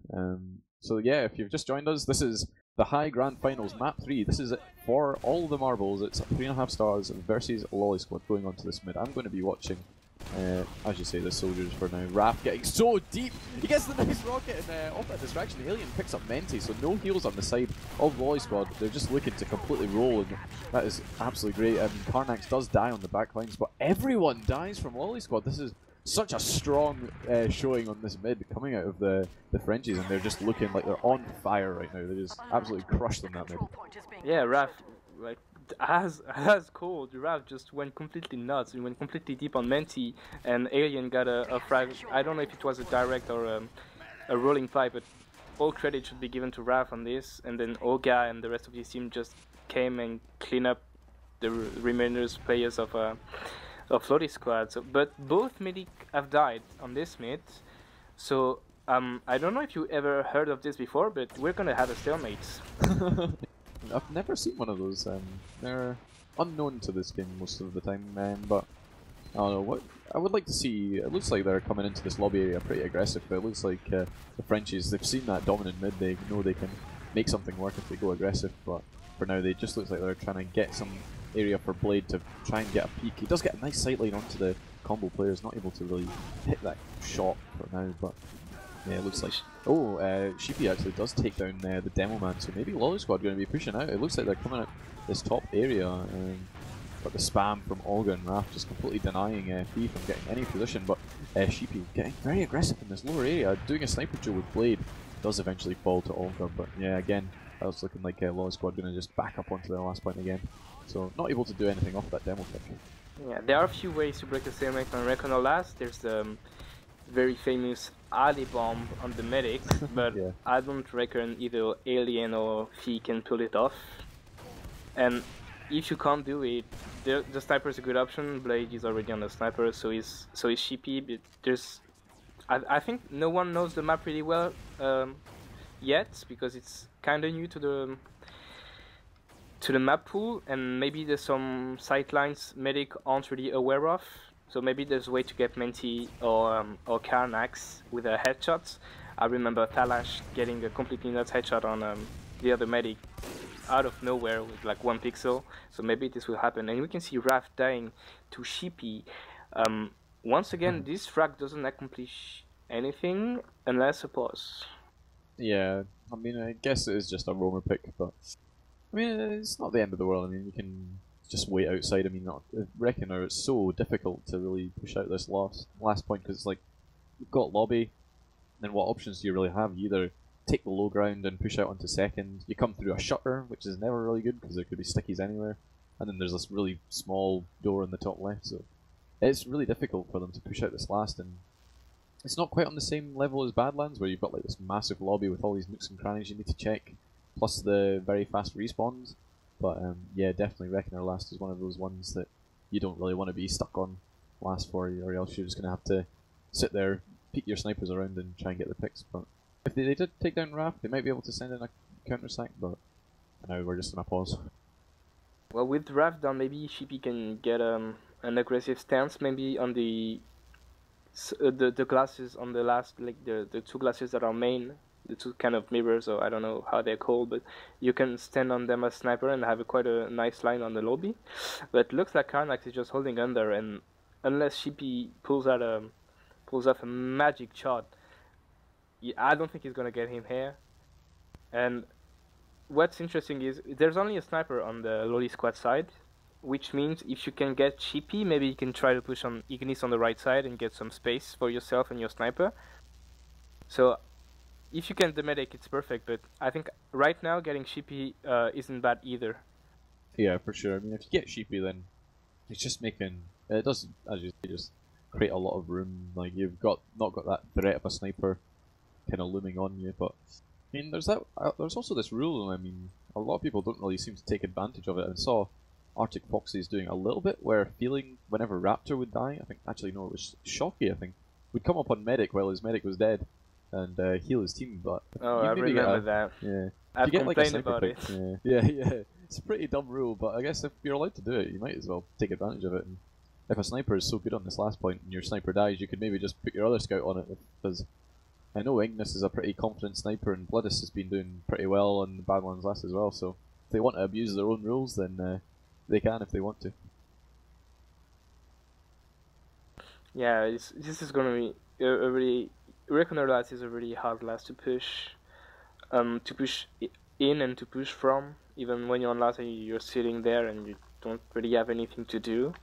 So yeah, if you've just joined us, this is the High Grand Finals, Map 3. This is it for all the marbles. It's 3.5 stars versus Loli Squad going on to this mid. I'm going to be watching, as you say, the soldiers for now. Raph getting so deep. He gets the nice rocket, and off that distraction, Alien picks up Menti, so no heals on the side of Loli Squad. They're just looking to completely roll, and that is absolutely great. Karnax does die on the backlines, but everyone dies from Loli Squad. This is such a strong showing on this mid coming out of the Frenchies, and they're just looking like they're on fire right now. They just absolutely crushed them that mid. Yeah, Raf, like as called, Raf just went completely nuts. He went completely deep on Menti, and Alien got a frag. I don't know if it was a direct or a rolling pipe, but all credit should be given to Raf on this. And then Olga and the rest of his team just came and cleaned up the remaining players of Loli Squad. So, but both medic have died on this mid. So I don't know if you ever heard of this before, but we're gonna have a stalemate. I've never seen one of those. They're unknown to this game most of the time, but I don't know what I would like to see. It looks like they're coming into this lobby area pretty aggressive. But it looks like the Frenchies, they've seen that dominant mid. They know they can make something work if they go aggressive. But for now, they just looks like they're trying to get some area for Blade to try and get a peek. He does get a nice sightline onto the combo players, not able to really hit that shot for now, but yeah, it looks like... Oh, Sheepy actually does take down the Demo Man, so maybe Loli Squad going to be pushing out. It looks like they're coming out this top area, but the spam from Olga and Raph just completely denying Thief from getting any position, but Sheepy getting very aggressive in this lower area, doing a sniper duel with Blade, does eventually fall to Olga, but yeah, again, that was looking like Loli Squad going to just back up onto their last point again. So not able to do anything off that demo pick. Yeah, there are a few ways to break the stalemate on Recon or Last. There's the very famous Ali bomb on the medic, but yeah. I don't reckon either Alien or Fee can pull it off. And if you can't do it, the sniper is a good option. Blade is already on the sniper, so is Sheepy. But there's, I think no one knows the map really well yet, because it's kind of new to the map pool, and maybe there's some sightlines medic aren't really aware of. So maybe there's a way to get Menti or Karnax with a headshot. I remember Talash getting a completely nuts headshot on the other medic out of nowhere with like 1 pixel. So maybe this will happen, and we can see Raph dying to Sheepy. Once again, this frag doesn't accomplish anything unless a pause. Yeah, I mean, I guess it is just a roamer pick, but I mean, it's not the end of the world. I mean, you can just wait outside. I mean, Reckoner, it's so difficult to really push out this last point, because it's like, you've got lobby, then what options do you really have? You either take the low ground and push out onto second, you come through a shutter, which is never really good because there could be stickies anywhere, and then there's this really small door in the top left, so it's really difficult for them to push out this last, and it's not quite on the same level as Badlands, where you've got like this massive lobby with all these nooks and crannies you need to check, plus the very fast respawns. But yeah, definitely Reckoner Last is one of those ones that you don't really want to be stuck on last for, or else you're just going to have to sit there, peek your snipers around and try and get the picks. But if they did take down Raph, they might be able to send in a counter-sack, but now we're just in a pause. Well, with Raph down, maybe Sheepy can get an aggressive stance, maybe on the glasses on the last, like the 2 glasses that are main, the 2 kind of mirrors, or I don't know how they're called, but you can stand on them as sniper and have quite a nice line on the lobby. But it looks like Karnax is just holding under, and unless Sheepy pulls off a magic shot, I don't think he's gonna get him here. And what's interesting is there's only a sniper on the Loli Squad side, which means if you can get Sheepy, maybe you can try to push on Ignis on the right side and get some space for yourself and your sniper. So if you can the medic, it's perfect, but I think right now getting Sheepy isn't bad either. Yeah, for sure. I mean, if you get Sheepy, then it's just making... It does, as you say, just create a lot of room. Like you've not got that threat of a sniper kind of looming on you. But I mean, there's also this rule. I mean, a lot of people don't really seem to take advantage of it. I saw Arctic Foxy's doing a little bit where feeling whenever Raptor would die, I think actually no, it was Shocky. I think would come up on medic while his medic was dead and heal his team. But oh, I remember that. Yeah, I've complained about it. Yeah. It's a pretty dumb rule, but I guess if you're allowed to do it, you might as well take advantage of it. And if a sniper is so good on this last point and your sniper dies, you could maybe just put your other scout on it. Because I know Ignis is a pretty confident sniper, and Bloodus has been doing pretty well on Badlands last as well. So if they want to abuse their own rules, then they can if they want to. Yeah, this is gonna be a really Reckoner last is a really hard last to push in and to push from. Even when you're on last and you're sitting there and you don't really have anything to do.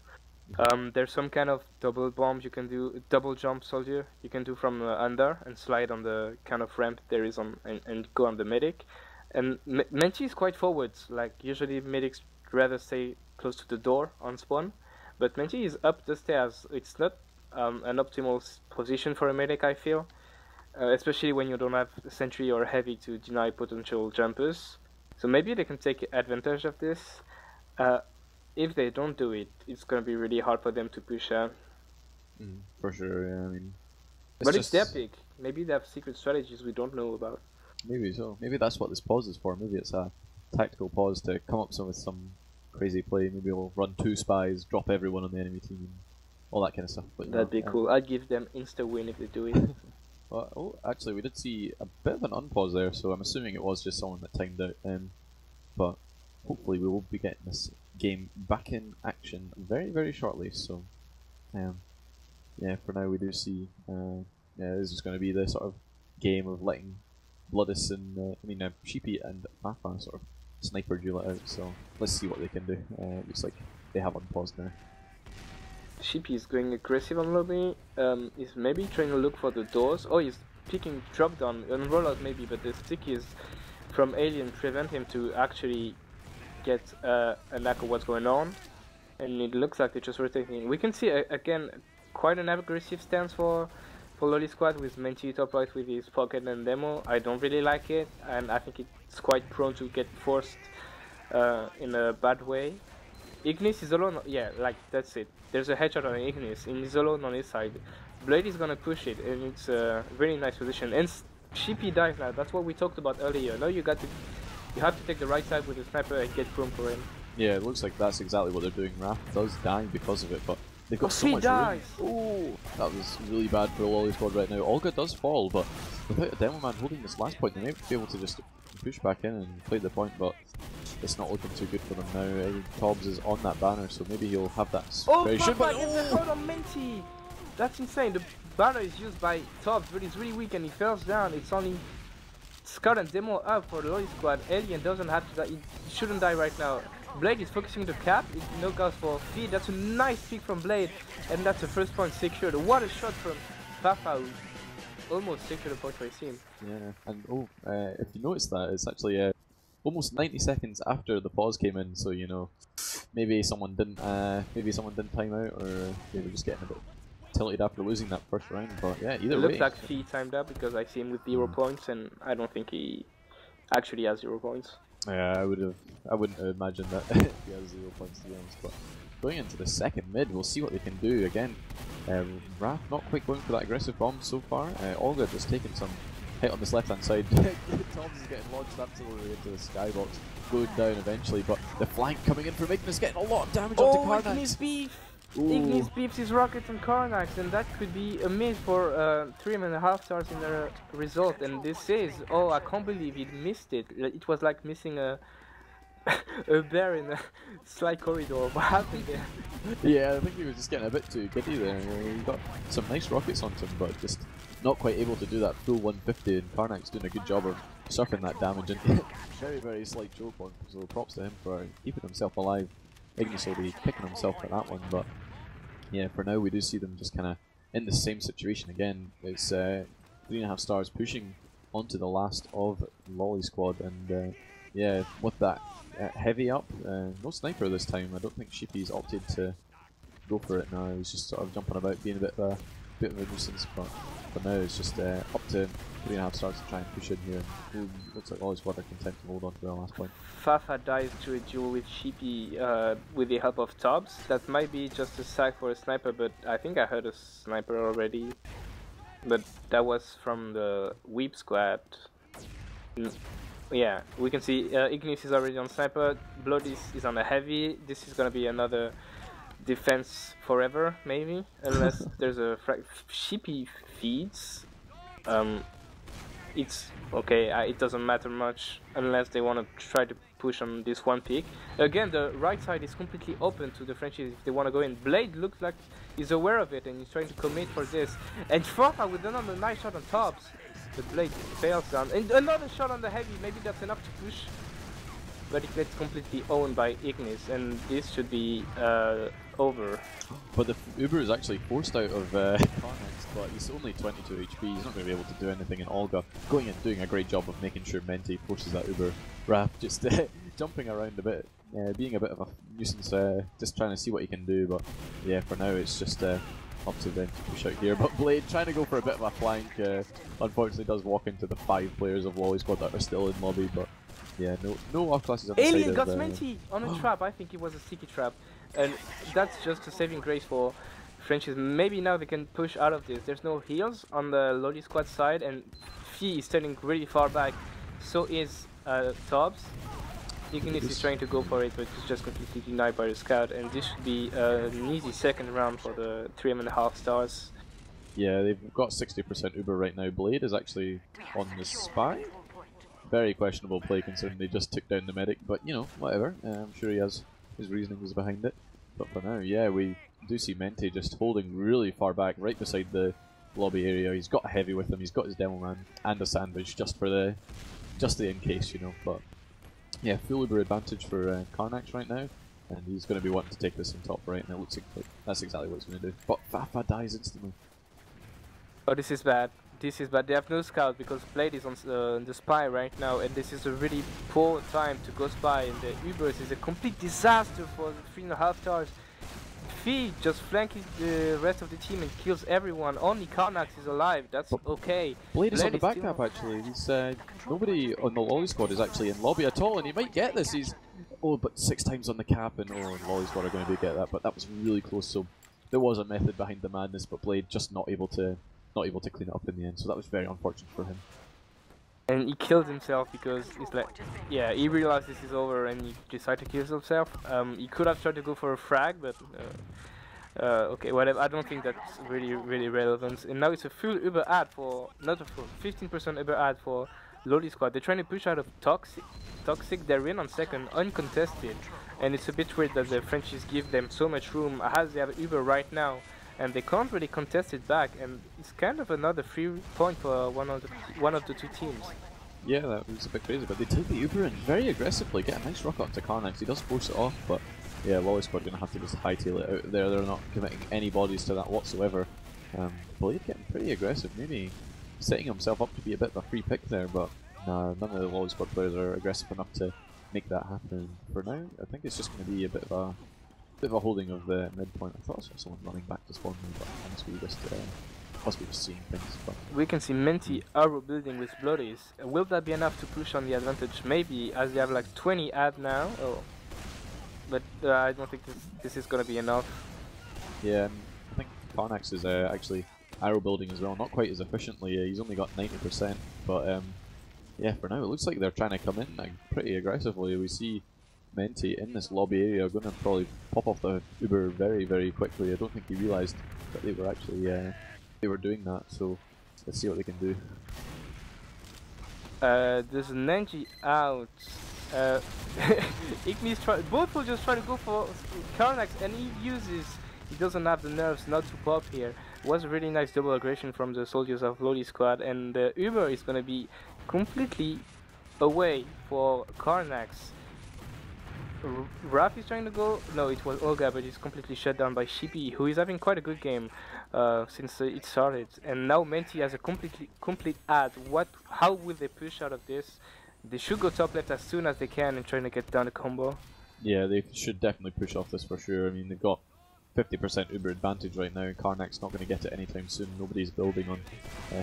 There's some kind of double bomb you can do, double jump soldier you can do from under and slide on the kind of ramp there is on and go on the medic. And Menti is quite forward. Like usually medics rather stay close to the door on spawn, but Menti is up the stairs. It's not an optimal position for a medic, I feel, especially when you don't have sentry or heavy to deny potential jumpers. So maybe they can take advantage of this. If they don't do it, it's gonna be really hard for them to push. For sure, yeah. I mean, it's their pick. Maybe they have secret strategies we don't know about. Maybe so. Maybe that's what this pause is for. Maybe it's a tactical pause to come up with some crazy play. Maybe we'll run 2 spies, drop everyone on the enemy team, and all that kind of stuff. But that'd be cool. I'd give them insta win if they do it. Well, actually, we did see a bit of an unpause there, so I'm assuming it was just someone that timed out. But hopefully, we will be getting this game back in action very, very shortly. So, yeah, for now, we do see. This is going to be the sort of game of letting Bloodus and Sheepy and Fafa sort of sniper duel it out. So let's see what they can do. Looks like they have unpaused now. Sheepy is going aggressive on lobby. He's maybe trying to look for the doors. Oh, he's picking drop down on rollout maybe, but the stickies from Alien prevent him to actually get a lack of what's going on. And it looks like they're just rotating. We can see again quite an aggressive stance for Loli squad with Menti top right with his pocket and demo. I don't really like it, and I think it's quite prone to get forced in a bad way. Ignis is alone, yeah, like that's it. There's a headshot on Ignis, and he's alone on his side. Blade is gonna push it, and it's a very nice position. And Sheepy dies now. That's what we talked about earlier. Now you have to take the right side with the sniper and get room for him. Yeah, it looks like that's exactly what they're doing. Raph does die because of it, but they've got so much room. Oh, that was really bad for the Loli squad right now. Olga does fall, but without a demo man holding this last point, they may be able to just push back in and play the point, but it's not looking too good for them now. Tobbs is on that banner, so maybe he'll have that situation. Oh, gets the code on Menti! That's insane. The banner is used by Tobbs, but it's really weak and he falls down. It's only Scout and demo up for the Loli squad. Alien doesn't have to die. He shouldn't die right now. Blade is focusing the cap. It knockouts for feed. That's a nice pick from Blade, and that's the first point secured. What a shot from Fafa, who almost secured the point for his team. Yeah, and if you notice that, it's actually almost 90 seconds after the pause came in. So maybe someone didn't time out, or they were just getting a bit tilted after losing that first round. But yeah, either way. It looks like Fee timed up because I see him with 0 points, and I don't think he actually has 0 points. Yeah, I wouldn't imagine that he has 0 points, to be honest. But going into the second mid, we'll see what they can do again. Raph not quite going for that aggressive bomb so far. Olga just taking some hit on this left hand side. Toms is getting launched absolutely into the skybox, going down eventually. But the flank coming in from Ignis, getting a lot of damage onto Karnax. Ignis beef! Ignis beeps his rockets on Karnax, and that could be a miss for 3.5 stars in the result. And this is, oh, I can't believe he missed it. It was like missing a bear in a slide corridor. What happened there? Yeah, I think he was just getting a bit too giddy there. He got some nice rockets onto him, but just not quite able to do that full 150. And Karnax doing a good job of surfing that damage. And very, very slight choke on. So props to him for keeping himself alive. Ignis will be kicking himself for that one, but yeah, for now we do see them just kind of in the same situation again. It's 3.5 stars pushing onto the last of Loli squad, and yeah, with that heavy up, no sniper this time. I don't think Sheepy's opted to go for it now. He's just sort of jumping about, being a bit of a nuisance, but for now it's just up to 3.5 stars to try and push in here. And looks like all his squad are content to hold on to the last point. Fafa dies to a duel with Sheepy with the help of Tobbs. That might be just a sack for a sniper, but I think I heard a sniper already. But that was from the Weep squad. Yeah, we can see Ignis is already on sniper, Blood is on a heavy. This is gonna be another defense forever, maybe, unless there's a Sheepy feeds. It's okay, it doesn't matter much unless they want to try to push on this one pick. Again, the right side is completely open to the Frenchies if they want to go in. Blade looks like he's aware of it and he's trying to commit for this. And Fafa with another nice shot on Tops. The Blade fails down. And another shot on the heavy, maybe that's enough to push. But it gets completely owned by Ignis, and this should be over. But the Uber is actually forced out of Carnex, but he's only 22 HP, he's not going to be able to do anything in Olga. Going and doing a great job of making sure Menti forces that Uber. Raph just jumping around a bit, being a bit of a nuisance, just trying to see what he can do, but yeah, for now it's just up to them to push out here. But Blade trying to go for a bit of a flank, unfortunately does walk into the 5 players of Loli squad that are still in lobby, but yeah, no off classes on the Alien side got of, Menti on a trap. I think it was a sticky trap, and that's just a saving grace for Frenchies. Maybe now they can push out of this. There's no heals on the Loli squad side, and Fee is standing really far back. So is Tobbs. Ignis is trying to go for it, but it's just completely denied by the scout, and this should be an easy second round for the 3.5 stars. Yeah, they've got 60% Uber right now. Blade is actually on the spy. Very questionable play considering they just took down the medic, but you know, whatever. I'm sure he has his reasonings behind it. But for now, yeah, we do see Menti just holding really far back, right beside the lobby area. He's got a heavy with him, he's got his demo man and a sandwich just for the in case, you know. But yeah, full Uber advantage for Carnax right now, and he's going to be wanting to take this in top right, and it looks like that's exactly what he's going to do. But Fafa dies instantly. Oh, this is bad. This is bad. They have no scout because Blade is on the spy right now, and this is a really poor time to go spy. And the Ubers is a complete disaster for the 3.5 stars. Fee just flanking the rest of the team and kills everyone. Only Carnax is alive. That's okay. Blade is on the back cap actually. He's nobody on the Loli squad is actually in lobby at all, and he might get this. He's but 6 times on the cap, and Loli squad are going to get that. But that was really close. So there was a method behind the madness, but Blade just not able to clean it up in the end, so that was very unfortunate for him. And he killed himself because he's like, yeah, he realized this is over and he decided to kill himself. He could have tried to go for a frag, but okay, whatever. I don't think that's really relevant. And now it's a full Uber ad for, not a full, 15% Uber ad for Loli squad. They're trying to push out of Toxic. They're in on second, uncontested, and it's a bit weird that the Frenchies give them so much room as they have Uber right now. And they can't really contest it back, and it's kind of another free point for one of the two teams. Yeah, that was a bit crazy, but they take the Uber in very aggressively, get a nice rock up to Carnax. He does force it off, but yeah, Loli squad are going to have to just hightail it out there. They're not committing any bodies to that whatsoever. Blade getting pretty aggressive, maybe setting himself up to be a bit of a free pick there, but nah, none of the Loli squad players are aggressive enough to make that happen. For now, I think it's just going to be a bit of a holding of the midpoint. I thought I saw someone running back to spawn me, but I must be just seeing things. But we can see Menti arrow building with Bloodies. Will that be enough to push on the advantage? Maybe, as they have like 20 ad now. Oh. But I don't think this is gonna be enough. Yeah, I think Carnax is actually arrow building as well. Not quite as efficiently. He's only got 90%, but yeah, for now it looks like they're trying to come in like, pretty aggressively. We see Menti in this lobby area are going to probably pop off the Uber very quickly. I don't think he realised that they were actually they were doing that, so let's see what they can do. There's an Nenji out. Ignis both will just try to go for Carnax, and he doesn't have the nerves not to pop here. It was a really nice double aggression from the soldiers of Loli squad, and the Uber is going to be completely away for Carnax. Raph is trying to go. No, it was Olga, but he's completely shut down by Sheepy, who is having quite a good game since it started. And now Menti has a complete ad. How will they push out of this? They should go top left as soon as they can and trying to get down the combo. Yeah, they should definitely push off this for sure. I mean, they've got 50% Uber advantage right now. Karnak's not going to get it anytime soon. Nobody's building on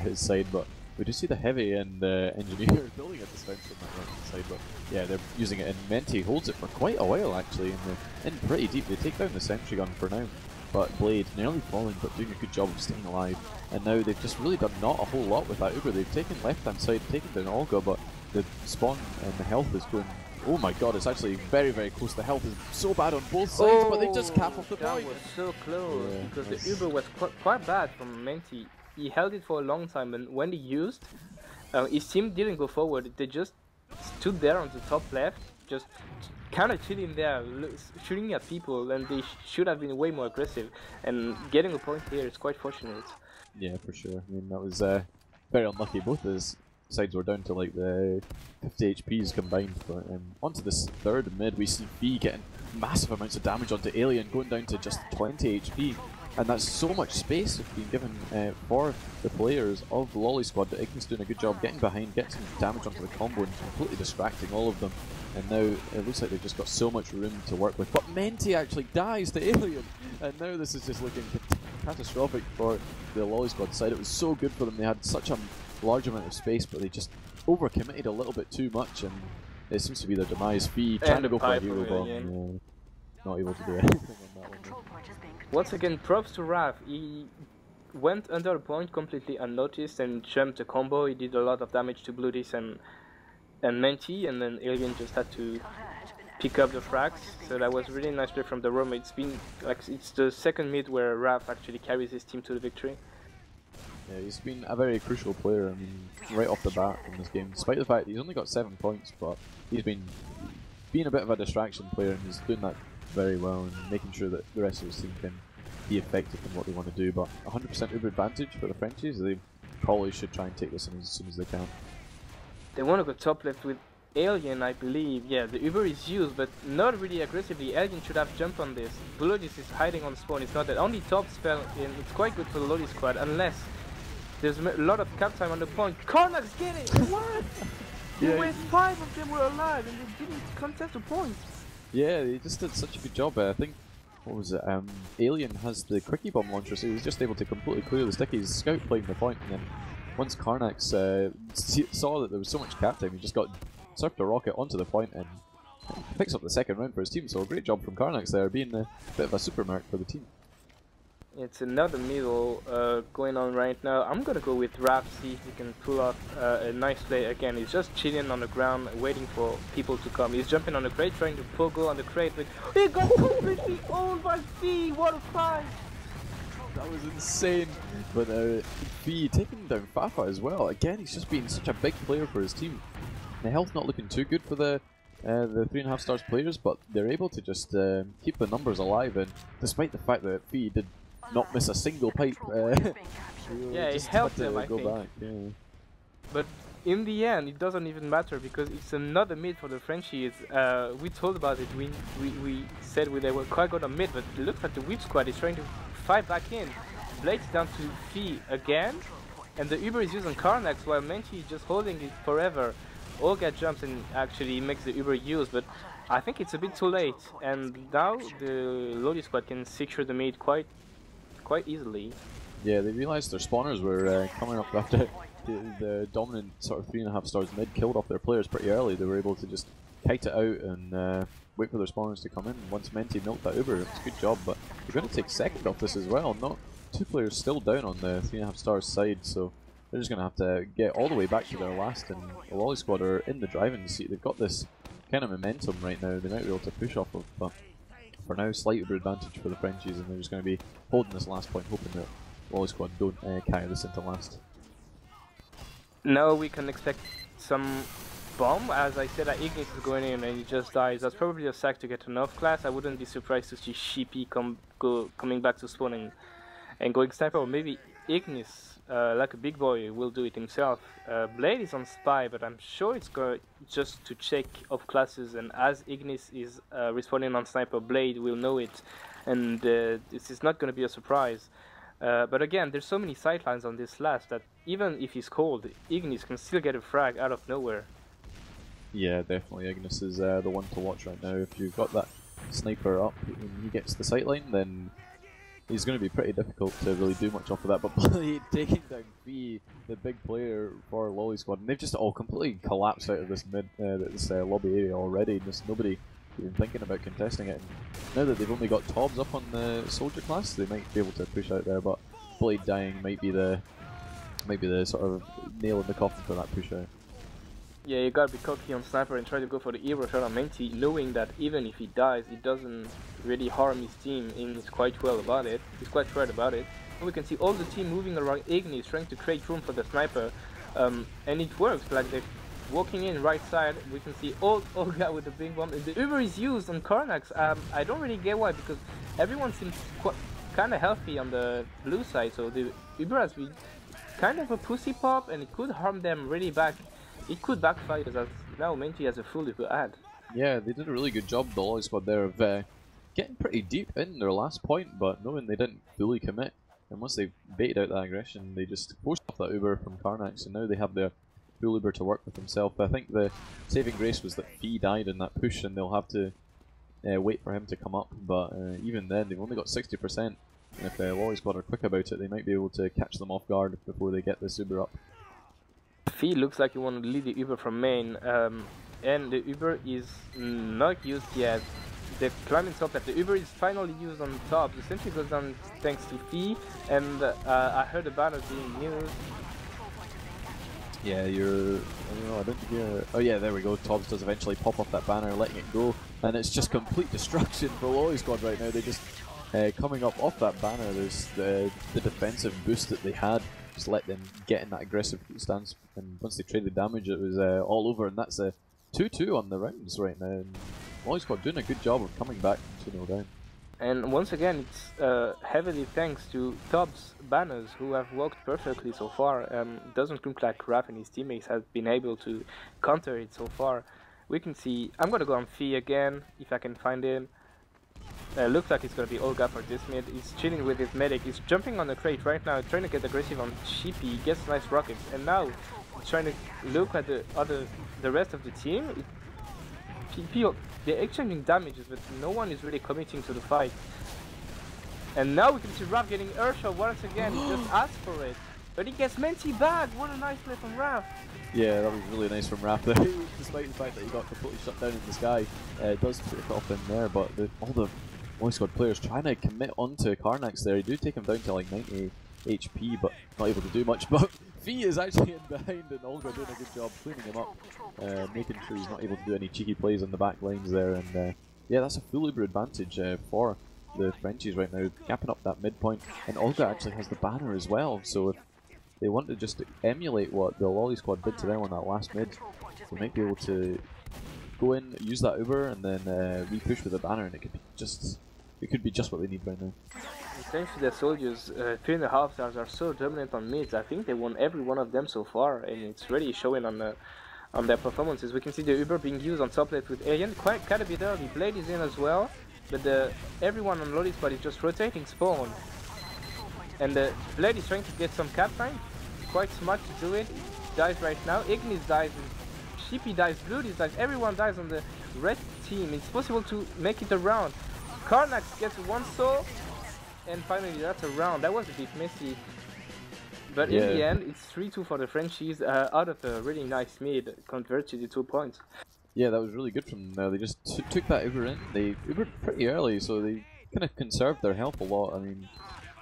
his side, but we do see the heavy and engineer building a dispenser on that right side. But yeah, they're using it, and Menti holds it for quite a while actually, and they're in pretty deep. They take down the sentry gun for now, but Blade nearly falling, but doing a good job of staying alive. And now they've just really done not a whole lot with that Uber. They've taken left hand side, taken down Olga, but the spawn and the health is going. Oh my god, it's actually very, very close. The health is so bad on both sides, but they just cap off the point. That was so close, Yeah, because the Uber was quite bad from Menti. He held it for a long time, and when he used, his team didn't go forward. They just stood there on the top left, just kind of chilling there, shooting at people, and they should have been way more aggressive. And getting a point here is quite fortunate. Yeah, for sure. I mean, that was very unlucky. Both his sides were down to like the 50 HPs combined. But onto this third mid, we see Fee getting massive amounts of damage onto Alien, going down to just 20 HP. And that's so much space being given for the players of the Loli squad. That Ignis doing a good job getting behind, getting some damage onto the combo and completely distracting all of them. And now it looks like they've just got so much room to work with. But Menti actually dies to Alien, and now this is just looking catastrophic for the Loli squad side. It was so good for them. They had such a large amount of space, but they just overcommitted a little bit too much, and it seems to be their demise. Fee trying to go for a hero bomb, not able to do anything on that one. Once again, props to Raph. He went under a point completely unnoticed and jumped a combo. He did a lot of damage to Bloodis and Menti, and then Alien just had to pick up the frags. So that was really nice play from the roam. It's been like it's the second mid where Raph actually carries his team to the victory. Yeah, he's been a very crucial player. I mean, right off the bat in this game, despite the fact that he's only got 7 points, but he's been being a bit of a distraction player, and he's doing that very well and making sure that the rest of his team can be effective in what they want to do. But 100% Uber advantage for the Frenchies. They probably should try and take this in as soon as they can. They want to go top left with Alien, I believe. Yeah, the Uber is used, but not really aggressively. Alien should have jumped on this. Bloodis is hiding on spawn. It's not that. Only top spell, and it's quite good for the Loli squad, unless there's a lot of cap time on the point. Karnak's get it! What? Yeah. 5 of them were alive, and they didn't contest the point. Yeah, he just did such a good job. I think, what was it? Alien has the quickie bomb launcher, so he was just able to completely clear the stickies. Scout playing the point, and then once Karnak saw that there was so much cap time, he just got surfed a rocket onto the point and picks up the second round for his team. So a great job from Karnak there, being a bit of a super merc for the team. It's another middle going on right now. I'm gonna go with Raph, see if he can pull off a nice play again. He's just chilling on the ground, waiting for people to come. He's jumping on the crate, trying to pogo on the crate, but he got completely owned by Fee. What a fight! That was insane. But Fee taking down Fafa as well. Again, he's just been such a big player for his team. The health not looking too good for the 3.5 stars players, but they're able to just keep the numbers alive. And despite the fact that Fee did not miss a single pipe, yeah, it helped them, I think. Back. Yeah. But in the end, it doesn't even matter because it's another mid for the Frenchies. We told about it. We said they were quite good on mid, but it looks like the Whip squad is trying to fight back in. Blade's down to Fee again, and the Uber is using Karnak while Menti is just holding it forever. Olga jumps and actually makes the Uber use, but I think it's a bit too late. And now the Loli squad can secure the mid quite easily. Yeah, they realised their spawners were coming up after the dominant sort of 3.5 stars mid killed off their players pretty early. They were able to just kite it out and wait for their spawners to come in. Once Menti milked that Uber, it's a good job, but they're going to take second off this as well. Not 2 players still down on the 3.5 stars side, so they're just going to have to get all the way back to their last, and the Loli squad are in the driving seat. They've got this kind of momentum right now. They might be able to push off of, but for now, slight Uber advantage for the Frenchies, and they're just going to be holding this last point, hoping that Loli squad don't carry this into last. Now we can expect some bomb. As I said, Ignis is going in and he just dies. That's probably a sack to get enough class. I wouldn't be surprised to see Sheepy coming back to spawn and going sniper, or maybe Ignis, like a big boy, will do it himself. Blade is on spy, but I'm sure it's going just to check of classes, and as Ignis is responding on sniper, Blade will know it, and this is not going to be a surprise. But again, there's so many sightlines on this last that even if he's cold, Ignis can still get a frag out of nowhere. Yeah, definitely. Ignis is the one to watch right now. If you've got that sniper up and he gets the sightline, then he's going to be pretty difficult to really do much off of that. But Blade taking down Fee, the big player for Loli squad, and they've just all completely collapsed out of this lobby area already. Just nobody even thinking about contesting it. And now that they've only got Tobbs up on the soldier class, they might be able to push out there. But Blade dying might be the sort of nail in the coffin for that push out. Yeah, you gotta be cocky on sniper and try to go for the hero shot on Menti, knowing that even if he dies, it doesn't really harm his team, and he's quite well about it. He's quite right about it. And we can see all the team moving around Ignis, trying to create room for the sniper, and it works. Like they're walking in right side. We can see Olga with the big bomb. And the Uber is used on Karnax. I don't really get why, because everyone seems kind of healthy on the blue side. So the Uber has been kind of a pussy pop, and it could harm them really back. It could backfire, as now Menti has a full Uber ad. Yeah, they did a really good job, the Loli squad there, of getting pretty deep in their last point, but knowing they didn't fully commit. And once they baited out that aggression, they just forced off that Uber from Karnax, and now they have their full Uber to work with himself. But I think the saving grace was that Fee died in that push, and they'll have to wait for him to come up. But even then, they've only got 60%. And if Loli squad are quick about it, they might be able to catch them off guard before they get this Uber up. Fee looks like he wants to lead the Uber from main, and the Uber is not used yet. The climbing top that the Uber is finally used on top. The sentry goes down thanks to Fee, and I heard the banner being used. Yeah, I don't know, I don't think you're... Oh yeah, there we go. Tobbs does eventually pop off that banner, letting it go, and it's just complete destruction for Loli squad right now. They just coming up off that banner. There's the defensive boost that they had. Just let them get in that aggressive stance, and once they traded damage, it was all over, and that's a 2-2 on the rounds right now. And Loli squad doing a good job of coming back 2-0 down. And once again, it's heavily thanks to Tobbs' banners, who have worked perfectly so far. It doesn't look like Raph and his teammates have been able to counter it so far. We can see, I'm gonna go on Fee again, if I can find him. Looks like it's gonna be Olga for this mid. He's chilling with his medic. He's jumping on the crate right now, trying to get aggressive on Sheepy. He gets nice rockets, and now he's trying to look at the rest of the team. They're exchanging damages, but no one is really committing to the fight. And now we can see Raph getting Urshot once again. He just asked for it, but he gets Menti back. What a nice play from Raph. Yeah, that was really nice from Raph there. Despite the fact that he got completely shut down in the sky, it does put it off in there, but all the Loli squad players trying to commit onto Karnax there. He do take him down to like 90 HP, but not able to do much. But Fee is actually in behind, and Olga doing a good job cleaning him up, making sure he's not able to do any cheeky plays on the back lines there. And yeah, that's a full Uber advantage for the Frenchies right now, gapping up that midpoint. And Olga actually has the banner as well, so if they want to just emulate what the Loli squad did to them on that last mid, they might be able to go in, use that Uber, and then re-push with the banner, and it could be just what they need right now. Thanks to their soldiers, 3.5 stars are so dominant on mids. I think they won every one of them so far, and it's really showing on their performances. We can see the Uber being used on top left with Alien, quite a bit early. Blade is in as well, but everyone on Loli squad is just rotating spawn. And Blade is trying to get some cap time. Quite smart to do it. He dies right now. Ignis dies. Sheepy dies. Blue dies. Everyone dies on the red team. It's possible to make it around. Karnax gets one soul. And finally that's a round. That was a bit messy. But in the end, it's 3-2 for the Frenchies out of a really nice mid, converted to 2 points. Yeah, that was really good from them. They just took that Uber in. They Ubered pretty early, so they kind of conserved their health a lot. I mean,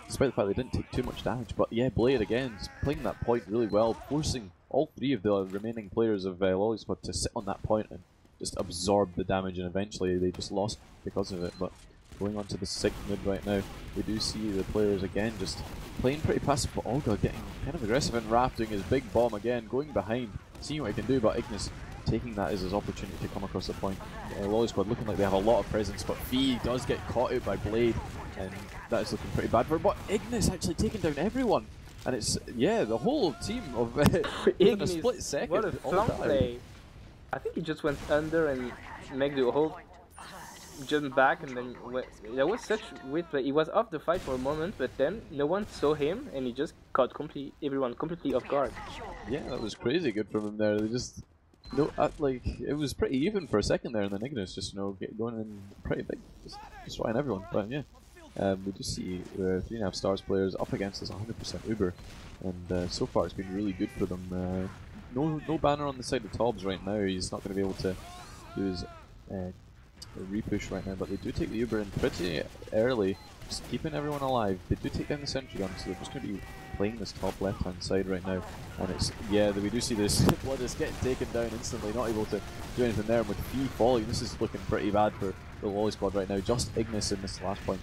despite the fact they didn't take too much damage. But yeah, Blade again, just playing that point really well, forcing all 3 of the remaining players of Loli squad to sit on that point and just absorb the damage, and eventually they just lost because of it. But going on to the 6th mid right now, we do see the players again just playing pretty passive, but Olga getting kind of aggressive, and Raph doing his big bomb again, going behind, seeing what he can do, but Ignis taking that as his opportunity to come across the point. Loli squad looking like they have a lot of presence, but Fee does get caught out by Blade, and that is looking pretty bad for her. But Ignis actually taking down everyone, and it's, yeah, the whole team of in a split second. What a flunk play. I think he just went under and make the whole jump back, and then that was such weird play. He was off the fight for a moment, but then no one saw him, and he just caught everyone completely off guard. Yeah, that was crazy good from him there. They just like it was pretty even for a second there, and then Ignis just going in pretty big, just destroying everyone. But yeah, we do see 3.5 stars players up against us 100% Uber, and so far it's been really good for them. No banner on the side of Tobbs right now. He's not going to be able to do his repush right now, but they do take the Uber in pretty early, just keeping everyone alive. They do take down the sentry gun, so they're just going to be playing this top left hand side right now, and it's, yeah, we do see this Blood is getting taken down instantly, not able to do anything there, and with Fee falling, this is looking pretty bad for the Loli squad right now. Just Ignis in this last point,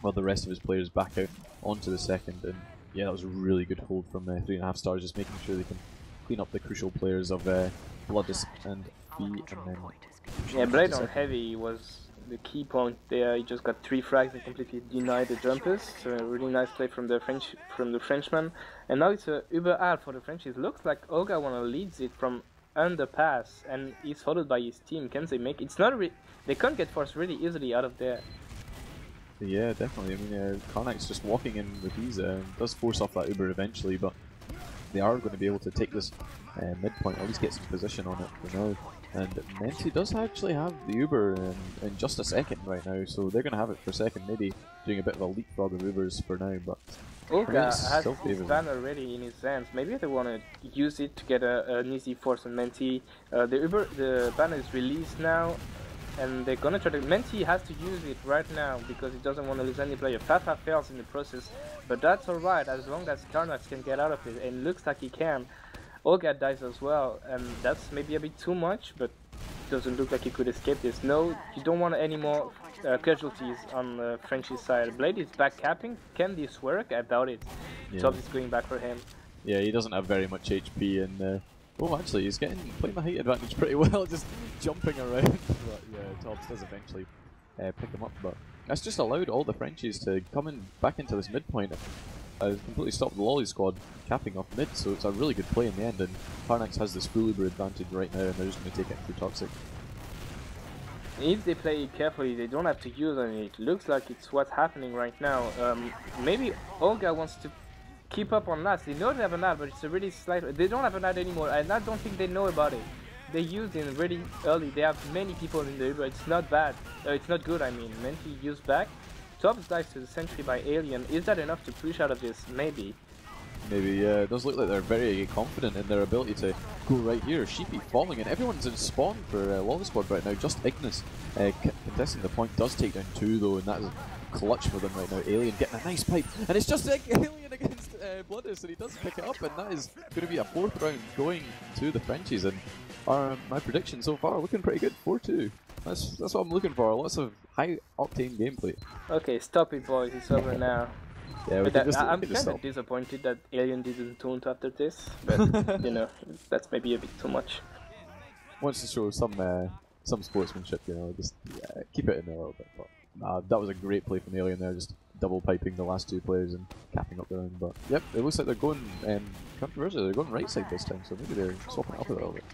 while the rest of his players back out onto the second, and yeah, that was a really good hold from 3.5 stars, just making sure they can clean up the crucial players of Bloodis and Fee, and then yeah, Blade on heavy was the key point there. He just got 3 frags and completely denied the jumpers. So a really nice play from the Frenchman. And now it's a Uber out for the Frenchies. Looks like Olga wanna leads it from underpass, and he's followed by his team. Can they make? It's not. They can't get forced really easily out of there. Yeah, definitely. I mean, Karnak's just walking in with ease. Does force off that Uber eventually, but they are going to be able to take this midpoint, at least get some position on it for now. And Menti does actually have the Uber in just a second right now, so they're going to have it for a second, maybe doing a bit of a leapfrog of Ubers for now, but Olga has his banner already in his hands. Maybe they want to use it to get an easy force on Menti. The banner is released now, and they're going to try to... Menti has to use it right now, because he doesn't want to lose any player. Fafa fails in the process, but that's alright, as long as Karnax can get out of it, and looks like he can. Olga dies as well, and that's maybe a bit too much, but doesn't look like he could escape this. No, you don't want any more casualties on the Frenchie's side. Blade is back capping. Can this work? I doubt it. Yeah. Tobbs is going back for him. Yeah, he doesn't have very much HP, and oh, actually, he's playing the height advantage pretty well, just jumping around. But yeah, Tobbs does eventually pick him up, but that's just allowed all the Frenchies to come in back into this midpoint. Completely stopped the Loli squad capping off mid, so it's a really good play in the end, and Karnax has this full Uber advantage right now, and they're just going to take it through Toxic. If they play it carefully, they don't have to use any. It looks like it's what's happening right now. Maybe Olga wants to keep up on last. They know they have an ad, but it's a really slight... They don't have an ad anymore, and I don't think they know about it. They used it really early. They have many people in the Uber. It's not bad. It's not good, I mean. Menti used back. Tobbs dies to the sentry by Alien. Is that enough to push out of this? Maybe. Maybe, yeah. It does look like they're very confident in their ability to go right here. Sheepy falling, and everyone's in spawn for Loli squad right now. Just Ignis contesting the point. Does take down 2 though, and that is clutch for them right now. Alien getting a nice pipe, and it's just Alien against Bloodis, and he does pick it up, and that is going to be a 4th round going to the Frenchies. And my prediction so far looking pretty good. 4-2. That's what I'm looking for. Lots of high octane gameplay. Okay, stop it, boys. It's over now. Yeah, I'm kind of disappointed that Alien didn't taunt after this, but you know, that's maybe a bit too much. Wants to show some sportsmanship, you know, just keep it in there a little bit. But that was a great play from Alien there, just double piping the last 2 players and capping up the round. But yep, it looks like they're going controversial. They're going right side this time, so maybe they're swapping it up a little bit.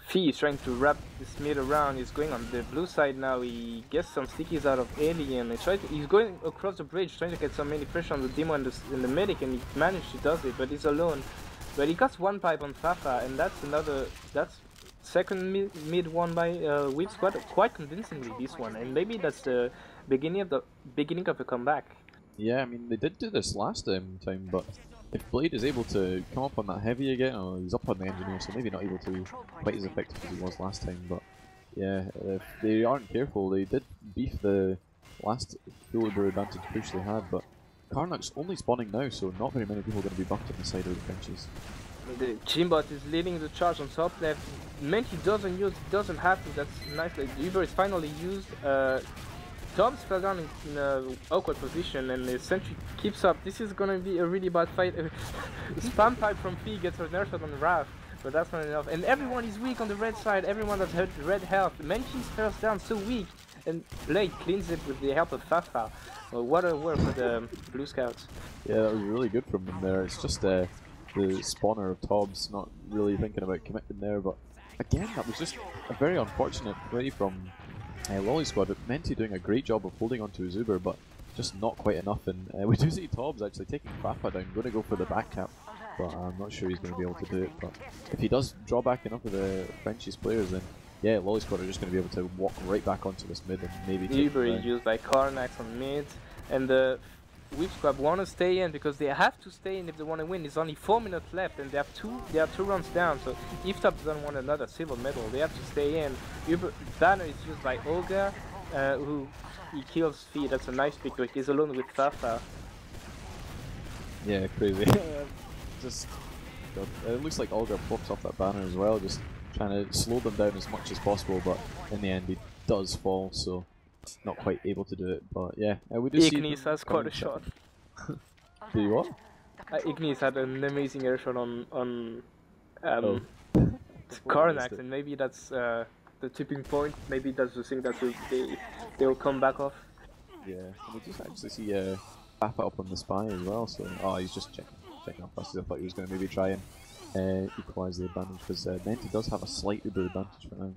Fee is trying to wrap this mid around. He's going on the blue side now. He gets some stickies out of Alien. He's going across the bridge, trying to get some mini pressure on the demo and the medic, and he managed to does it, but he's alone. But he got 1 pipe on Fafa, and that's second mid won by Whip Squad quite convincingly, this one, and maybe that's the beginning of a comeback. Yeah, I mean they did do this last time, but if Blade is able to come up on that heavy again, or he's up on the engineer, so maybe not able to quite as effective as he was last time, but yeah, if they aren't careful, they did beef the last full Uber advantage push they had, but Karnak's only spawning now, so not very many people are going to be bucked on the side of the Frenchies. The Chimbot is leading the charge on top left. Menti doesn't have to, that's nice. The Uber is finally used. Tobbs fell down in an awkward position, and the sentry keeps up. This is gonna be a really bad fight. Spam pipe from Fee gets inerted on the Wrath, but that's not enough. And everyone is weak on the red side. Everyone has red health. Menti's first down so weak, and Blade cleans it with the help of Fafa. Well, what a work for the Blue Scouts. Yeah, that was really good from them there. It's just the spawner of Tobbs not really thinking about committing there, but again, that was just a very unfortunate play from Loli squad. Menti doing a great job of holding onto his Uber, but just not quite enough, and we do see Tobbs actually taking Fafa down, going to go for the back cap, but I'm not sure he's going to be able to do it. But if he does draw back enough of the Frenchies players, then yeah, Loli squad are just going to be able to walk right back onto this mid and maybe take Uber it is used by Karnax on mid, and the Whip Squad want to stay in because they have to stay in if they want to win. There's only 4 minutes left, and they have two rounds down. So if top doesn't want another silver medal, they have to stay in. Uber Banner is used by Olga, who he kills Fee. That's a nice pick. He's alone with Fafa. Yeah, crazy. Just, God, it looks like Olga pops off that banner as well, just trying to slow them down as much as possible, but in the end he does fall, so not quite able to do it. But yeah, we do see Ignis has quite a shot. Do you what? Ignis had an amazing air shot on Oh. Karnax, and maybe that's the tipping point. Maybe that's the thing that they'll come back off. Yeah, and we just actually see Papa up on the spy as well, so oh, he's just checking off passes. I thought he was going to maybe try and equalise the advantage, because Menti does have a slight Uber advantage for now.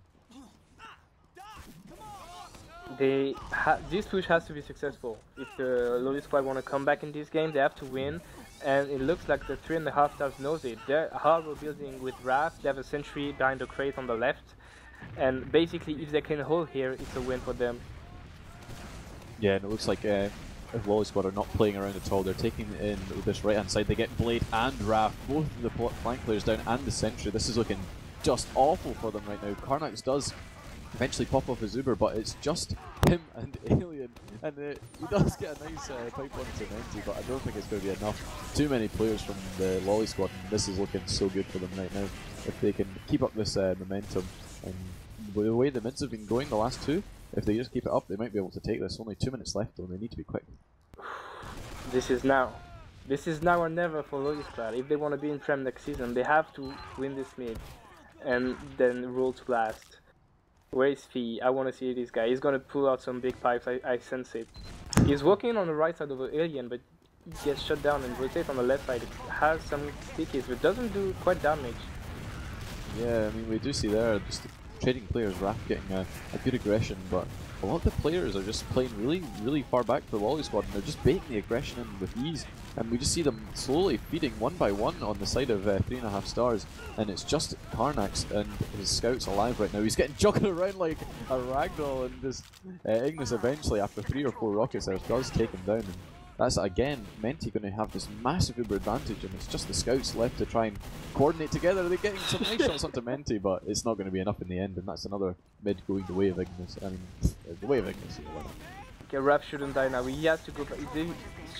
This push has to be successful. If the Loli squad want to come back in this game, they have to win, and it looks like the 3.5 stars knows it. They're hard building with Wrath. They have a sentry behind the crate on the left, and basically if they can hold here, it's a win for them. Yeah, and it looks like if Loli squad are not playing around at all, they're taking in this right hand side. They get Blade and Wrath, both of the flank players down, and the sentry. This is looking just awful for them right now. Karnax does eventually pop off his Uber, but it's just him and Alien, and he does get a nice pipe onto Menti, but I don't think it's going to be enough. Too many players from the Loli squad, and this is looking so good for them right now. If they can keep up this momentum, and the way the mids have been going the last two, if they just keep it up, they might be able to take this. Only 2 minutes left though, and they need to be quick. This is now. This is now or never for Loli squad. If they want to be in Prem next season, they have to win this mid, and then roll to last. Where is Fee? I want to see this guy. He's gonna pull out some big pipes, I sense it. He's walking on the right side of the Alien, but he gets shut down, and rotate on the left side. It has some stickies, but doesn't do quite damage. Yeah, I mean, we do see there, just the trading players, Wrath getting a good aggression, but a lot of the players are just playing really far back for the Loli squad, and they're just baiting the aggression in with ease, and we just see them slowly feeding one by one on the side of 3.5 stars, and it's just Karnax and his scouts alive right now. He's getting juggled around like a ragdoll, and this Ignis eventually, after 3 or 4 rockets there, does take him down. And that's again Menti going to have this massive Uber advantage, and it's just the scouts left to try and coordinate together. They're getting some nice shots onto Menti, but it's not going to be enough in the end, and that's another mid going the way of Ignis. I mean, the way of Ignis. Okay, Raph shouldn't die now. He has to go back. They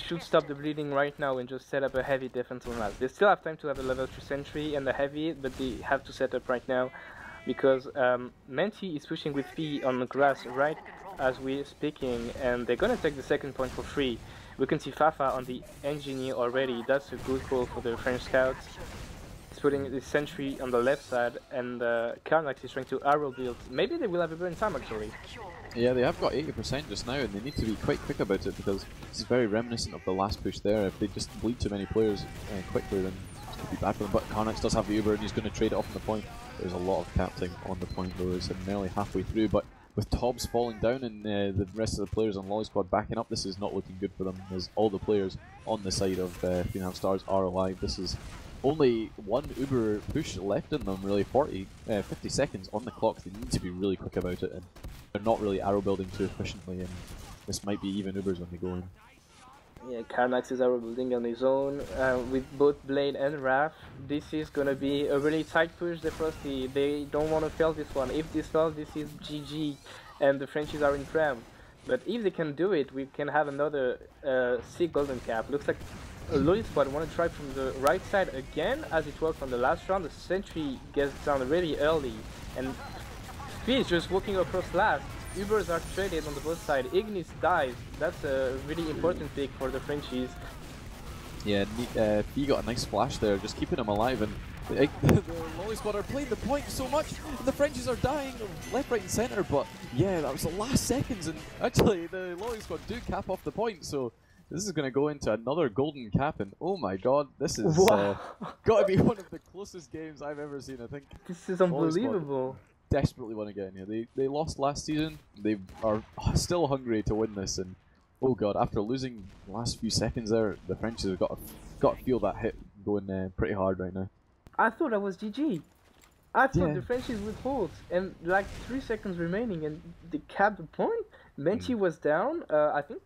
should stop the bleeding right now and just set up a heavy defense on that. They still have time to have a level 3 sentry and a heavy, but they have to set up right now, because Menti is pushing with P on the grass right as we're speaking, and they're gonna take the second point for free. We can see Fafa on the engineer already. That's a good call for the French scouts. He's putting the sentry on the left side, and Karnax is trying to arrow build. Maybe they will have a burn time actually. Yeah, they have got 80% just now, and they need to be quite quick about it, because this is very reminiscent of the last push there. If they just bleed too many players quickly, then it's going to be bad for them. But Karnax does have the Uber, and he's going to trade it off on the point. There's a lot of capting on the point though. It's nearly halfway through, but with Tobbs falling down and the rest of the players on Loli squad backing up, this is not looking good for them, as all the players on the side of 3.5 stars are alive. This is only one Uber push left in them, really. 50 seconds on the clock. They need to be really quick about it, and they're not really arrow building too efficiently, and this might be even Ubers when they go in. Yeah, Karnax is arrow building on his own with both Blade and Wrath. This is gonna be a really tight push, zeFrosty. They don't want to fail this one. If this fails, this is GG, and the Frenchies are in Prem. But if they can do it, we can have another sick golden cap. Looks like a Loli squad want to try from the right side again, as it worked on the last round. The sentry gets down really early, and Fee is just walking across last. Ubers are traded on the both side. Ignis dies. That's a really important pick for the Frenchies. Yeah, Fee got a nice flash there, just keeping him alive, and the Loli squad are playing the point so much, and the Frenchies are dying left, right and centre, but yeah, that was the last seconds, and actually the Loli squad do cap off the point, so this is going to go into another golden cap, and oh my god, this is got to be one of the closest games I've ever seen, I think. This is unbelievable. Desperately want to get in here. They lost last season. They are still hungry to win this, and oh god, after losing the last few seconds there, the Frenchies have got to feel that hit going pretty hard right now. I thought that was GG. I thought the Frenchies would hold, and like 3 seconds remaining, and they capped the point. Menti was down. I think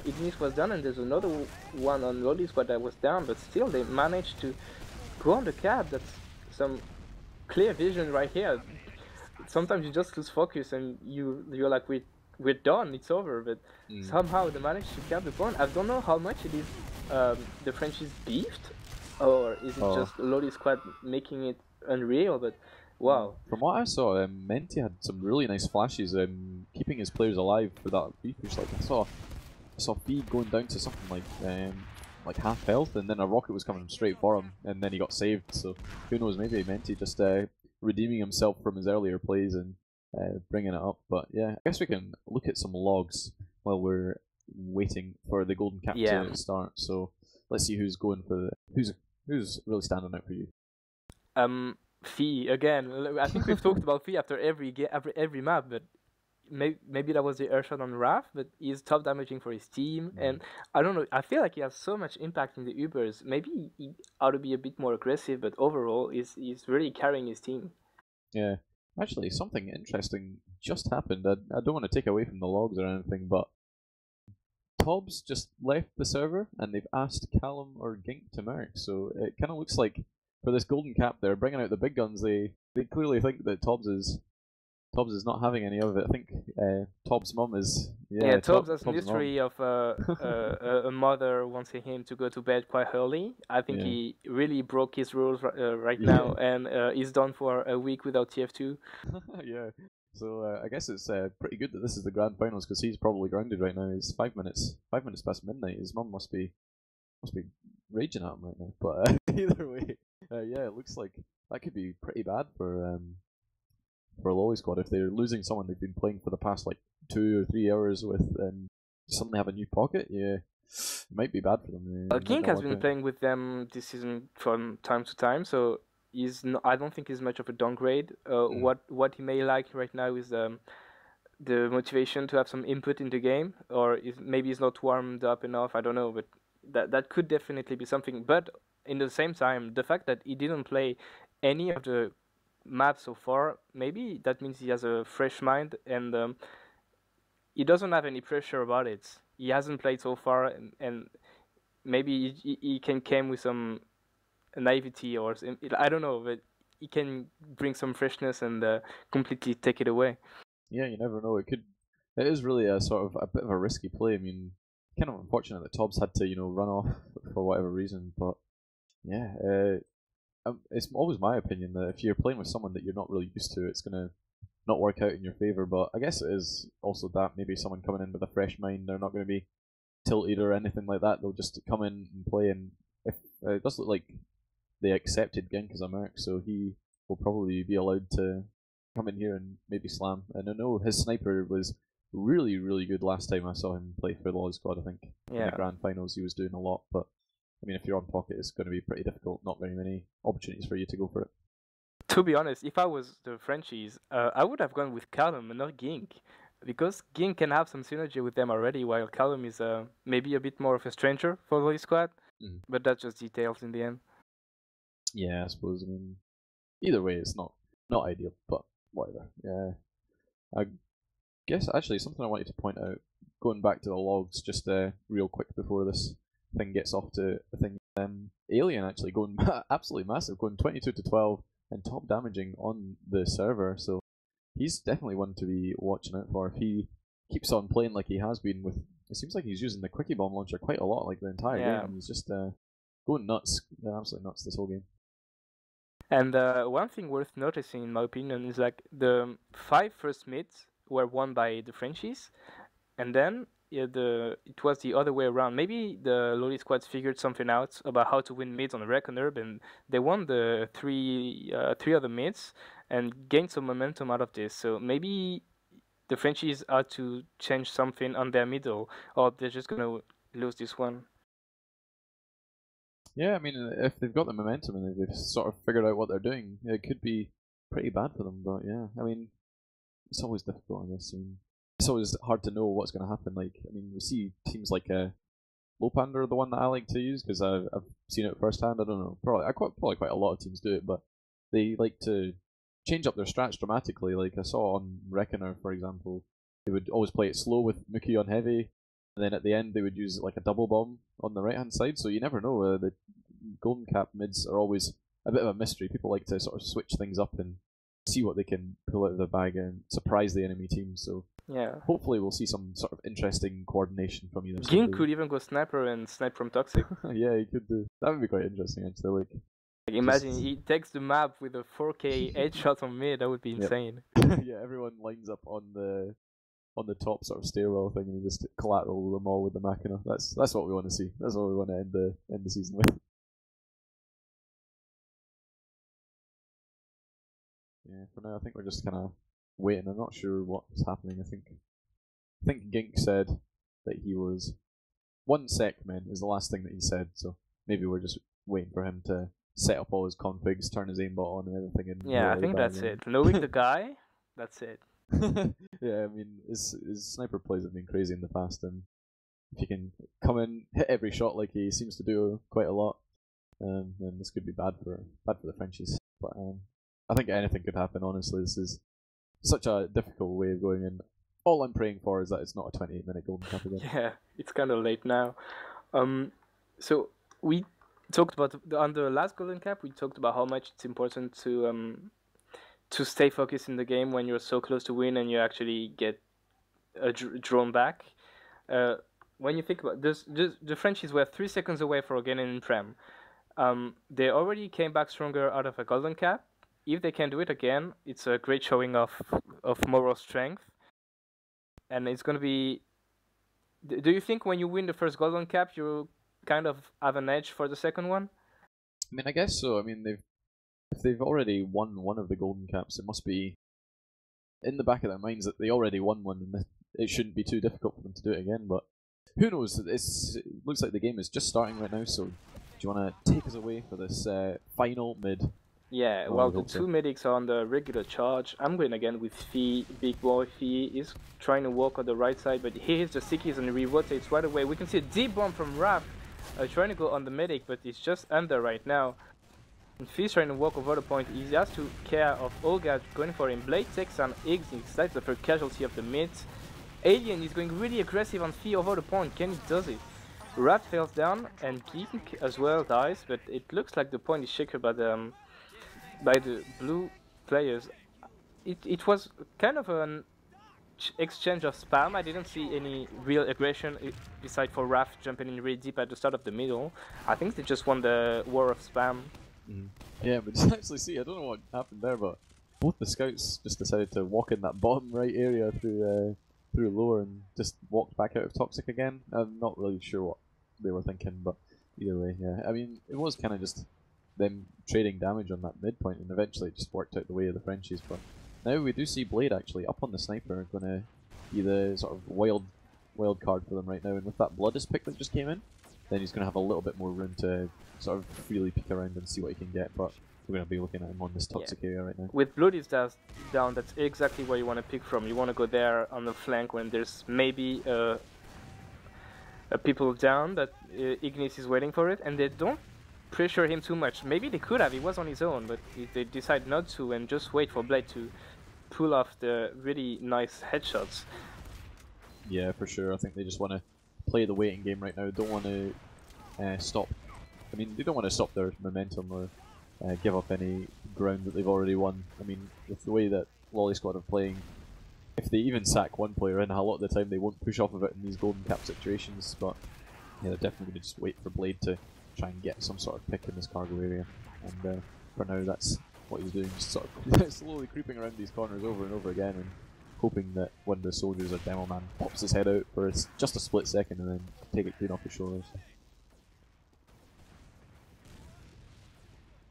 Ignis was down, and there's another one on Loli squad that was down, but still they managed to go on the cap. That's some clear vision right here. Sometimes you just lose focus, and you're like, we're done, it's over. But somehow they managed to cap the point. I don't know how much it is the Frenchies beefed, or is it just Loli squad making it unreal? But wow. From what I saw, Menti had some really nice flashes, keeping his players alive for that refresh. Like I saw Feed going down to something like half health, and then a rocket was coming straight for him, and then he got saved. So who knows? Maybe Menti just redeeming himself from his earlier plays and bringing it up. But yeah, I guess we can look at some logs while we're waiting for the golden cap to start. So let's see who's going for who's really standing out for you. Fee again. I think we've talked about Fee after every map, but maybe that was the Earthshot on Raph, but he's top damaging for his team, and I don't know. I feel like he has so much impact in the Ubers. Maybe he ought to be a bit more aggressive, but overall, he's really carrying his team. Yeah, actually, something interesting just happened. I don't want to take away from the logs or anything, but Tobbs just left the server, and they've asked Callum or Gink to merc. So it kind of looks like, for this golden cap, they're bringing out the big guns. They clearly think that Tobbs is not having any of it. I think Tobbs' mum is. Yeah, Tobbs has an history of a mother wanting him to go to bed quite early. I think he really broke his rules right now, and he's done for a week without TF2. Yeah. So I guess it's pretty good that this is the grand finals, because he's probably grounded right now. It's 5 minutes past midnight. His mum must be raging at him right now. But either way, yeah, it looks like that could be pretty bad for Loli squad if they're losing someone they've been playing for the past like 2 or 3 hours with, and suddenly have a new pocket. Yeah, it might be bad for them. King has been playing with them this season from time to time, so I don't think he's much of a downgrade. What he may like right now is the motivation to have some input in the game, or maybe he's not warmed up enough. I don't know, but that could definitely be something. But in the same time, the fact that he didn't play any of the maps so far, maybe that means he has a fresh mind, and he doesn't have any pressure about it. He hasn't played so far, and maybe he can come with some naivety, or I don't know, but he can bring some freshness and completely take it away. Yeah, you never know. It is really a sort of a bit of a risky play. I mean, kind of unfortunate that Tobbs had to run off for whatever reason, but yeah, it's always my opinion that if you're playing with someone that you're not really used to, it's gonna not work out in your favor. But I guess it is also that maybe someone coming in with a fresh mind, they're not going to be tilted or anything like that. They'll just come in and play, and if it does look like they accepted Gink as a merc, so he will probably be allowed to come in here and maybe slam. And I know his sniper was really, really good last time I saw him play for the Loli squad. I think in the grand finals he was doing a lot, but I mean, if you're on pocket, it's going to be pretty difficult. Not very many opportunities for you to go for it. To be honest, if I was the Frenchies, I would have gone with Callum and not Gink, because Gink can have some synergy with them already, while Callum is maybe a bit more of a stranger for Loli squad. But that's just details in the end. Yeah, I suppose. I mean, either way, it's not ideal, but whatever. Yeah, I guess actually something I wanted to point out, going back to the logs, just real quick before this thing gets off to the thing. Alien actually going absolutely massive, going 22 to 12 and top damaging on the server. So he's definitely one to be watching out for. If he keeps on playing like he has been, with it seems like he's using the quickie bomb launcher quite a lot, like the entire game. He's just going nuts, absolutely nuts this whole game. And one thing worth noticing, in my opinion, is like the 5 first mids were won by the Frenchies, and then it was the other way around. Maybe the Loli squads figured something out about how to win mids on the Rec and Herb, and they won the three other mids and gained some momentum out of this. So maybe the Frenchies are to change something on their middle, or they're just gonna lose this one. Yeah, I mean, if they've got the momentum and they've sort of figured out what they're doing, it could be pretty bad for them. But yeah, I mean, it's always difficult, I guess. It's always hard to know what's going to happen. Like, I mean, we see teams like Lopander, the one that I like to use, because I've seen it firsthand. I don't know, probably quite a lot of teams do it, but they like to change up their strats dramatically. Like I saw on Reckoner, for example, they would always play it slow with Mookie on heavy, and then at the end they would use like a double bomb on the right hand side. So you never know. The golden cap mids are always a bit of a mystery. People like to sort of switch things up and see what they can pull out of the bag and surprise the enemy team. So yeah, hopefully we'll see some sort of interesting coordination from either side. Ging could even go sniper and snipe from Toxic. Yeah, he could do. That would be quite interesting actually. Like imagine he takes the map with a 4K headshot on mid. That would be insane. Yeah, everyone lines up on the top sort of stairwell thing, and you just collateral them all with the Machina. That's what we want to see. That's what we want to end the season with. Yeah, for now I think we're just kind of waiting. I'm not sure what's happening. I think Gink said that he was 1 sec, man, is the last thing that he said. So maybe we're just waiting for him to set up all his configs, turn his aimbot on and everything. And yeah, I think that's it. Knowing the guy, that's it. Yeah, I mean, his sniper plays have been crazy in the past, and if you can come in, hit every shot like he seems to do quite a lot, then this could be bad for the Frenchies. But I think anything could happen. Honestly, this is such a difficult way of going in. All I'm praying for is that it's not a 28-minute golden cap again. Yeah, it's kind of late now. So we talked about on the last golden cap. We talked about how much it's important to stay focused in the game when you're so close to win and you actually get drawn back. When you think about this, the Frenchies were 3 seconds away for getting in Prem. They already came back stronger out of a golden cap. If they can do it again, it's a great showing of moral strength. And it's going to be... Do you think when you win the first golden cap, you kind of have an edge for the second one? I mean, I guess so. I mean, if they've already won one of the golden caps, it must be in the back of their minds that they already won one, and it shouldn't be too difficult for them to do it again. But who knows? It looks like the game is just starting right now. So, do you want to take us away for this final mid? Yeah, well, the two medics are on the regular charge. I'm going again with Fee, big boy Fee. He's trying to walk on the right side, but he hits the stickies and re-rotates right away. We can see a deep bomb from Raph trying to go on the medic, but he's just under right now. And Fee's trying to walk over the point. He has to care of Olga going for him. Blade takes on Iggs, he decides the first casualty of the mid. Alien is going really aggressive on Fee over the point. Kenny does it. Raph falls down, and Geek as well dies, but it looks like the point is shaken by the blue players. It was kind of an exchange of spam. I didn't see any real aggression beside for Raph jumping in really deep at the start of the middle. I think they just won the war of spam. Yeah, but just actually see, I don't know what happened there, but both the scouts just decided to walk in that bottom right area through lower and just walked back out of Toxic again. I'm not really sure what they were thinking, but either way, yeah. I mean, it was kind of just them trading damage on that midpoint, and eventually it just worked out the way of the Frenchies. But now we do see Blade actually up on the sniper, going to be the sort of wild card for them right now. And with that Bloodist pick that just came in, then he's going to have a little bit more room to sort of freely peek around and see what he can get. But we're going to be looking at him on this Toxic area right now. With Bloodist down, that's exactly where you want to pick from. You want to go there on the flank when there's maybe a people down that Ignis is waiting for it, and they don't pressure him too much. Maybe they could have, he was on his own, but they decide not to and just wait for Blade to pull off the really nice headshots. Yeah, for sure. I think they just want to play the waiting game right now. Don't want to stop. I mean, they don't want to stop their momentum or give up any ground that they've already won. I mean, with the way that Loli squad are playing, if they even sack one player in, a lot of the time they won't push off of it in these golden cap situations. But yeah, they're definitely going to just wait for Blade to try and get some sort of pick in this cargo area, and for now that's what he's doing, just sort of slowly creeping around these corners over and over again, and hoping that one of the soldiers or demo man pops his head out for just a split second and then take it clean off his shoulders.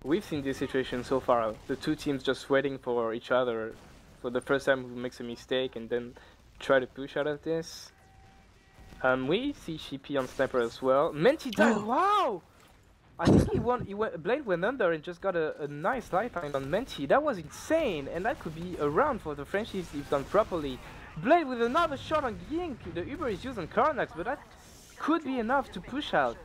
We've seen this situation so far, the two teams just waiting for each other for the first time who makes a mistake and then try to push out of this. We see Shippy on sniper as well. Menti died. Wow! I think Blade went under and just got a nice lifeline on Menti. That was insane, and that could be a round for the Frenchies if done properly. Blade with another shot on Gink. The Uber is used on Karnax, but that could be enough to push out.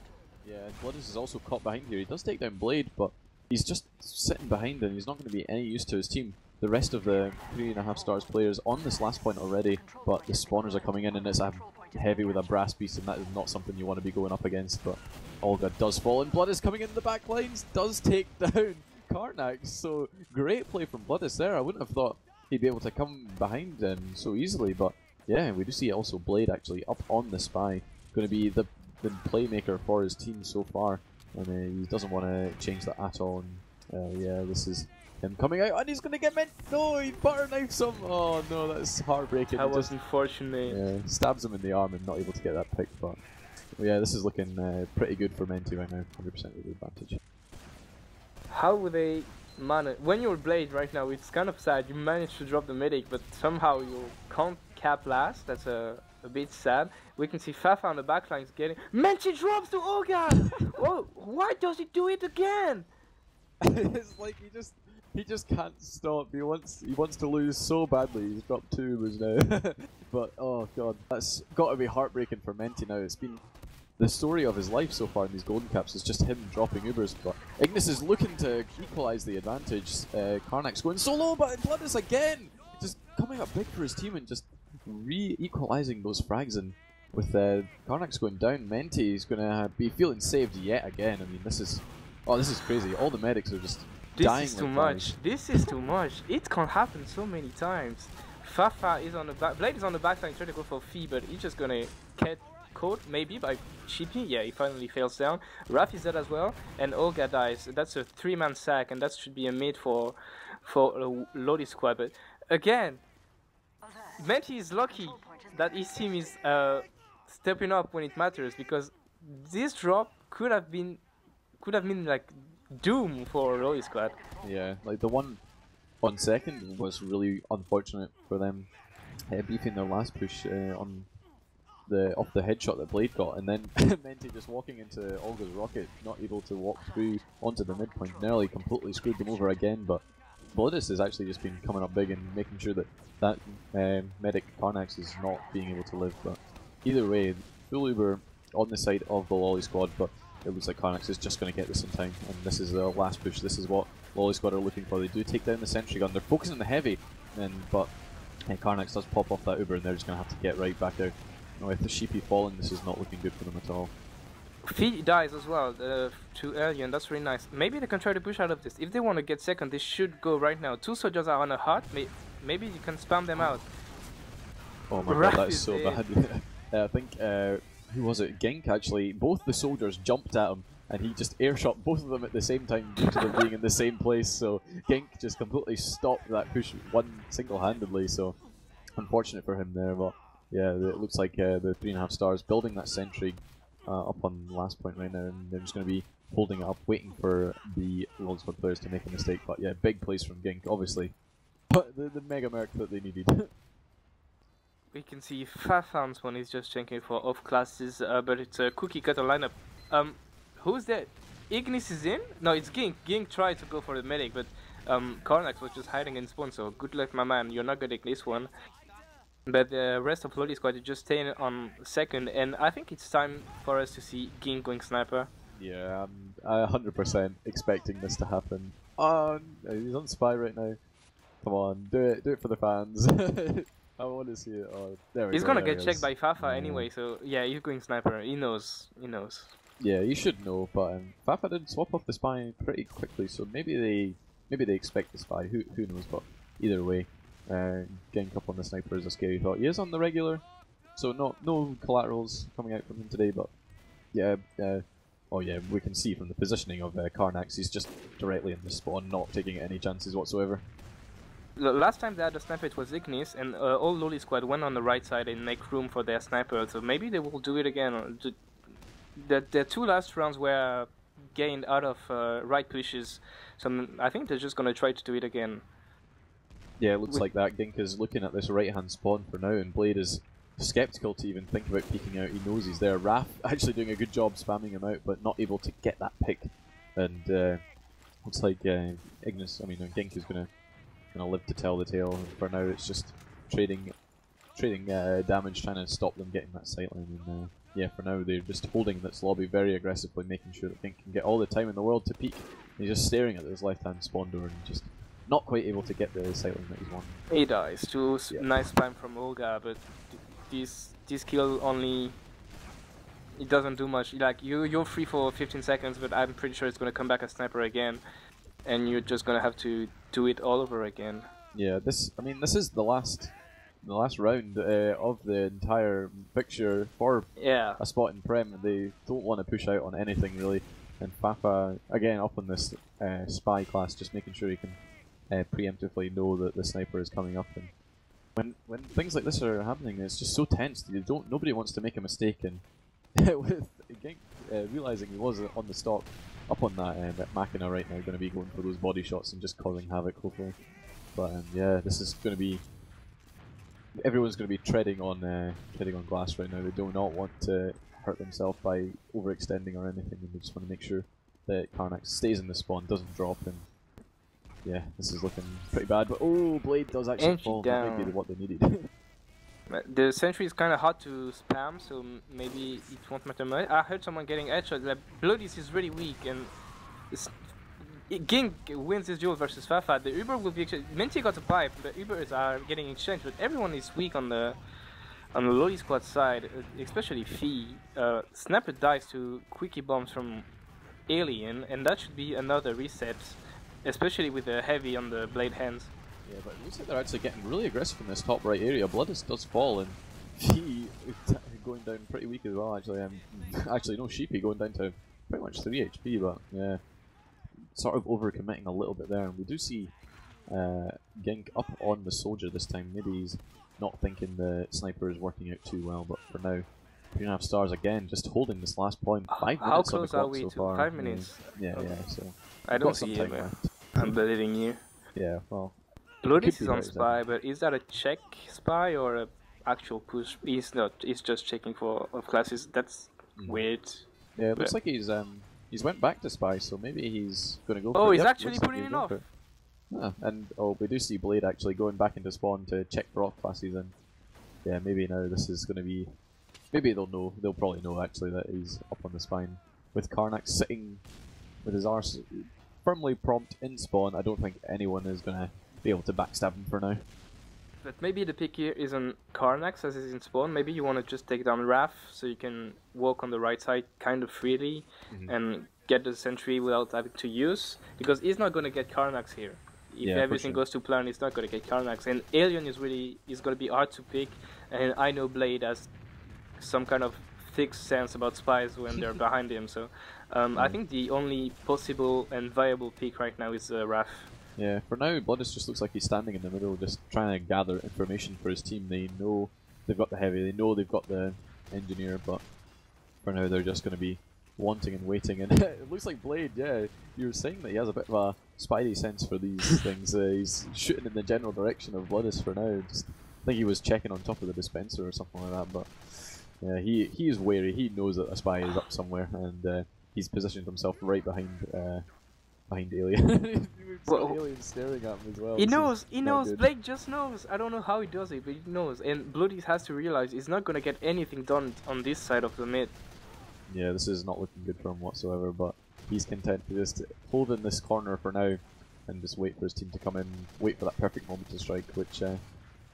Yeah, Bloodis is also caught behind here. He does take down Blade, but he's just sitting behind and he's not going to be any use to his team. the rest of the 3.5 stars players on this last point already, but the spawners are coming in and it's a heavy with a brass beast, and that is not something you want to be going up against. But Olga does fall, and Blood is coming in the back lines, does take down Karnak. So great play from Bloodis there. I wouldn't have thought he'd be able to come behind so easily, but yeah, we do see also Blade actually up on the Spy, going to be the playmaker for his team so far, and he doesn't want to change that at all. And yeah, this is him coming out, and he's going to get meant. No, he butter knifes him. Oh no, that's heartbreaking. That was unfortunate. Yeah, stabs him in the arm and not able to get that pick. But yeah, this is looking pretty good for Menti right now. 100% with the advantage. How would they manage? When you're Blade right now, it's kind of sad. You managed to drop the medic, but somehow you can't cap last. That's a bit sad. We can see Fafa on the backline is getting. Menti drops to Olga. Whoa! Why does he do it again? It's like he just can't stop. He wants to lose so badly. He's dropped 2 Ubers now. But oh god, that's got to be heartbreaking for Menti now. It's been the story of his life so far in these golden caps is just him dropping Ubers. But Ignis is looking to equalise the advantage. Karnak's going solo, but Bloodis again just coming up big for his team and just re-equalising those frags. And with Karnak's going down, Menti is going to be feeling saved yet again. I mean, this is crazy. All the medics are just dying. This is too much. This is too much. It can't happen so many times. Fafa is on the back. Blade is on the backline trying to go for Fee, but he's just gonna get caught maybe by cheating. Yeah, he finally fails down. Raf is dead as well, and Olga dies. That's a 3-man sack, and that should be a mid for Loli squad. But again, Menti is lucky that his team is stepping up when it matters, because this drop could have been like doom for Loli squad. Yeah, like the 1 second was really unfortunate for them, beefing their last push off the headshot that Blade got, and then Menti just walking into Olga's rocket, not able to walk through onto the midpoint, nearly completely screwed them over again. But Bloodis has actually just been coming up big and making sure that medic Karnax is not being able to live. But either way, full Uber on the side of the Loli squad, but it looks like Karnax is just going to get this in time, and this is the last push. This is what Loli squad are looking for. They do take down the sentry gun. They're focusing on the heavy, but Karnax does pop off that Uber, and they're just going to have to get right back out. With the Sheepy falling, this is not looking good for them at all. Fee dies as well to Alien. That's really nice. Maybe they can try to push out of this. If they want to get second, they should go right now. 2 soldiers are on a hut. Maybe you can spam them out. Oh my god, that is so bad. I think, who was it? Gink actually. Both the soldiers jumped at him, and he just airshot both of them at the same time due to them being in the same place. So Gink just completely stopped that push single-handedly. So unfortunate for him there, but yeah, it looks like the 3.5 stars building that sentry up on last point right now, and they're just going to be holding it up, waiting for the Loli squad players to make a mistake. But yeah, big plays from Gink, obviously. But the mega merc that they needed. We can see Fafan's one is just checking for off classes, but it's a cookie cutter lineup. Who's that? Ignis is in? No, it's Gink. Gink tried to go for the medic, but Karnax was just hiding in spawn, so good luck, my man. You're not gonna take this one. But the rest of Loli squad is just staying on second, and I think it's time for us to see Gink going sniper. Yeah, I'm 100% expecting this to happen. Oh, he's on spy right now. Come on, do it for the fans. I want to see it. Oh, there we go. He's gonna get checked by Fafa anyway, so yeah, he's going sniper. He knows. Yeah, you should know, but Fafa did swap off the spy pretty quickly, so maybe they expect the spy. Who knows? But either way. Getting up on the sniper is a scary thought. He is on the regular, so no collaterals coming out from him today, but yeah, oh yeah, we can see from the positioning of Karnax, he's just directly in the spawn, not taking any chances whatsoever. Last time they had a sniper, it was Ignis, and all Loli squad went on the right side and make room for their sniper, so maybe they will do it again. The 2 last rounds were gained out of right pushes, so I think they're just gonna try to do it again. Yeah, it looks like that. Gink is looking at this right-hand spawn for now, and Blade is skeptical to even think about peeking out. He knows he's there. Raph actually doing a good job spamming him out, but not able to get that pick. And looks like Gink is gonna live to tell the tale. And for now, it's just trading damage, trying to stop them getting that sightline. And yeah, for now they're just holding this lobby very aggressively, making sure that Gink can get all the time in the world to peek. He's just staring at this left-hand spawn door and just not quite able to get the cycling that he's wanting. He dies to nice spam from Olga, but this kill only, it doesn't do much. Like you're free for 15 seconds, but I'm pretty sure it's gonna come back as sniper again, and you're just gonna have to do it all over again. Yeah, this is the last round of the entire fixture for a spot in Prem. They don't want to push out on anything really, and Fafa again up on this spy class, just making sure he can preemptively know that the sniper is coming up. And when things like this are happening, it's just so tense. Nobody wants to make a mistake, and with Gink realizing he was on the stock up on that Machina right now, going to be going for those body shots and just causing havoc hopefully. But yeah, this is going to be. Everyone's going to be treading on glass right now. They do not want to hurt themselves by overextending or anything, and they just want to make sure that Karnax stays in the spawn, doesn't drop, and yeah, this is looking pretty bad. But oh, Blade does actually fall. That might be what they needed. The sentry is kind of hard to spam, so maybe it won't matter much. I heard someone getting headshot. Like, Bloodies is really weak, and Gink wins this duel versus Fafa. The Uber will be exchanged. Menti got a pipe, the Ubers are getting exchanged, but everyone is weak on the Loli squad side, especially Fee. Snapper dies to quickie bombs from Alien, and that should be another reset, especially with the heavy on the blade hands. Yeah, but it looks like they're actually getting really aggressive in this top right area. Bloodist does fall, and Fee going down pretty weak as well. Actually, no, Sheepy going down to pretty much 3 HP, but yeah. Sort of overcommitting a little bit there, and we do see Gink up on the soldier this time. Maybe he's not thinking the sniper is working out too well, but for now, 3.5 stars again, just holding this last point. 5 minutes How close are we so to far. 5 minutes? Yeah, so I don't see it, man. I'm believing you. Yeah, well. Bloodies is on spy, but is that a check spy or an actual push? He's not. He's just checking for classes. That's weird. Yeah, it looks like he's went back to spy, so maybe he's going to go. Oh, he's actually putting it off. And we do see Blade actually going back into spawn to check for off classes, and yeah, maybe now this is going to be. Maybe they'll know. They'll probably know actually that he's up on the spine with Karnax sitting with his arse firmly prompt in spawn. I don't think anyone is going to be able to backstab him for now. But maybe the pick here isn't Karnax as is in spawn. Maybe you want to just take down Raph so you can walk on the right side kind of freely and get the sentry without having to use, because he's not going to get Karnax here. If everything goes to plan, he's not going to get Karnax. And Alien is going to be hard to pick, and I know Blade has some kind of thick sense about spies when they're behind him. So I think the only possible and viable pick right now is Raph. Yeah, for now, Bloodist just looks like he's standing in the middle, just trying to gather information for his team. They know they've got the heavy, they know they've got the engineer, but for now they're just going to be wanting and waiting. And it looks like Blade, yeah, you were saying that he has a bit of a spidey sense for these things. He's shooting in the general direction of Bloodist for now. Just, I think he was checking on top of the dispenser or something like that, but yeah, he is wary. He knows that a spy is up somewhere, and he's positioned himself right behind Alien. Alien staring at him as well. He knows, Blake just knows. I don't know how he does it, but he knows. And Bloodies has to realize he's not going to get anything done on this side of the mid. Yeah, this is not looking good for him whatsoever, but he's content to just hold in this corner for now and just wait for his team to come in, wait for that perfect moment to strike, which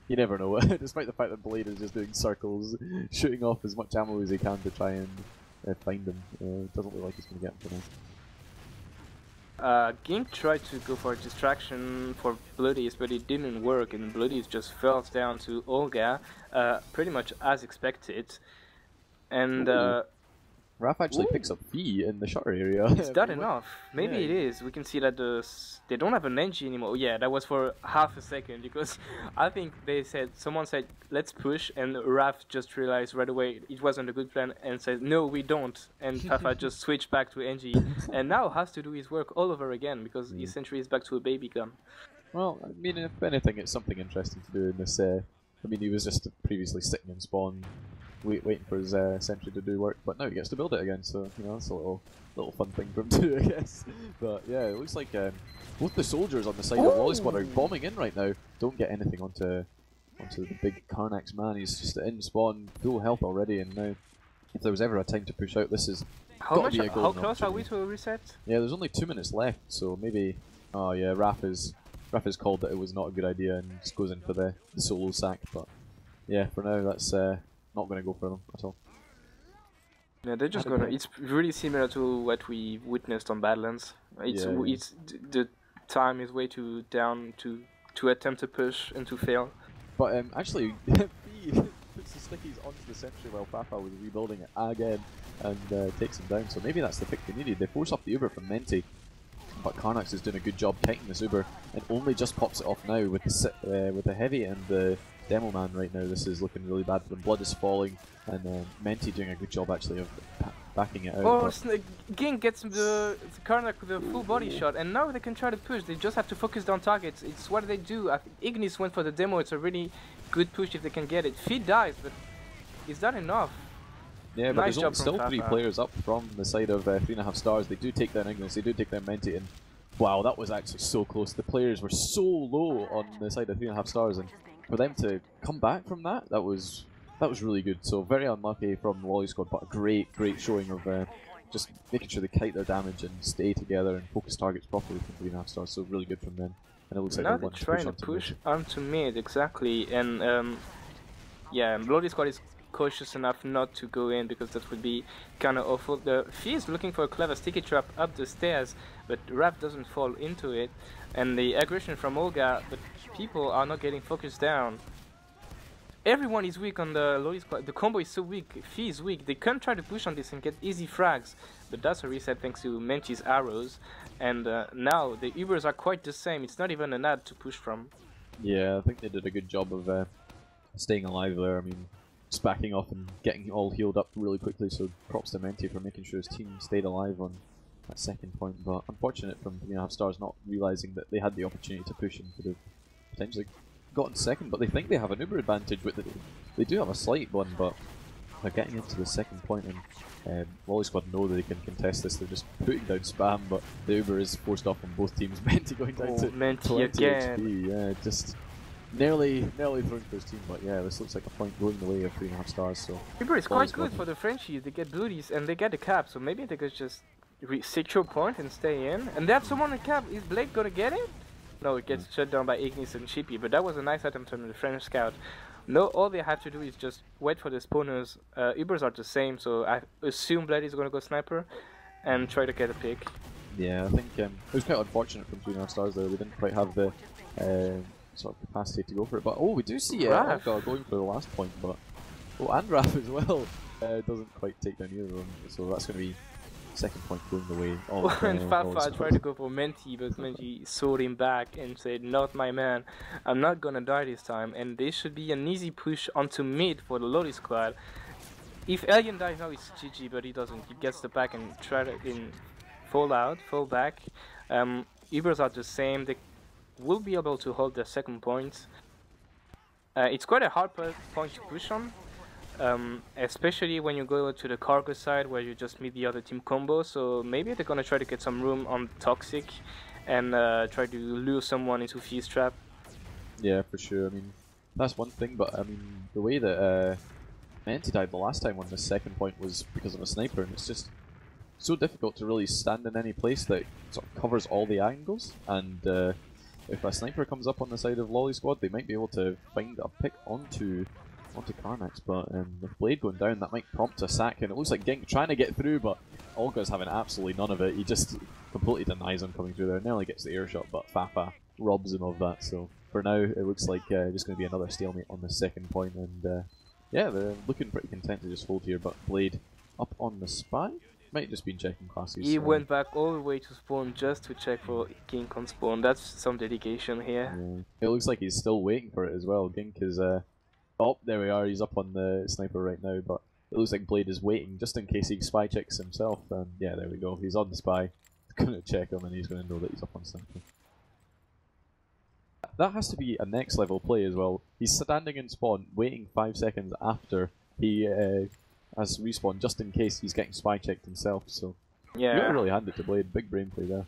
you never know. Despite the fact that Blade is just doing circles, shooting off as much ammo as he can to try and find him. It doesn't look like he's going to get him for now. Gink tried to go for a distraction for Bloodies, but it didn't work, and Bloodies just fell down to Olga, pretty much as expected. And Raph actually picks up Fee in the shutter area. Is that enough? Maybe it is. We can see that they don't have an engine anymore. Yeah, that was for half a second, because I think someone said, let's push, and Raph just realized right away it wasn't a good plan and said, no, we don't. And Fafa just switched back to NG, and now has to do his work all over again, because his sentry is back to a baby gun. Well, I mean, if anything, it's something interesting to do in this. I mean, he was just previously sitting in spawn, waiting for his sentry to do work, but now he gets to build it again, so you know, that's a little fun thing for him to do, I guess. But yeah, it looks like both the soldiers on the side of Loli Squad are bombing in right now. Don't get anything onto the big Karnax man. He's just in spawn, full health already, and now if there was ever a time to push out, this is got to be a golden How close are we to a reset? Yeah, there's only 2 minutes left, so maybe. Oh yeah, Raph is Raf has called that it was not a good idea and just goes in for the solo sack. But yeah, for now that's not going to go for them at all. Yeah, they're just gonna. It's really similar to what we witnessed on Badlands. It's the time is way too down to attempt to push and to fail. But actually, B puts the stickies onto the sentry while Fafa was rebuilding it again and takes him down. So maybe that's the pick they needed. They force up the Uber from Menti, but Karnax is doing a good job kiting this Uber and only just pops it off now with the heavy and the demo man right now. This is looking really bad for them. Blood is falling and Menti doing a good job actually of backing it out. Oh, Ging gets the Karnak with a full body shot, and now they can try to push. They just have to focus down targets. It's what they do. I think Ignis went for the demo. It's a really good push if they can get it. Feed dies, but is that enough? Yeah, but nice there's still 3 players up from the side of 3.5 stars. They do take down Ignis, they do take down Menti, and wow, that was actually so close. The players were so low on the side of 3.5 stars, and for them to come back from that, that was really good. So very unlucky from the Loli squad, but a great showing of just making sure they kite their damage and stay together and focus targets properly from 3.5 stars. So really good from them. And it looks like now they're trying to push onto mid, exactly. And yeah, Loli squad is cautious enough not to go in because that would be kind of awful. The Fee is looking for a clever sticky trap up the stairs, but Raf doesn't fall into it. And the aggression from Olga, but people are not getting focused down. Everyone is weak on the Loli squad. The combo is so weak. Fee is weak. They can try to push on this and get easy frags, but that's a reset thanks to Menti's arrows. And now the Ubers are quite the same. It's not even an ad to push from. Yeah, I think they did a good job of staying alive there. I mean, just backing off and getting all healed up really quickly, so props to Menti for making sure his team stayed alive on that second point. But unfortunate from 3.5 stars not realising that they had the opportunity to push and could have potentially gotten second, but they think they have an Uber advantage with it. They do have a slight one, but they're getting into the second point, and Loli squad know that they can contest this. They're just putting down spam, but the Uber is forced off on both teams. Menti going down to Menti 20 again. HP. Yeah, just nearly thrown for his team, but yeah, this looks like a point going the way of 3.5 stars. So Uber is quite good for the Frenchies. They get booties and they get the cap, so maybe they could just secure point and stay in. And they have someone on cap. Is Blade gonna get it? No, it gets shut down by Ignis and Chippy, but that was a nice attempt on the French scout. No, all they have to do is just wait for the spawners. Ubers are the same, so I assume Blade is gonna go sniper and try to get a pick. Yeah, I think it was quite unfortunate from 3.5 stars there. They didn't quite have the sort of capacity to go for it. But oh, we do see Olga going for the last point, but and Raf as well doesn't quite take down either of them. So that's going to be second point going the way. And Fafa tried to go for Menti, but Menti sold him back and said, "Not my man. I'm not gonna die this time." And this should be an easy push onto mid for the Loli squad. If Alien dies now, it's GG, but he doesn't. He gets the back and try to fall back. Ubers are the same. They will be able to hold their second point. It's quite a hard point to push on. Especially when you go to the cargo side where you just meet the other team combo, so maybe they're gonna try to get some room on Toxic and try to lure someone into Fee's trap. Yeah, for sure. I mean, that's one thing, but I mean, the way that Menti died the last time on the second point was because of a sniper, and it's just so difficult to really stand in any place that sort of covers all the angles, and if a sniper comes up on the side of Loli squad, they might be able to find a pick onto Karnax, but with Blade going down, that might prompt a sack, and it looks like Gink trying to get through, but Olga's having absolutely none of it. He just completely denies him coming through there. Nearly gets the air shot, but Fafa robs him of that. So for now, it looks like just going to be another stalemate on the second point, and yeah, they're looking pretty content to just hold here. But Blade up on the spy. Might just been checking classes. He went back all the way to spawn just to check for Gink on spawn. That's some dedication here. Yeah. It looks like he's still waiting for it as well. Gink is oh, there we are, he's up on the sniper right now, but it looks like Blade is waiting just in case he spy checks himself, and yeah, there we go, he's on the spy, gonna check him and he's gonna know that he's up on sniper. That has to be a next level play as well. He's standing in spawn, waiting 5 seconds after he has respawned, just in case he's getting spy checked himself, so yeah, you gotta really hand it to Blade, big brain play there.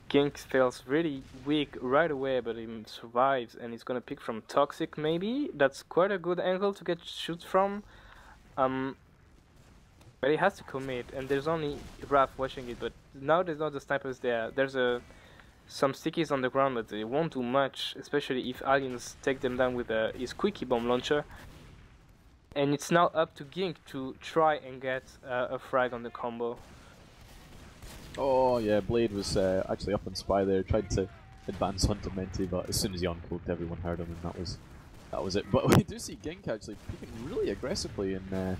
Gink feels really weak right away, but he survives, and he's gonna pick from Toxic maybe. That's quite a good angle to get shoots from. But he has to commit, and there's only Raf watching it, but now there's not the snipers there. There's a some stickies on the ground, but they won't do much, especially if aliens take them down with his quickie bomb launcher. And it's now up to Gink to try and get a frag on the combo. Oh yeah, Blade was actually up on Spy there, tried to advance onto Menti, but as soon as he uncloaked, everyone heard him, and that was it. But we do see Gink actually peeking really aggressively in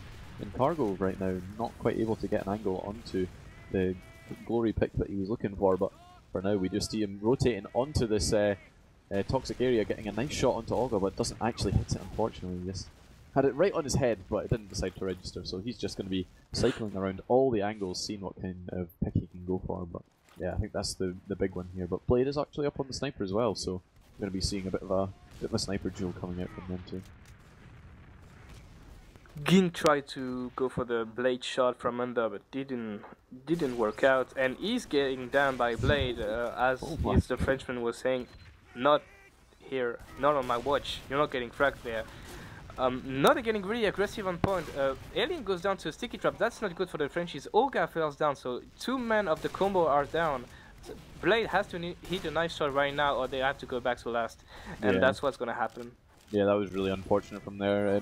cargo right now, not quite able to get an angle onto the glory pick that he was looking for, but for now we just see him rotating onto this toxic area, getting a nice shot onto Olga, but doesn't actually hit it, unfortunately. He just had it right on his head, but it didn't decide to register, so he's just going to be cycling around all the angles, seeing what kind of pick he can go for. But yeah, I think that's the big one here. But Blade is actually up on the sniper as well, so we're going to be seeing a bit of a sniper duel coming out from them too. Gink tried to go for the Blade shot from under, but didn't work out, and he's getting down by Blade, as the Frenchman was saying, not here, not on my watch, you're not getting fragged there. Not getting really aggressive on point. Alien goes down to a sticky trap, that's not good for the Frenchies. Olga falls down, so 2 men of the combo are down. So Blade has to hit a nice shot right now, or they have to go back to last, and that's what's gonna happen. Yeah, that was really unfortunate from there.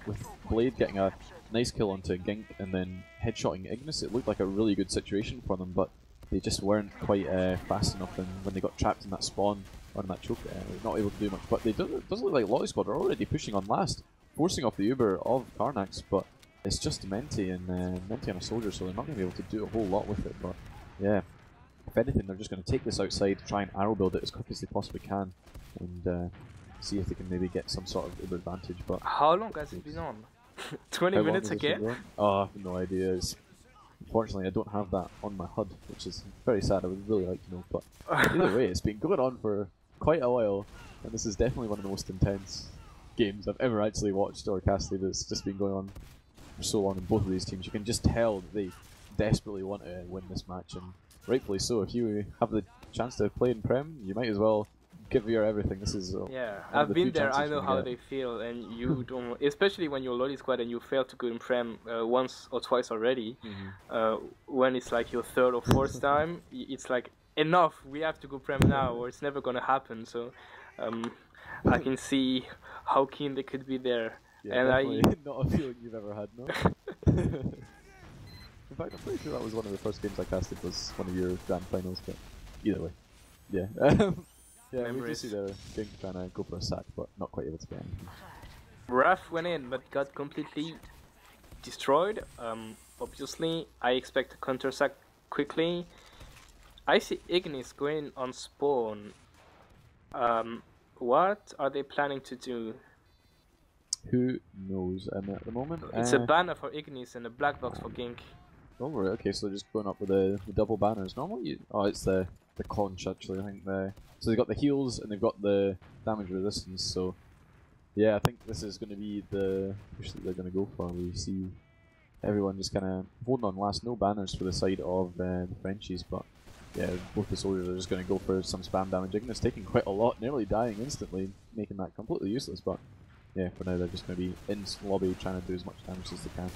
With Blade getting a nice kill onto Gink and then headshotting Ignis, it looked like a really good situation for them, but they just weren't quite fast enough, and when they got trapped in that spawn, or in that choke, not able to do much. But it does look like Loli Squad are already pushing on last, forcing off the Uber of Karnax, but it's just Menti and a soldier, so they're not going to be able to do a whole lot with it. But yeah, if anything, they're just going to take this outside, try and arrow build it as quick as they possibly can, and see if they can maybe get some sort of Uber advantage. But how long has it been on? 20 minutes again? Oh, I have no idea. Unfortunately, I don't have that on my HUD, which is very sad. I would really like to know, but either way, it's been going on for quite a while, and this is definitely one of the most intense games I've ever actually watched or casted. It's just been going on for so long in both of these teams. You can just tell that they desperately want to win this match, and rightfully so. If you have the chance to play in Prem, you might as well give your everything. This is yeah, I've been there. I know how they feel, and you don't, especially when you're Loli Squad and you fail to go in Prem once or twice already. When it's like your 3rd or 4th time, it's like enough. We have to go Prem now, or it's never gonna happen. So I can see how keen they could be there. Yeah, and not a feeling you've ever had, no. In fact, I'm pretty sure that was one of the first games I casted, was one of your grand finals. But either way, yeah. Yeah, we do see the Gink trying to go for a sack, but not quite able to get anything. Raph went in, but got completely destroyed. Obviously, I expect a counter sack quickly. I see Ignis going on spawn. What are they planning to do? Who knows? At the moment, it's a banner for Ignis and a black box for Gink. Oh, right. Okay, so they're just going up with the double banners. Normally, oh, it's the conch actually. I think so they've got the heals and they've got the damage resistance. So yeah, I think this is going to be the push that they're going to go for. We see everyone just kind of holding on last. No banners for the side of the Frenchies, but yeah, both the soldiers are just going to go for some spam damage. Ignis taking quite a lot, nearly dying instantly, making that completely useless. But yeah, for now they're just going to be in lobby trying to do as much damage as they can.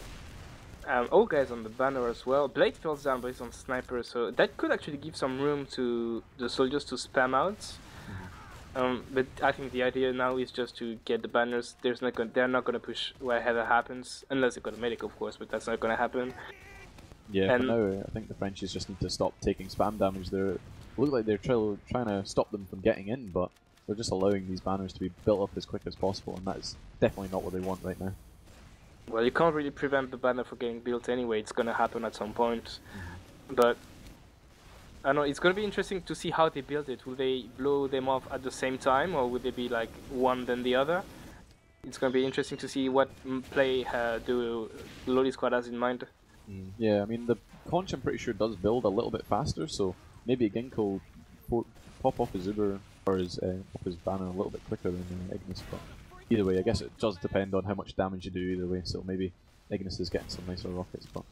Olga is on the banner as well. Blade falls down, but he's on sniper, so that could actually give some room to the soldiers to spam out. But I think the idea now is just to get the banners. They're not gonna push wherever happens, unless they got a medic, of course. But that's not gonna happen. Yeah, for now, I think the Frenchies just need to stop taking spam damage. They look like they're trying to stop them from getting in, but they're just allowing these banners to be built up as quick as possible, and that's definitely not what they want right now. Well, you can't really prevent the banner from getting built anyway. It's gonna happen at some point. But I don't know, it's gonna be interesting to see how they build it. Will they blow them off at the same time, or will they be like one then the other? It's gonna be interesting to see what play do Loli Squad has in mind. Yeah, I mean the conch I'm pretty sure does build a little bit faster, so maybe Gink will pop off his Uber or his banner a little bit quicker than Ignis. But either way, I guess it does depend on how much damage you do either way, so maybe Ignis is getting some nicer rockets, but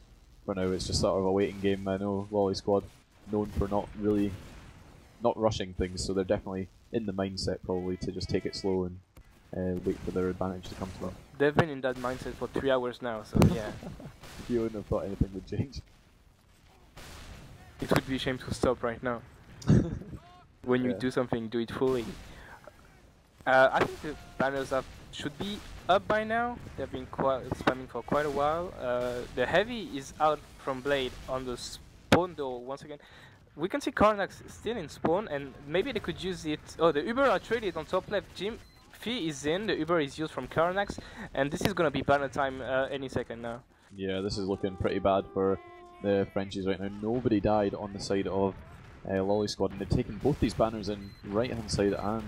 for now it's just sort of a waiting game. I know Loli Squad known for not rushing things, so they're definitely in the mindset probably to just take it slow and wait for their advantage to come to them. They've been in that mindset for 3 hours now, so yeah. You wouldn't have thought anything would change. It would be a shame to stop right now. When you do something, do it fully. I think the banners should be up by now. They've been spamming for quite a while. The heavy is out from Blade on the spawn door once again. We can see Karnax still in spawn, and maybe they could use it. Oh, the Uber are traded on top left. Jim Fee is in. The Uber is used from Karnax, and this is gonna be banner time any second now. Yeah, this is looking pretty bad for the Frenchies right now. Nobody died on the side of Loli squad, and they've taken both these banners in right hand side, and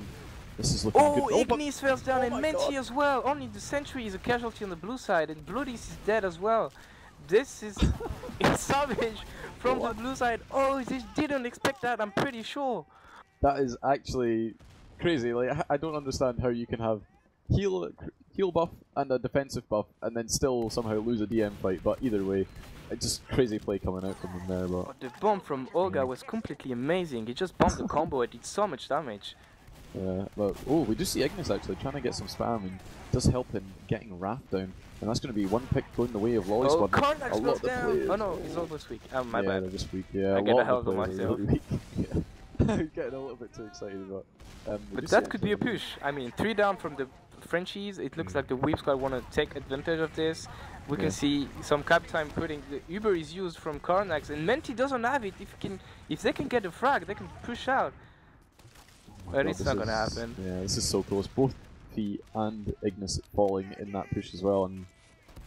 this is looking good. Oh, Ignis falls down, and Menti as well. Only the Sentry is a casualty on the blue side, and Bloodys is dead as well. This is savage from the blue side. Oh, they didn't expect that, I'm pretty sure. That is actually crazy. Like, I don't understand how you can have heal buff and a defensive buff and then still somehow lose a DM fight, but either way, it's just crazy play coming out from them there. But oh, the bomb from Olga was completely amazing. He just bombed the combo, it did so much damage. Yeah, but oh, we do see Ignis actually trying to get some spam, and does help him getting Wrath down, and that's going to be one pick going the way of Loli squad. Karnax goes down! Oh no, he's almost weak. Oh, my bad. They're just weak. Yeah, I get a hell of myself. Really yeah. Getting a little bit too excited, but that could be a push. I mean, 3 down from the Frenchies. It looks like the Weep squad want to take advantage of this. We can see some cap time putting the Uber is used from Karnax, and Menti doesn't have it. If they can get a frag, they can push out. But it's not gonna happen. Yeah, this is so close. Both Fee and Ignis falling in that push as well, and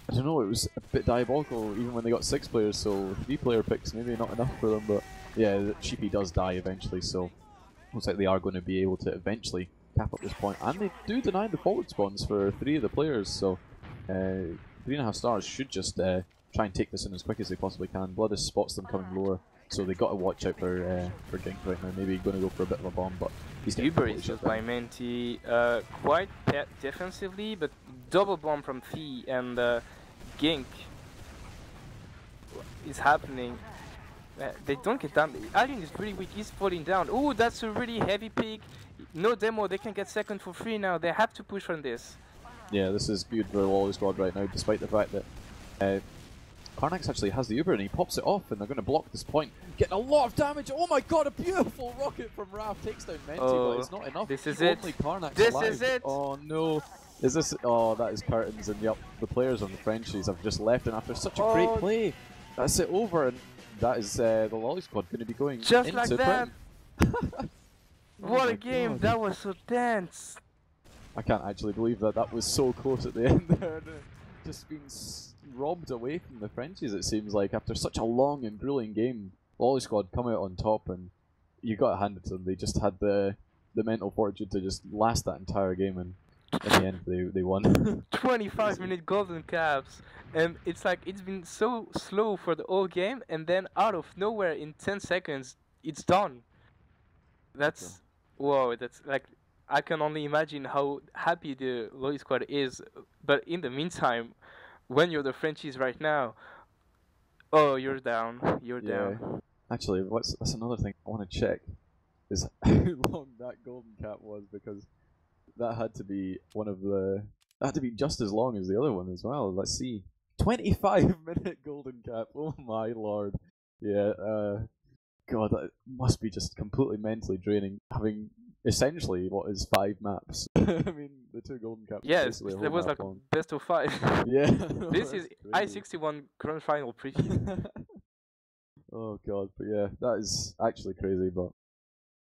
I don't know, it was a bit diabolical even when they got 6 players, so 3-player picks maybe not enough for them, but yeah, Sheepy does die eventually, so looks like they are going to be able to eventually cap up this point, and they do deny the forward spawns for 3 of the players, so 3.5 stars should just try and take this in as quick as they possibly can. Bloodus spots them coming lower, so they got to watch out for Gink right now. Maybe going to go for a bit of a bomb, but he's Uber is used by Menti quite defensively, but double bomb from Fee and Gink is happening. They don't get down. Alien is pretty weak. He's falling down. Oh, that's a really heavy pick. No demo. They can get second for free now. They have to push on this. Yeah, this is good for the Loli squad right now, despite the fact that Karnax actually has the Uber and he pops it off, and they're going to block this point. Getting a lot of damage. Oh my god, a beautiful rocket from Raph takes down Menti, but it's not enough. This is it. This is it. Oh no. Is this? Oh, that is curtains, and yep, the players on the Frenchies have just left, and after such a great play, that's it over, and that is the Loli squad going to be going just into like that. What a game! God. That was so tense. I can't actually believe that was so close at the end there. Just being robbed away from the Frenchies, it seems like, after such a long and grueling game. Loli squad come out on top, and you got to hand it to them. They just had the mental fortitude to just last that entire game, and in the end they won. 25-minute golden caps, and it's like it's been so slow for the whole game, and then out of nowhere in 10 seconds it's done. That's whoa, that's like, I can only imagine how happy the Loli squad is, but in the meantime, when you're the Frenchies right now, oh, you're down. You're down. Actually, that's another thing I want to check, is how long that golden cap was, because that had to be that had to be just as long as the other one as well. Let's see. 25-minute golden cap. Oh my lord. Yeah, god, that must be just completely mentally draining, having essentially what is 5 maps. I mean, the 2 golden caps. Yes, there was like long. best of 5. Yeah. This is I-61 grand final preview. Oh god, but yeah, that is actually crazy, but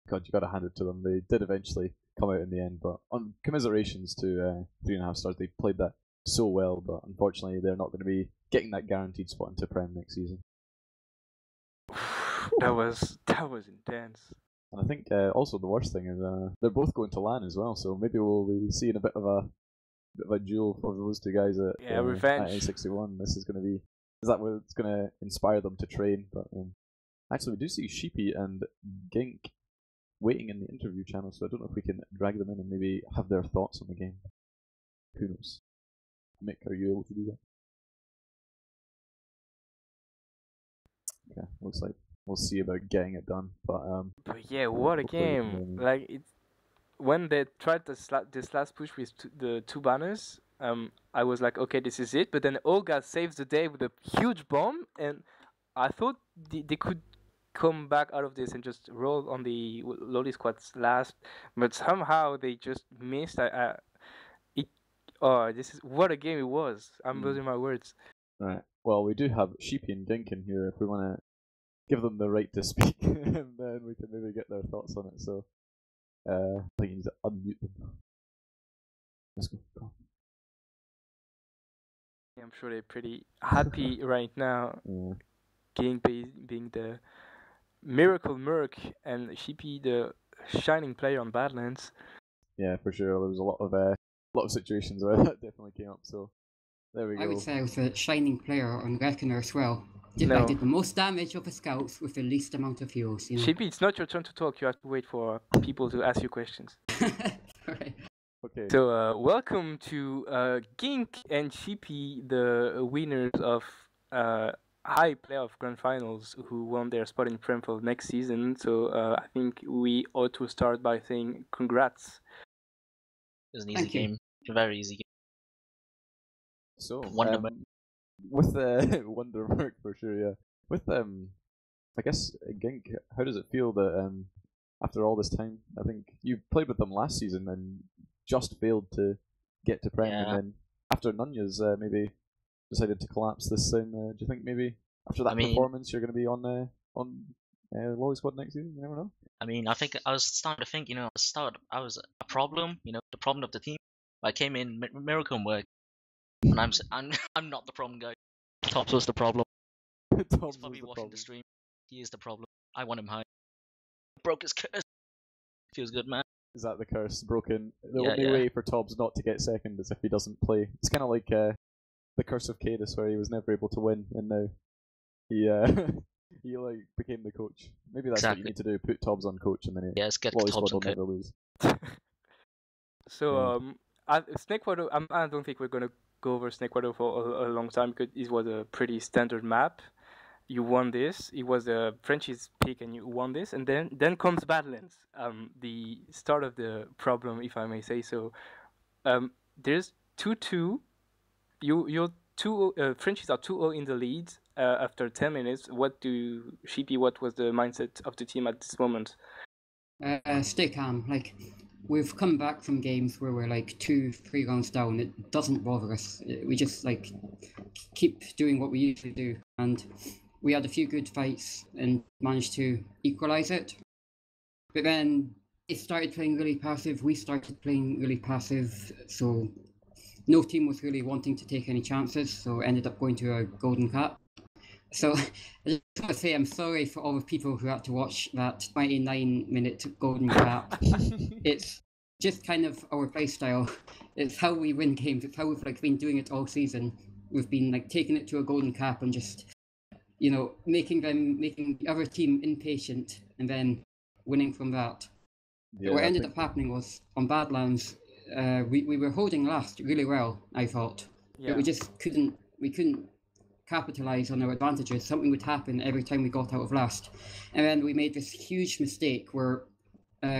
god, you gotta hand it to them. They did eventually come out in the end, but on commiserations to 3.5 stars. They played that so well, but unfortunately they're not going to be getting that guaranteed spot into Prem next season. That was intense. And I think also the worst thing is they're both going to LAN as well, so maybe we'll be seeing a bit of a duel for those 2 guys at revenge. At A61. This is going to be, is that what's going to inspire them to train? But actually, we do see Sheepy and Gink waiting in the interview channel, so I don't know if we can drag them in and maybe have their thoughts on the game. Who knows? Mick, are you able to do that? Okay, looks like we'll see about getting it done. But yeah, what a game! Like, when they tried this last push with the 2 banners, I was like, okay, this is it. But then Olga saves the day with a huge bomb, and I thought they could come back out of this and just roll on the Loli squad's last, but somehow they just missed. This is what a game it was. I'm losing my words. Right. Well, we do have Sheepy and Ginkin here if we want to give them the right to speak, and then we can maybe get their thoughts on it. So, I think you need to unmute them. Let's go. Go on. I'm sure they're pretty happy right now. Yeah. King being the miracle merc and Sheepy the shining player on Badlands. Yeah, for sure. There was a lot of situations where that definitely came up. So there we go. I would say I was a shining player on Reckoner as well. I No. did the most damage of the scouts with the least amount of heals. You know? Sheepy, it's not your turn to talk. You have to wait for people to ask you questions. Right. Okay. So welcome to Gink and Sheepy, the winners of high playoff grand finals, who won their spot in Prem for next season. So I think we ought to start by saying congrats. It was an easy game, a very easy game. So Wonderwork. with Wonderwork for sure, yeah. With I guess Gink, how does it feel that after all this time, I think you played with them last season and just failed to get to Prem, and then after Nunez maybe decided to collapse this time. Do you think maybe after that performance you're going to be on Loli squad next season? You never know. I mean, I think I was starting to think, I was a problem, the problem of the team. I came in miracle work, and I'm not the problem guy. Tops was the problem. He's probably watching the stream. He is the problem. I want him high. Broke his curse. Feels good, man. Is that the curse broken? The only way for Tobbs not to get second is if he doesn't play. It's kind of like the curse of Cadis, where he was never able to win, and now he he became the coach. Maybe that's what you need to do: put Tobbs on coach, and then get Loli Tobbs squad will on never lose. So Snakewater, I don't think we're gonna go over Snakewater for a long time because it was a pretty standard map. You won this. It was a Frenchie's pick, and you won this. And then comes Badlands, the start of the problem, if I may say so. There's 2-2. You're Frenchies are 2-0 in the lead after 10 minutes. Sheepy, what was the mindset of the team at this moment? Stay calm. We've come back from games where we're 2-3 rounds down. It doesn't bother us. We just keep doing what we usually do, and we had a few good fights and managed to equalize it. But then it started playing really passive. We started playing really passive, so no team was really wanting to take any chances. So ended up going to a golden cap. So I just want to say I'm sorry for all the people who had to watch that 99-minute golden cap. It's just kind of our play style. It's how we win games. It's how we've been doing it all season. We've been taking it to a golden cap and just making the other team impatient and then winning from that. Yeah, what ended up happening was on Badlands, we were holding last really well, I thought, but we just couldn't capitalize on our advantages. Something would happen every time we got out of last, and then we made this huge mistake where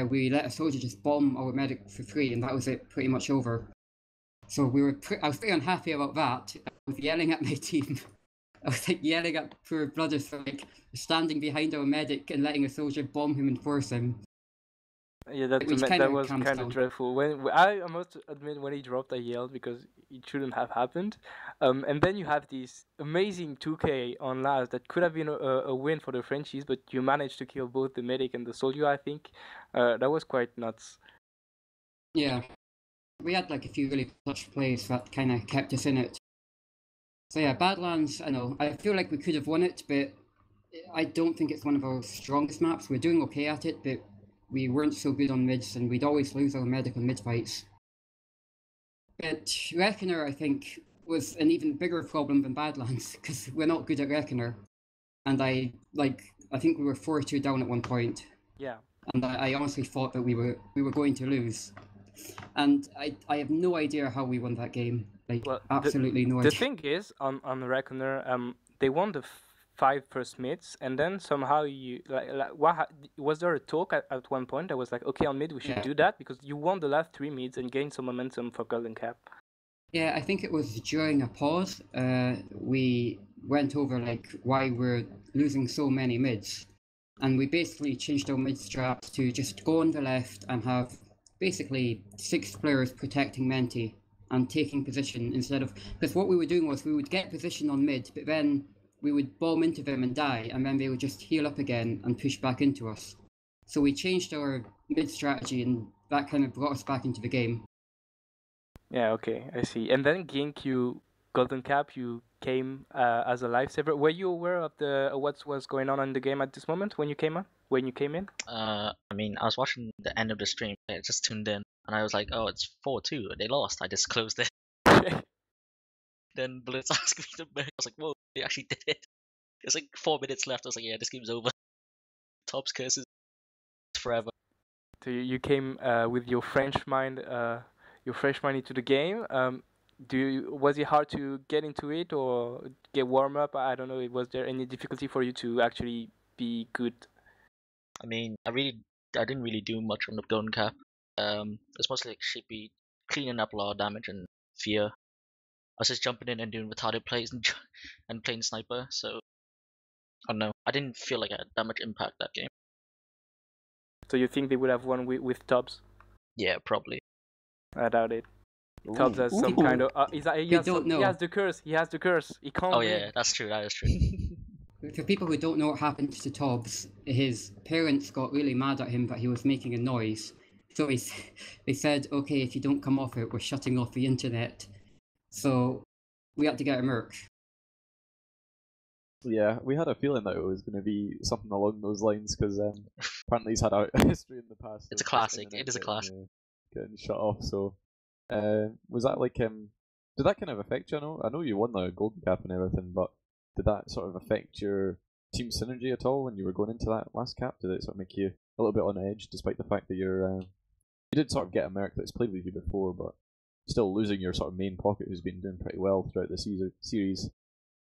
we let a soldier just bomb our medic for free, and that was it, pretty much over. So I was pretty unhappy about that. I was yelling at my team. I was yelling at poor brothers for standing behind our medic and letting a soldier bomb him and force him. Yeah, that was kind of dreadful. I must admit, when he dropped, I yelled because it shouldn't have happened. And then you have this amazing 2K on last that could have been a win for the Frenchies, but you managed to kill both the medic and the soldier, I think. That was quite nuts. Yeah. We had a few really clutch plays that kind of kept us in it. So yeah, Badlands, I feel like we could have won it, but I don't think it's one of our strongest maps. We're doing okay at it, but we weren't so good on mids, and we'd always lose our medic on mid fights. But Reckoner, I think, was an even bigger problem than Badlands, because we're not good at Reckoner. And I think we were 4-2 down at one point. Yeah. And I honestly thought that we were going to lose. And I have no idea how we won that game. Absolutely no idea. The thing is, on Reckoner, they won the 5 first mids, and then somehow was there a talk at one point that was okay, on mid we should do that because you won the last 3 mids and gained some momentum for golden cap? Yeah, I think it was during a pause. We went over why we're losing so many mids, and we basically changed our mid straps to just go on the left and have basically 6 players protecting Menti and taking position instead of, because what we were doing was we would get position on mid, but then we would bomb into them and die, and then they would just heal up again and push back into us. So we changed our mid strategy, and that kind of brought us back into the game. Yeah, okay, I see. And then Gink, you Golden Cap, you came as a lifesaver. Were you aware of the what was going on in the game at this moment when you came on? When you came in? I mean, I was watching the end of the stream. I just tuned in, and I was like, "Oh, it's 4-2. They lost." I just closed it. Then Blitz asked me to back. I was like, "Whoa, they actually did it." It's like 4 minutes left. I was like, "Yeah, this game's over." Top's curses forever. So you came with your French mind into the game. Was it hard to get into it or get warm up? I don't know. Was there any difficulty for you to actually be good? I mean, I didn't really do much on the Golden Cap. It's mostly like Shippy cleaning up a lot of damage and fear. I was just jumping in and doing retarded plays and playing sniper. So I don't know. I didn't feel like I had that much impact that game. So you think they would have won with Tubbs? Yeah, probably. I doubt it. Tubbs has some kind of. He has the curse. He has the curse. He can't. Oh win. yeah, that's true. That is true. For people who don't know what happened to Tubbs, his parents got really mad at him that he was making a noise. So they said, okay, if you don't come off it, we're shutting off the internet. So we had to get a merc. Yeah, we had a feeling that it was going to be something along those lines because apparently he's had a history in the past. It's a classic. It is a classic. Getting shut off. So, was that like did that kind of affect you? I know you won the Golden Cap and everything, but did that sort of affect your team synergy at all when you were going into that last cap? Did it sort of make you a little bit on edge, despite the fact that you did sort of get a merc that's played with you before, but still losing your sort of main pocket who's been doing pretty well throughout the series?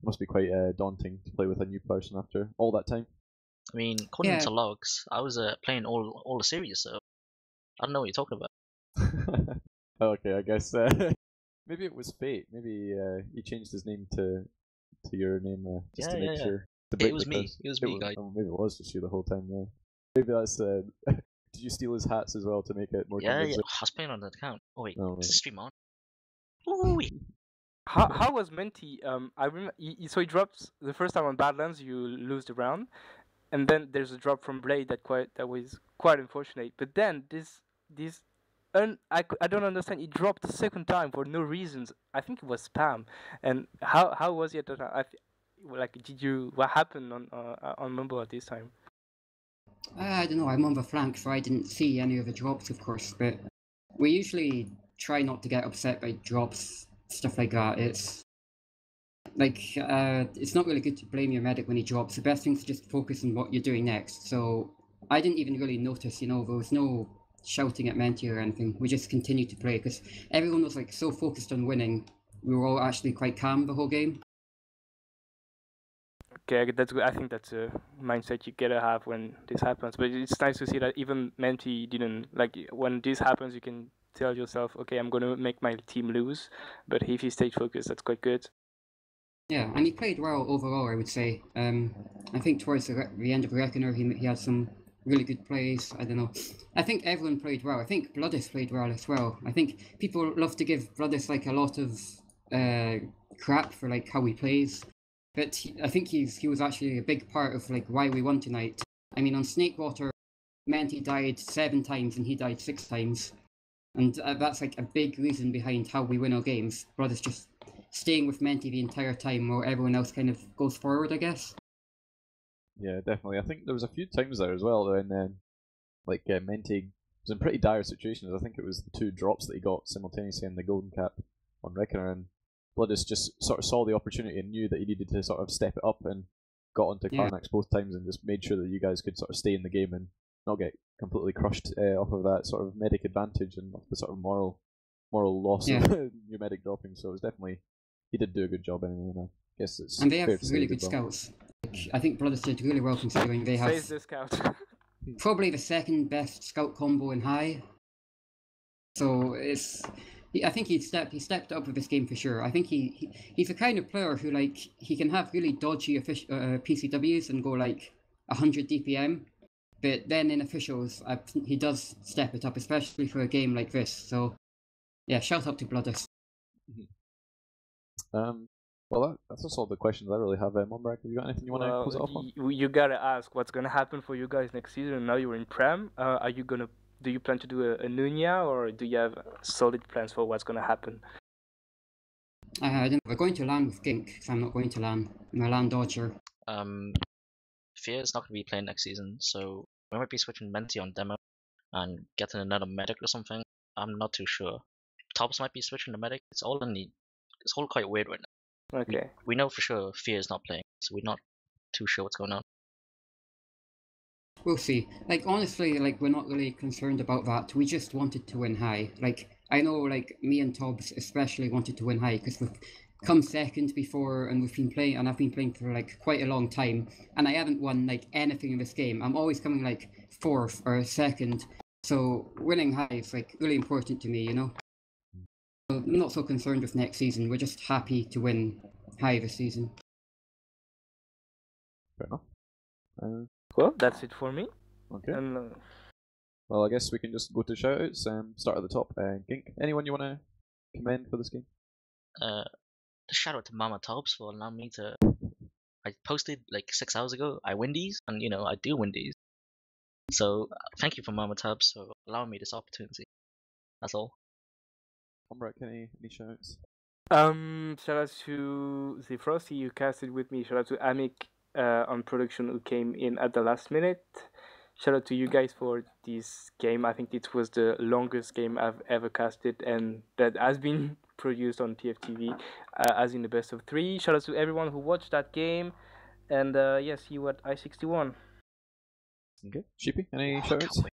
Must be quite daunting to play with a new person after all that time. I mean, according to logs, I was playing all the series, so I don't know what you're talking about. Okay, I guess maybe it was fate. Maybe he changed his name to your name just to make sure. It was me. It was me, guys. Oh, maybe it was just you the whole time. Yeah. Maybe that's. Did you steal his hats as well to make it more? Yeah. I was playing on that account. Oh wait, is the stream on? Ooh. How was Menti? I remember. So he drops the first time on Badlands. You lose the round, and then there's a drop from Blade that was quite unfortunate. But then I don't understand. It dropped the second time for no reasons. I think it was spam. And how was it? What happened on Mumble at this time? I don't know. I'm on the flank, so I didn't see any of the drops, of course. But we usually try not to get upset by drops, stuff like that. It's like it's not really good to blame your medic when he drops. The best thing is to just focus on what you're doing next. So I didn't even really notice. There was no shouting at Menti or anything. We just continued to play because everyone was like so focused on winning. We were all actually quite calm the whole game. Okay, that's good. I think that's a mindset you gotta have when this happens. But it's nice to see that even Menti didn't when this happens. You can tell yourself, okay, I'm gonna make my team lose. But if he stayed focused, that's quite good. Yeah, and he played well overall, I would say. I think towards the end of Reckoner, he had some really good plays. I don't know. I think everyone played well. I think Bloodis played well as well. I think people love to give Bloodis a lot of crap for how he plays. But I think he was actually a big part of why we won tonight. I mean, on Snakewater, Menti died 7 times and he died 6 times. And that's a big reason behind how we win our games. Bloodis just staying with Menti the entire time while everyone else kind of goes forward, I guess. Yeah, definitely. I think there was a few times there as well when Menti was in pretty dire situations. I think it was the 2 drops that he got simultaneously in the Golden Cap on Reckoner, and Bloodis just sort of saw the opportunity and knew that he needed to sort of step it up and got onto climax both times and just made sure that you guys could sort of stay in the game and not get completely crushed off of that sort of medic advantage and off the sort of moral loss of your medic dropping. So it was definitely, he did do a good job anyway. And I guess it's and they have really good scouts. I think Bloodis did really well considering they have the scout. probably the second best scout combo in high. So I think he stepped up with this game for sure. I think he's the kind of player who he can have really dodgy PCWs and go 100 DPM. But then in officials, he does step it up, especially for a game like this. So, yeah, shout out to Bloodus. Well, that's all the questions I really have. Ombrack, have you got anything you want to close it off on? You gotta ask what's gonna happen for you guys next season. Now you're in Prem. Do you plan to do a Nunya, or do you have solid plans for what's gonna happen? I don't know. We're going to LAN with Gink, so I'm not going to LAN. I'm a LAN dodger. Fear is not going to be playing next season, so we might be switching Menti on demo and getting another medic or something. I'm not too sure. Tops might be switching to medic. It's all quite weird right now. Okay. We know for sure Fear is not playing, so we're not too sure what's going on. We'll see. Like, honestly, like, we're not really concerned about that. We just wanted to win high. Like, I know, like, me and Tobbs especially wanted to win high because we've come second before, and we've been playing, and I've been playing for, like, quite a long time, and I haven't won, like, anything in this game. I'm always coming, like, 4th or 2nd, so winning high is, like, really important to me, you know? So I'm not so concerned with next season. We're just happy to win high this season. Fair enough. Well, that's it for me. Okay. And, well, I guess we can just go to shoutouts. Start at the top. Gink, anyone you want to commend for this game? Shout out to Mama Tobbs for allowing me to. I posted like 6 hours ago. I win these, and I do win these. So thank you for Mama Tobbs for allowing me this opportunity. That's all. Ombrack, any shoutouts? Shout out to zeFrosty, you casted with me. Shout out to Amik on production, who came in at the last minute. Shout out to you guys for this game. I think it was the longest game I've ever casted, and that has been produced on TFTV, as in the best of 3. Shout out to everyone who watched that game, and see you at I-61. Okay. Sheepy, any shoutouts?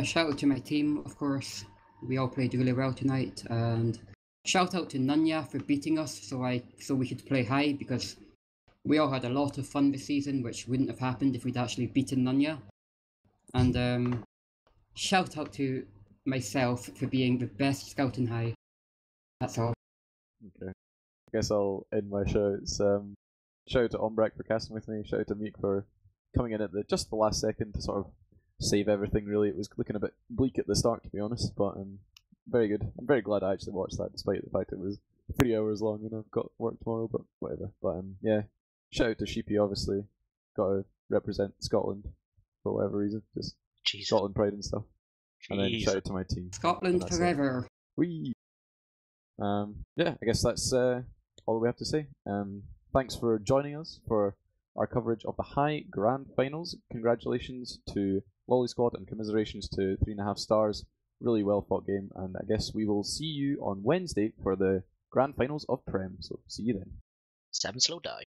Shout out to my team, of course. We all played really well tonight, and shout out to Nunya for beating us so we could play high, because we all had a lot of fun this season, which wouldn't have happened if we'd actually beaten Nunya. And shout out to myself for being the best scout in high. That's all. Okay. I guess I'll end my shoutouts. Shout out to Ombrack for casting with me. Shout out to Amik for coming in at just the last second to sort of save everything. Really, it was looking a bit bleak at the start, to be honest, but very good. I'm very glad I actually watched that, despite the fact it was 3 hours long and I've got work tomorrow. But whatever. But yeah, shout out to Sheepy. Obviously, got to represent Scotland for whatever reason, just Jesus. Scotland pride and stuff. And then shout out to my team. Scotland forever. Whee! Yeah, I guess that's all we have to say. Thanks for joining us for our coverage of the High Grand Finals. Congratulations to Loli Squad and commiserations to 3.5 stars. Really well fought game, and I guess we will see you on Wednesday for the Grand Finals of Prem. So see you then. 7 slow die.